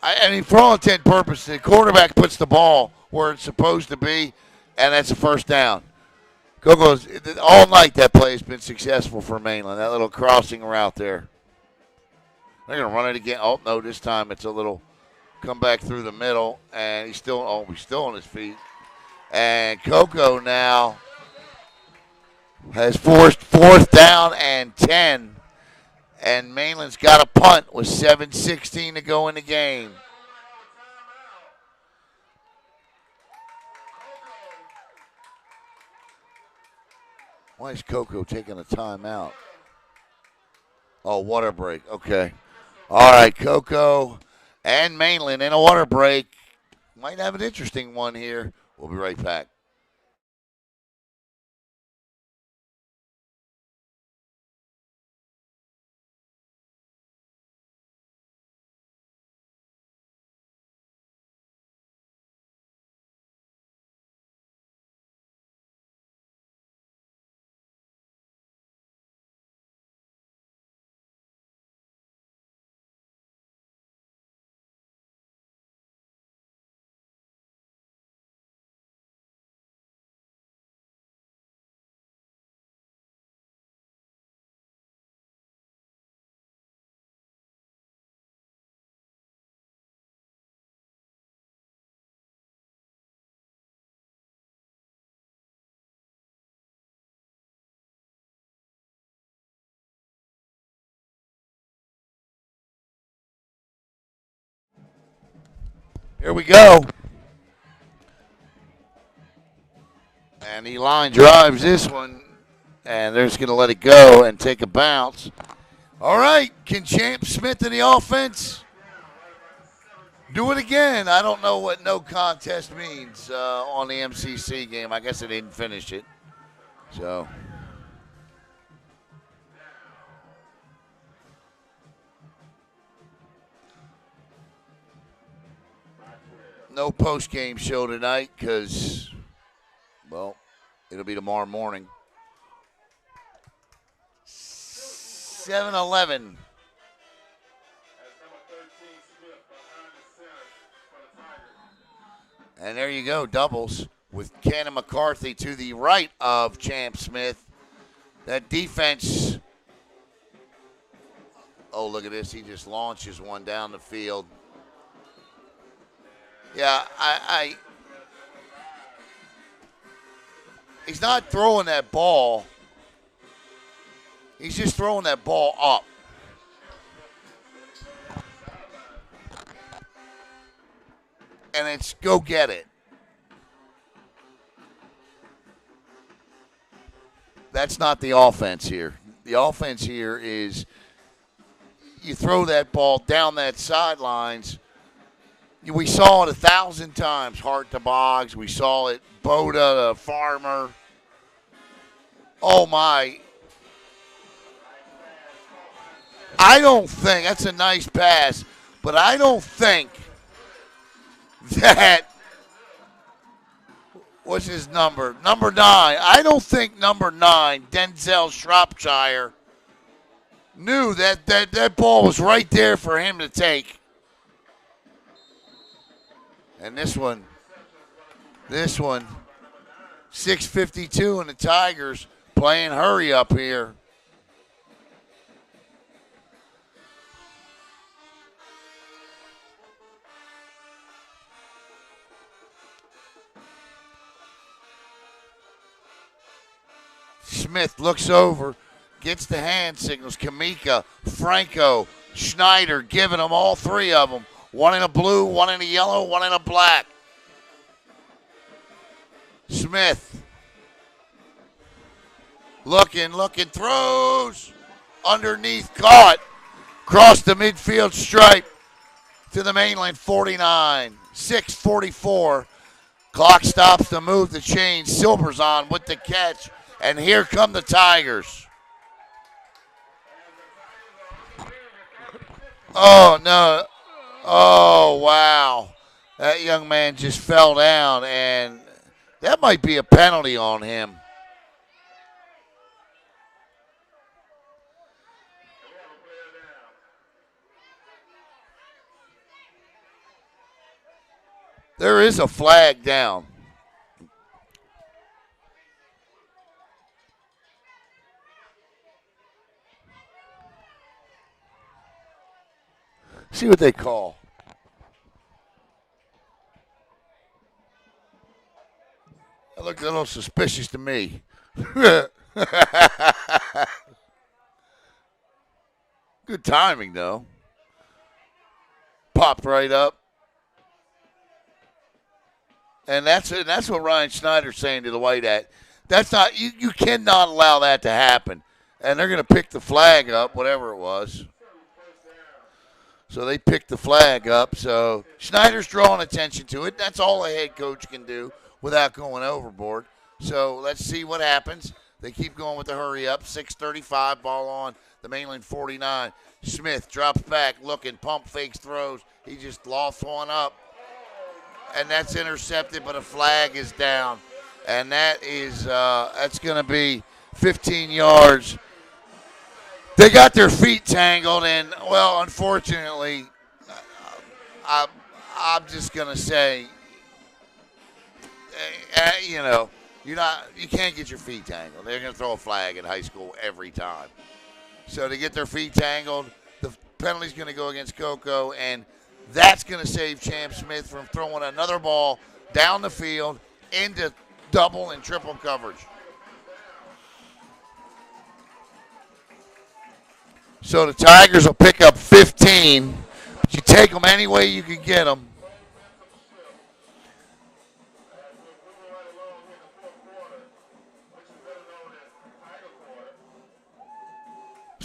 I mean, for all intent and purposes, the quarterback puts the ball where it's supposed to be, and that's a first down. Coco's all night that play has been successful for Mainland. That little crossing route there. They're gonna run it again. Oh no, this time it's a little come back through the middle, and he's still on his feet. And Coco now has forced 4th down and 10. And Mainland's got a punt with 7:16 to go in the game. Why is Coco taking a timeout? Oh, water break. Okay. All right, Coco and Mainland in a water break. Might have an interesting one here. We'll be right back. Here we go. And he line drives this one, and they're just going to let it go and take a bounce. All right, can Champ Smith in the offense do it again? I don't know what no contest means on the MCC game. I guess they didn't finish it. So, no post-game show tonight because, well, it'll be tomorrow morning. 7-11. And there you go, doubles with Cannon McCarthy to the right of Champ Smith. That defense, oh, look at this. He just launches one down the field. Yeah, he's not throwing that ball. He's just throwing that ball up. And it's go get it. That's not the offense here. The offense here is you throw that ball down that sidelines. We saw it 1,000 times, Hart to Boggs. We saw it, Boda to Farmer. Oh, my. I don't think, that's a nice pass, but I don't think that, what's his number? Number 9. I don't think number 9, Denzel Shropshire, knew that ball was right there for him to take. And this one, 6:52, and the Tigers playing hurry up here. Smith looks over, gets the hand signals. Kamika, Franco, Schneider giving them all three of them. One in a blue, one in a yellow, one in a black. Smith. Looking, throws. Underneath, caught. Across the midfield stripe to the Mainland 49. 6:44. Clock stops to move the chain. Silver's on with the catch. And here come the Tigers. Oh, no. Oh, wow. That young man just fell down, and that might be a penalty on him. There is a flag down. See what they call. That looked a little suspicious to me. Good timing, though. Popped right up. And that's what Ryan Schneider's saying to the white hat. That's not you cannot allow that to happen. And they're going to pick the flag up, whatever it was. So they picked the flag up. So Schneider's drawing attention to it. That's all a head coach can do without going overboard. So let's see what happens. They keep going with the hurry up. 6:35, ball on the Mainland 49. Smith drops back, looking, pump fakes, throws. He just lost one up. And that's intercepted, but a flag is down. And that's going to be 15 yards. They got their feet tangled, and, well, unfortunately, I'm just going to say, you can't get your feet tangled. They're going to throw a flag in high school every time. So to get their feet tangled, the penalty's going to go against Coco, and that's going to save Champ Smith from throwing another ball down the field into double and triple coverage. So the Tigers will pick up 15. But you take them any way you can get them.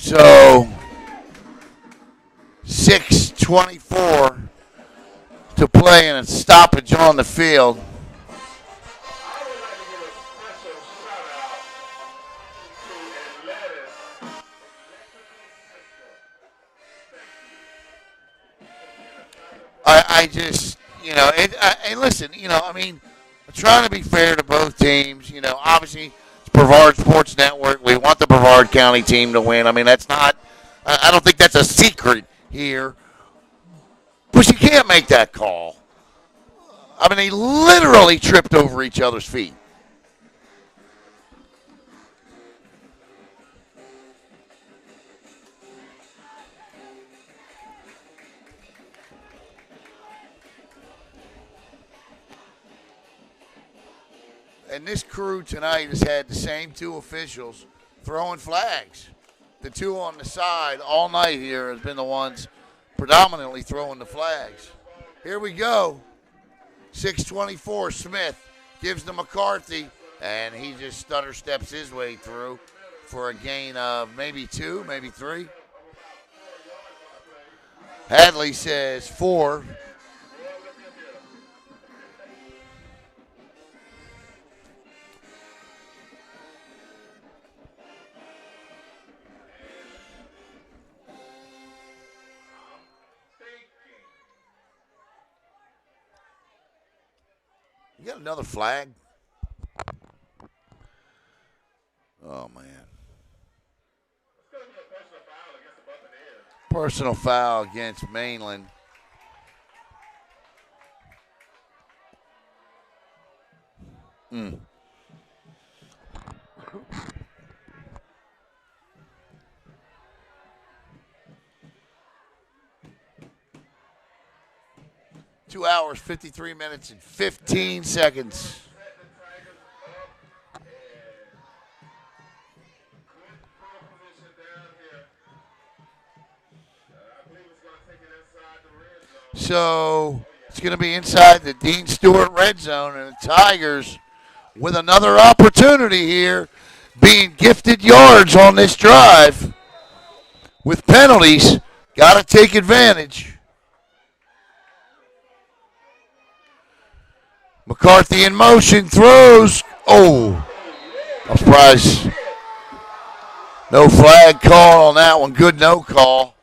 So 6:24 to play and a stoppage on the field. I just, and listen, I mean, I'm trying to be fair to both teams. Obviously, it's Brevard Sports Network. We want the Brevard County team to win. I mean, that's not, I don't think that's a secret here. But you can't make that call. I mean, they literally tripped over each other's feet. And this crew tonight has had the same two officials throwing flags. The two on the side all night here has been the ones predominantly throwing the flags. Here we go. 6:24, Smith gives to McCarthy, and he just stutter steps his way through for a gain of maybe 2, maybe 3. Hadley says 4. You got another flag? Oh, man. Personal foul against Mainland. Mm. Two hours, 53 minutes, and 15 seconds. So it's going to be inside the Dean Stewart red zone, and the Tigers with another opportunity here, being gifted yards on this drive with penalties. Got to take advantage. McCarthy in motion, throws. Oh, I'm surprised. No flag call on that one. Good no call.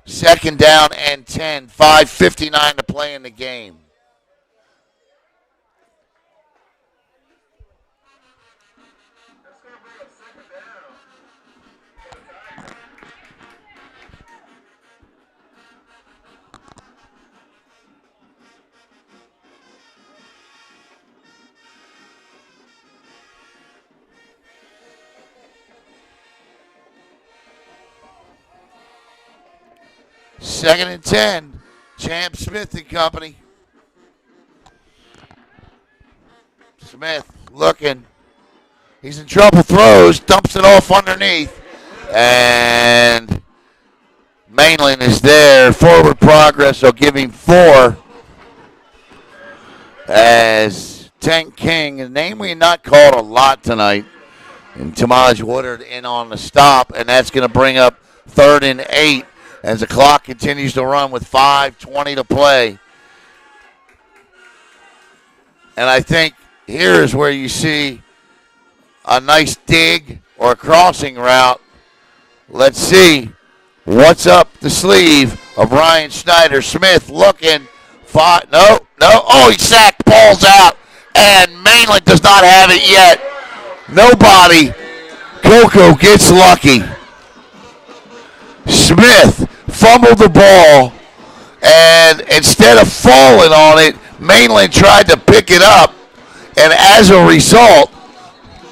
Second down and 10. 5:59 to play in the game. Second and 10. Champ Smith and company. Smith looking. He's in trouble. Throws. Dumps it off underneath. And Mainland is there. Forward progress. They'll give him 4. As Tank King, a name we had not called a lot tonight. And Tamaj Woodard in on the stop. And that's going to bring up 3rd and 8. As the clock continues to run with 5:20 to play. And I think here is where you see a nice dig or a crossing route. Let's see what's up the sleeve of Ryan Schneider. Smith looking. No. Oh, he sacked. Ball's out. And Mainland does not have it yet. Nobody. Coco gets lucky. Smith fumbled the ball, and instead of falling on it, Mainland tried to pick it up, and as a result,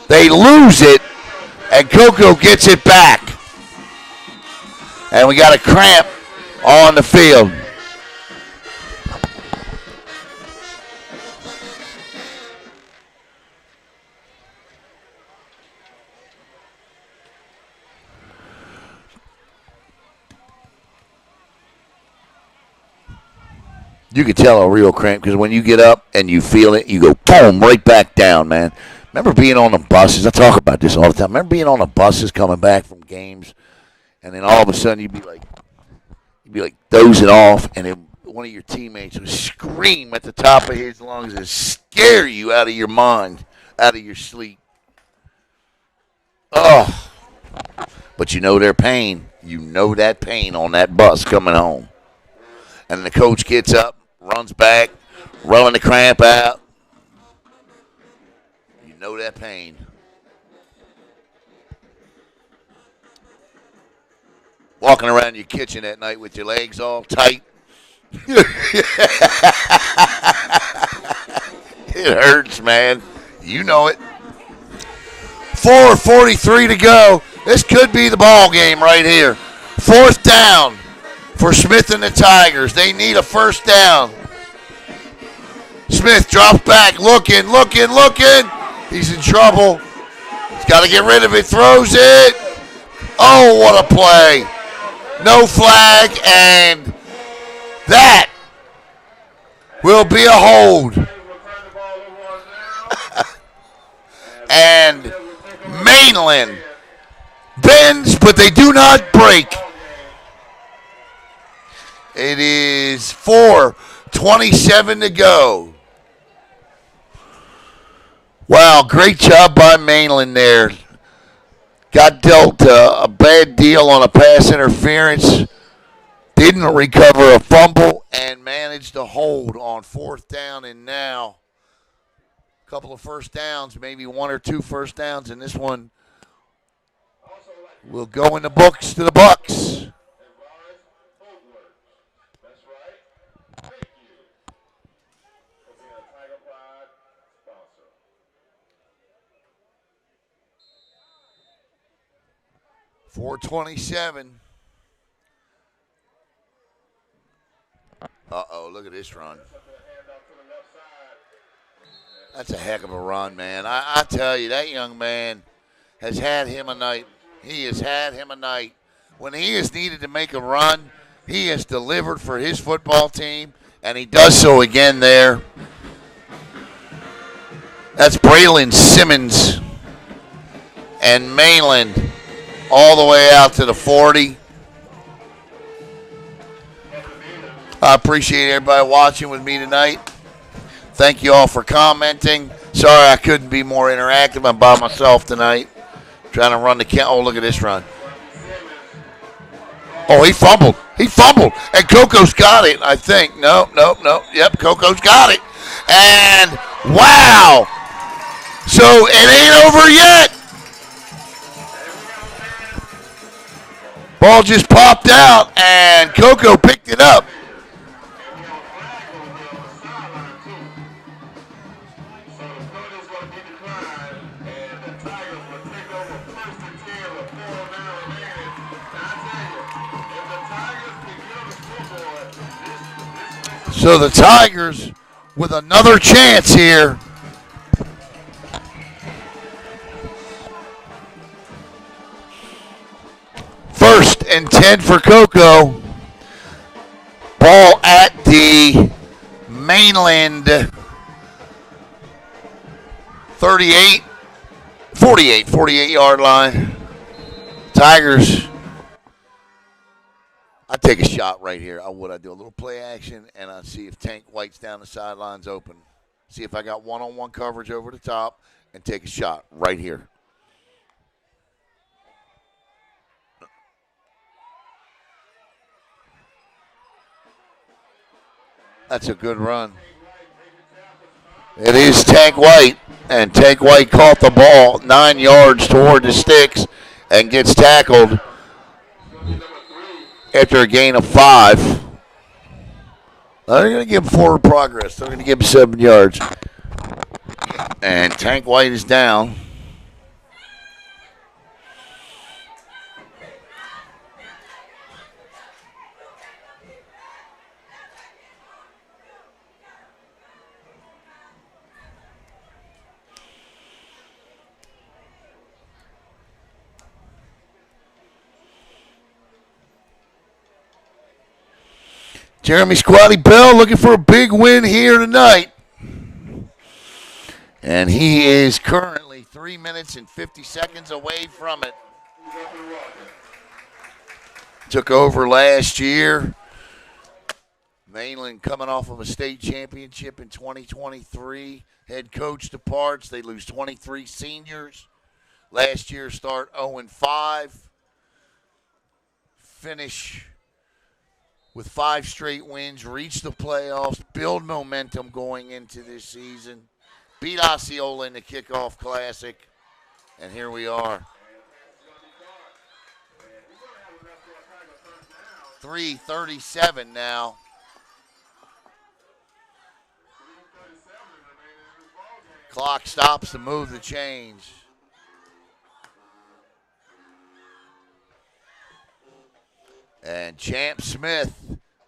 they lose it, and Coco gets it back. And we got a cramp on the field. You can tell a real cramp because when you get up and you feel it, you go boom right back down, man. Remember being on the buses? I talk about this all the time. Remember being on the buses coming back from games, and then all of a sudden you'd be like dozing off, and then one of your teammates would scream at the top of his lungs and scare you out of your mind, out of your sleep. Oh, but you know their pain. You know that pain on that bus coming home. And the coach gets up, runs back, rolling the cramp out. You know that pain. Walking around your kitchen at night with your legs all tight. It hurts, man. You know it. 4:43 to go. This could be the ball game right here. 4th down for Smith and the Tigers. They need a 1st down. Smith drops back, looking. He's in trouble. He's got to get rid of it. Throws it. Oh, what a play. No flag, and that will be a hold. And Mainland bends, but they do not break. It is 4:27 to go. Wow, great job by Mainland there. Got dealt a bad deal on a pass interference. Didn't recover a fumble and managed to hold on 4th down, and now a couple of 1st downs, maybe 1 or 2 1st downs, and this one will go in the books to the Bucks. .427. Uh-oh, look at this run. That's a heck of a run, man. I tell you, that young man has had him a night. He has had him a night. When he has needed to make a run, he has delivered for his football team, and he does so again there. That's Braylon Simmons and Mainland all the way out to the 40. I appreciate everybody watching with me tonight. Thank you all for commenting. Sorry I couldn't be more interactive. I'm by myself tonight. Trying to run the count. Oh, look at this run. Oh, he fumbled. And Coco's got it, I think. No. Yep, Coco's got it. And wow. So it ain't over yet. Ball just popped out, and Coco picked it up. So the Tigers with another chance here. First and 10 for Coco. Ball at the Mainland 48-yard line. Tigers. I'd take a shot right here. I would. I'd do a little play action, and I'd see if Tank White's down the sidelines open. See if I got one-on-one coverage over the top, and take a shot right here. That's a good run. It is Tank White, and Tank White caught the ball 9 yards toward the sticks and gets tackled after a gain of 5. They're going to give him forward progress. They're going to give him 7 yards. And Tank White is down. Jeremy Squatty Bell looking for a big win here tonight. And he is currently 3 minutes and 50 seconds away from it. took over last year. Mainland coming off of a state championship in 2023. Head coach departs. They lose 23 seniors. Last year start 0-5. Finish with 5 straight wins. Reach the playoffs. Build momentum going into this season. Beat Osceola in the kickoff classic. And here we are. 3:37 now. Clock stops to move the change. And Champ Smith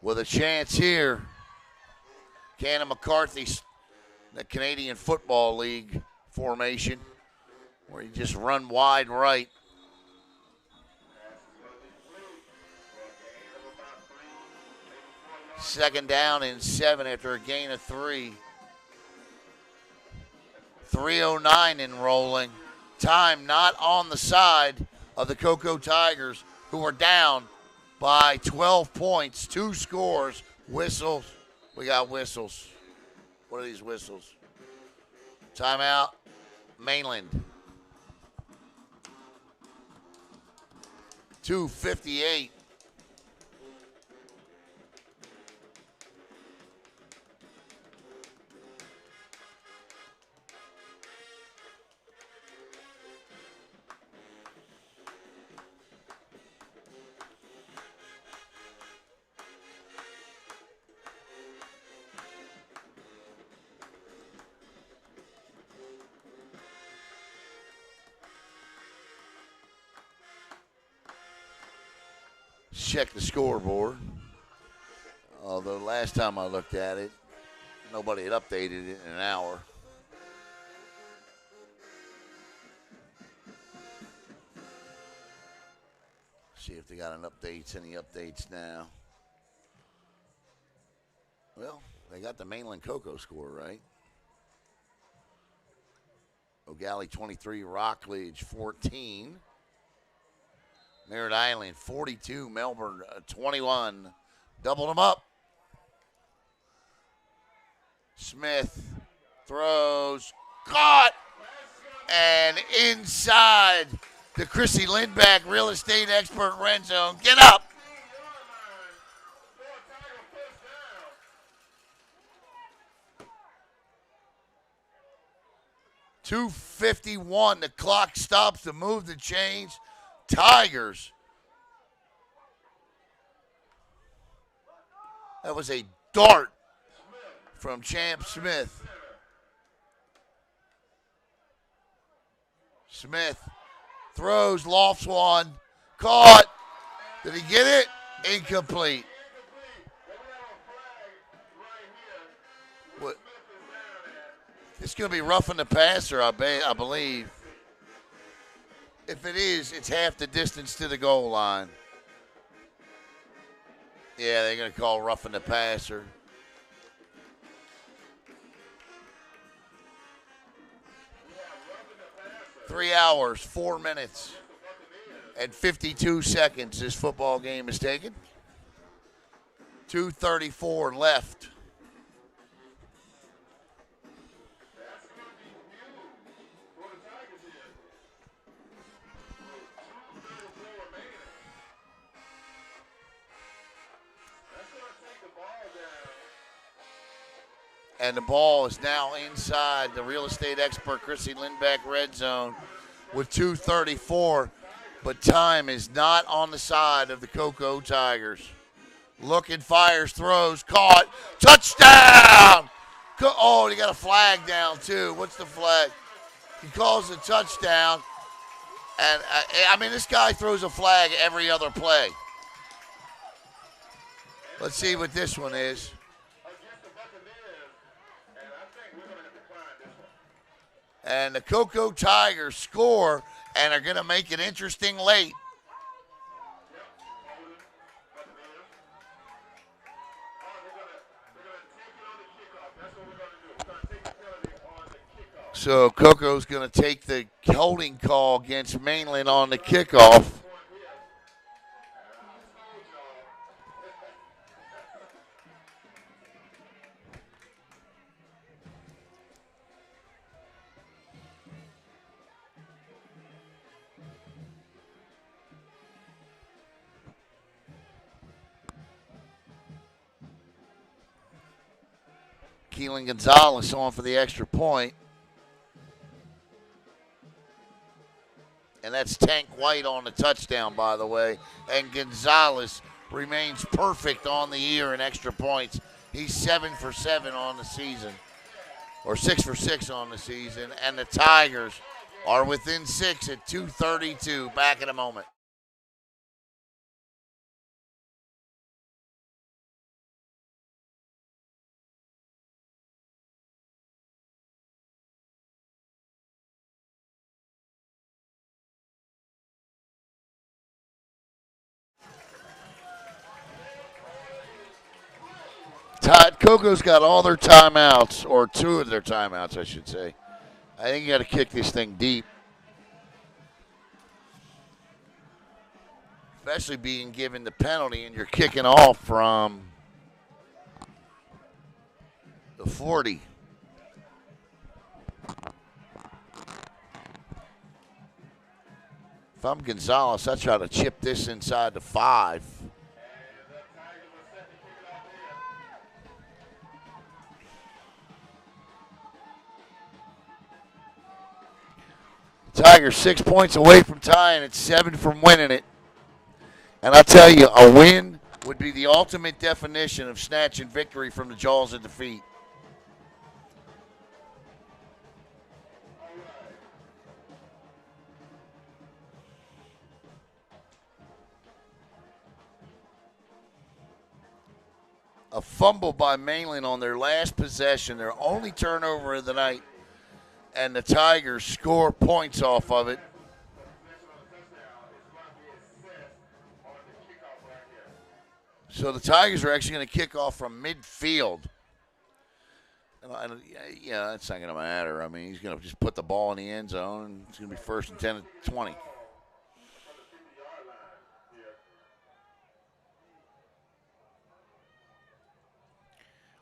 with a chance here. Cannon McCarthy's the Canadian Football League formation where you just run wide right. Second down and 7 after a gain of 3. 3:09 in rolling. Time not on the side of the Cocoa Tigers, who are down by 12 points, 2 scores. Whistles. We got whistles. What are these whistles? Timeout. Mainland. 2:58. Check the scoreboard. Although last time I looked at it, nobody had updated it in an hour. See if they got any updates now. Well, they got the Mainland Cocoa score right. O'Galley 23, Rockledge 14. Merritt Island 42, Melbourne 21. Doubled them up. Smith throws, caught, and inside the Chrissy Lindback real estate expert red zone. Get up. .251. The clock stops to move the chains. Tigers. That was a dart from Champ Smith. Smith throws, lofts one, caught. Did he get it? Incomplete. What? It's going to be roughing the passer, I believe. If it is, it's half the distance to the goal line. Yeah, they're going to call roughing the passer. Three hours, 4 minutes, and 52 seconds this football game is taken. 2:34 left. And the ball is now inside the real estate expert Chrissy Lindback red zone with 2:34, but time is not on the side of the Cocoa Tigers. Looking, fires, throws, caught, touchdown! Oh, he got a flag down too. What's the flag? He calls a touchdown, and I mean this guy throws a flag every other play. Let's see what this one is. And the Cocoa Tigers score and are going to make it interesting late. So Cocoa's going to take the holding call against Mainland on the kickoff. Keelan Gonzalez on for the extra point. And that's Tank White on the touchdown, by the way. And Gonzalez remains perfect on the year in extra points. He's 7 for 7 on the season, or 6 for 6 on the season. And the Tigers are within 6 at 2:32. Back in a moment. Coco's got all their timeouts, or 2 of their timeouts, I should say. I think you got to kick this thing deep. Especially being given the penalty and you're kicking off from the 40. If I'm Gonzalez, I try to chip this inside the 5. Tigers 6 points away from tying it, 7 from winning it. And I'll tell you, a win would be the ultimate definition of snatching victory from the jaws of defeat. A fumble by Mainland on their last possession, their only turnover of the night, and the Tigers score points off of it. So the Tigers are actually going to kick off from midfield. And yeah, that's not going to matter. I mean, he's going to just put the ball in the end zone, and it's going to be 1st and 10 at 20.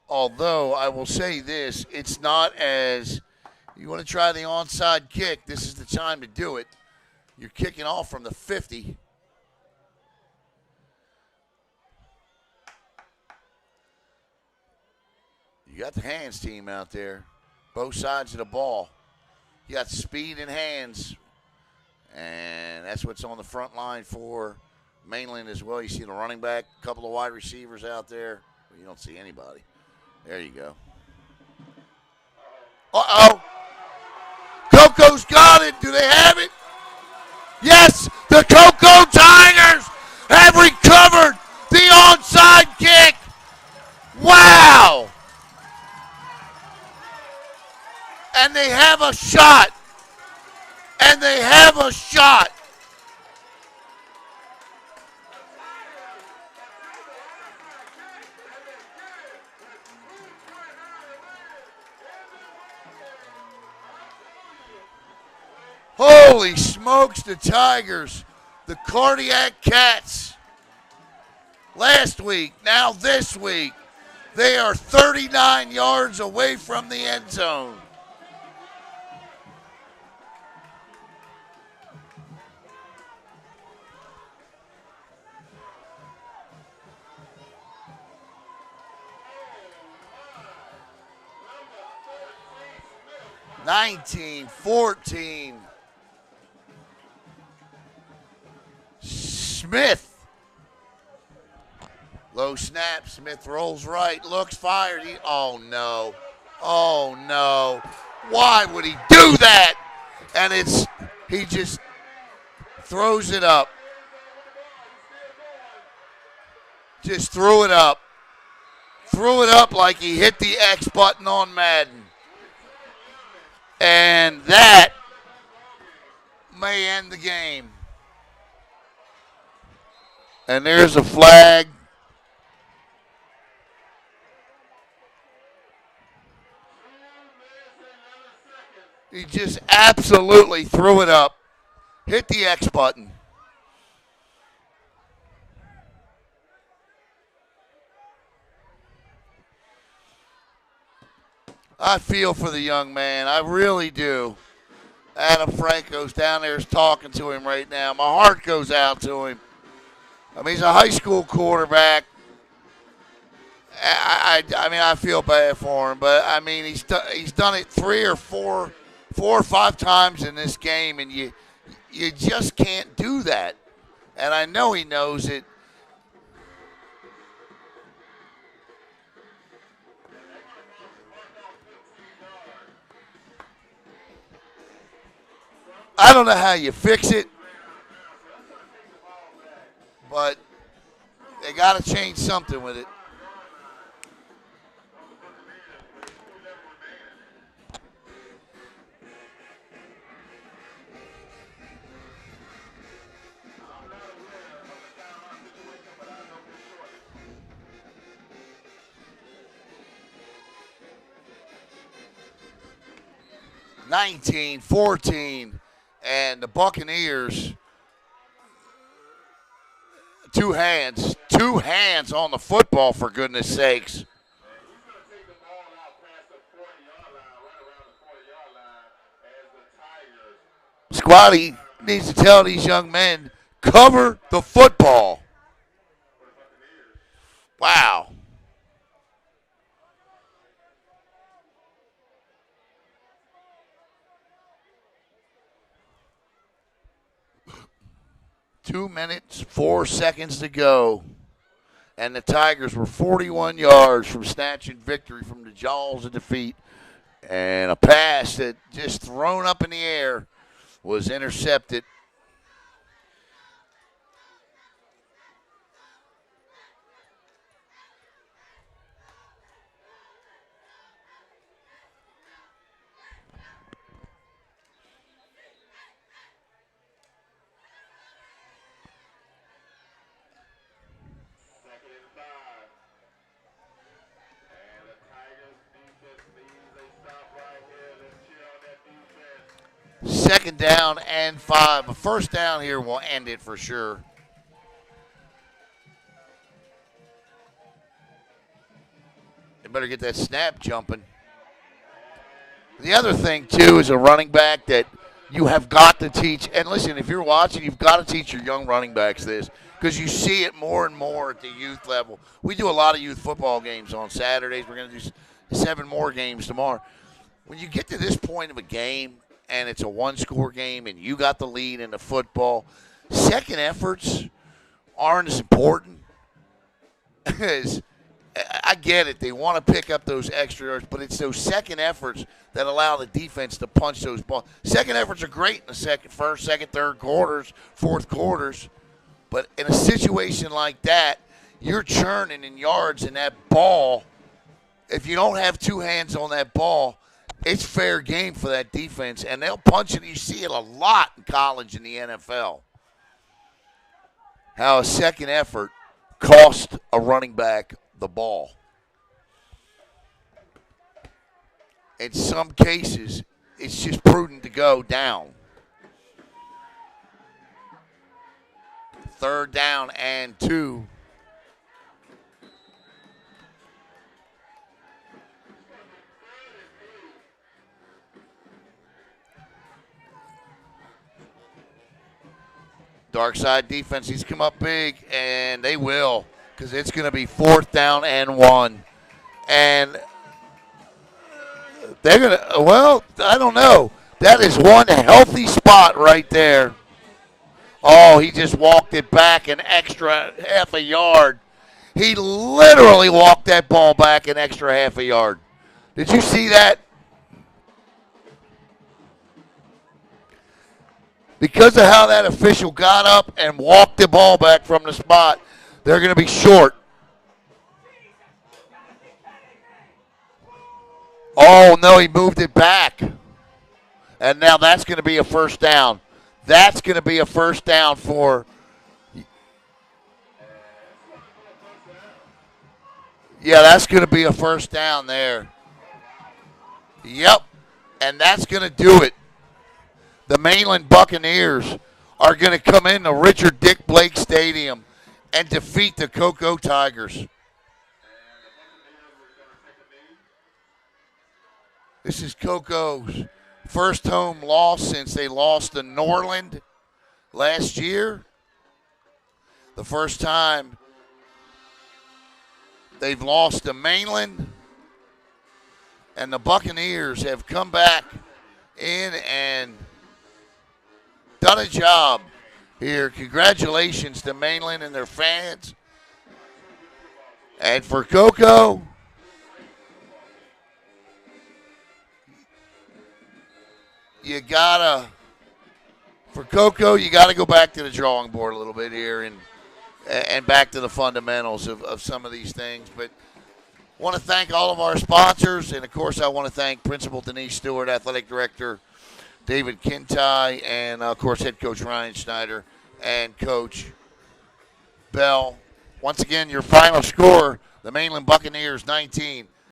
Although I will say this, it's not as you want to try the onside kick, this is the time to do it. You're kicking off from the 50. You got the hands team out there, both sides of the ball. You got speed and hands, and that's what's on the front line for Mainland as well. You see the running back, a couple of wide receivers out there. Well, you don't see anybody. There you go. Uh-oh. Coco's got it. Do they have it? Yes, the Coco Tigers have recovered the onside kick. Wow. And they have a shot. And they have a shot. Holy smokes, the Tigers, the Cardiac Cats. Last week, now this week, they are 39 yards away from the end zone. (19-14). Smith. Low snap. Smith rolls right. Looks fired. Oh, no. Oh, no. Why would he do that? And he just throws it up. Just threw it up. Threw it up like he hit the X button on Madden. And that may end the game. And there's a flag. He just absolutely threw it up. Hit the X button. I feel for the young man. I really do. Adam Franco's down there is talking to him right now. My heart goes out to him. I mean, he's a high school quarterback, I mean, I feel bad for him, but I mean, he's done it 4 or 5 times in this game, and you just can't do that. And I know he knows it. I don't know how you fix it, but they got to change something with it. (19-14), and the Buccaneers, two hands on the football, for goodness sakes. Squatty needs to tell these young men, cover the football. Wow. Two minutes, 4 seconds to go. And the Tigers were 41 yards from snatching victory from the jaws of defeat. And a pass that just thrown up in the air was intercepted. Second down and 5. A first down here will end it for sure. They better get that snap jumping. The other thing, too, is a running back that you have got to teach. And listen, if you're watching, you've got to teach your young running backs this, because you see it more and more at the youth level. We do a lot of youth football games on Saturdays. We're going to do 7 more games tomorrow. When you get to this point of a game, and it's a one-score game, and you got the lead in the football, second efforts aren't as important as I get it. They want to pick up those extra yards, but it's those second efforts that allow the defense to punch those balls. Second efforts are great in the first, second, third quarters, fourth quarters, but in a situation like that, you're churning in yards in that ball. If you don't have two hands on that ball, it's fair game for that defense, and they'll punch it. You see it a lot in college and the NFL. How a second effort cost a running back the ball. In some cases, it's just prudent to go down. Third down and 2. Dark side defense, he's come up big, and they will, because it's going to be 4th down and 1. And they're going to, well, I don't know. That is one healthy spot right there. Oh, he just walked it back an extra half a yard. He literally walked that ball back an extra half a yard. Did you see that? Because of how that official got up and walked the ball back from the spot, they're going to be short. Oh, no, he moved it back. And now that's going to be a first down. That's going to be a first down for. Yeah, that's going to be a first down there. Yep, and that's going to do it. The Mainland Buccaneers are going to come into Richard Dick Blake Stadium and defeat the Cocoa Tigers. This is Coco's first home loss since they lost to Norland last year. The first time They've lost to Mainland, and the Buccaneers have come back in and done a job here. Congratulations to Mainland and their fans. And for Coco, you gotta go back to the drawing board a little bit here and back to the fundamentals of some of these things. But I want to thank all of our sponsors, and of course I want to thank Principal Denise Stewart, Athletic Director David Kintai, and of course Head Coach Ryan Schneider and Coach Bell. Once again, your final score, the Mainland Buccaneers 19,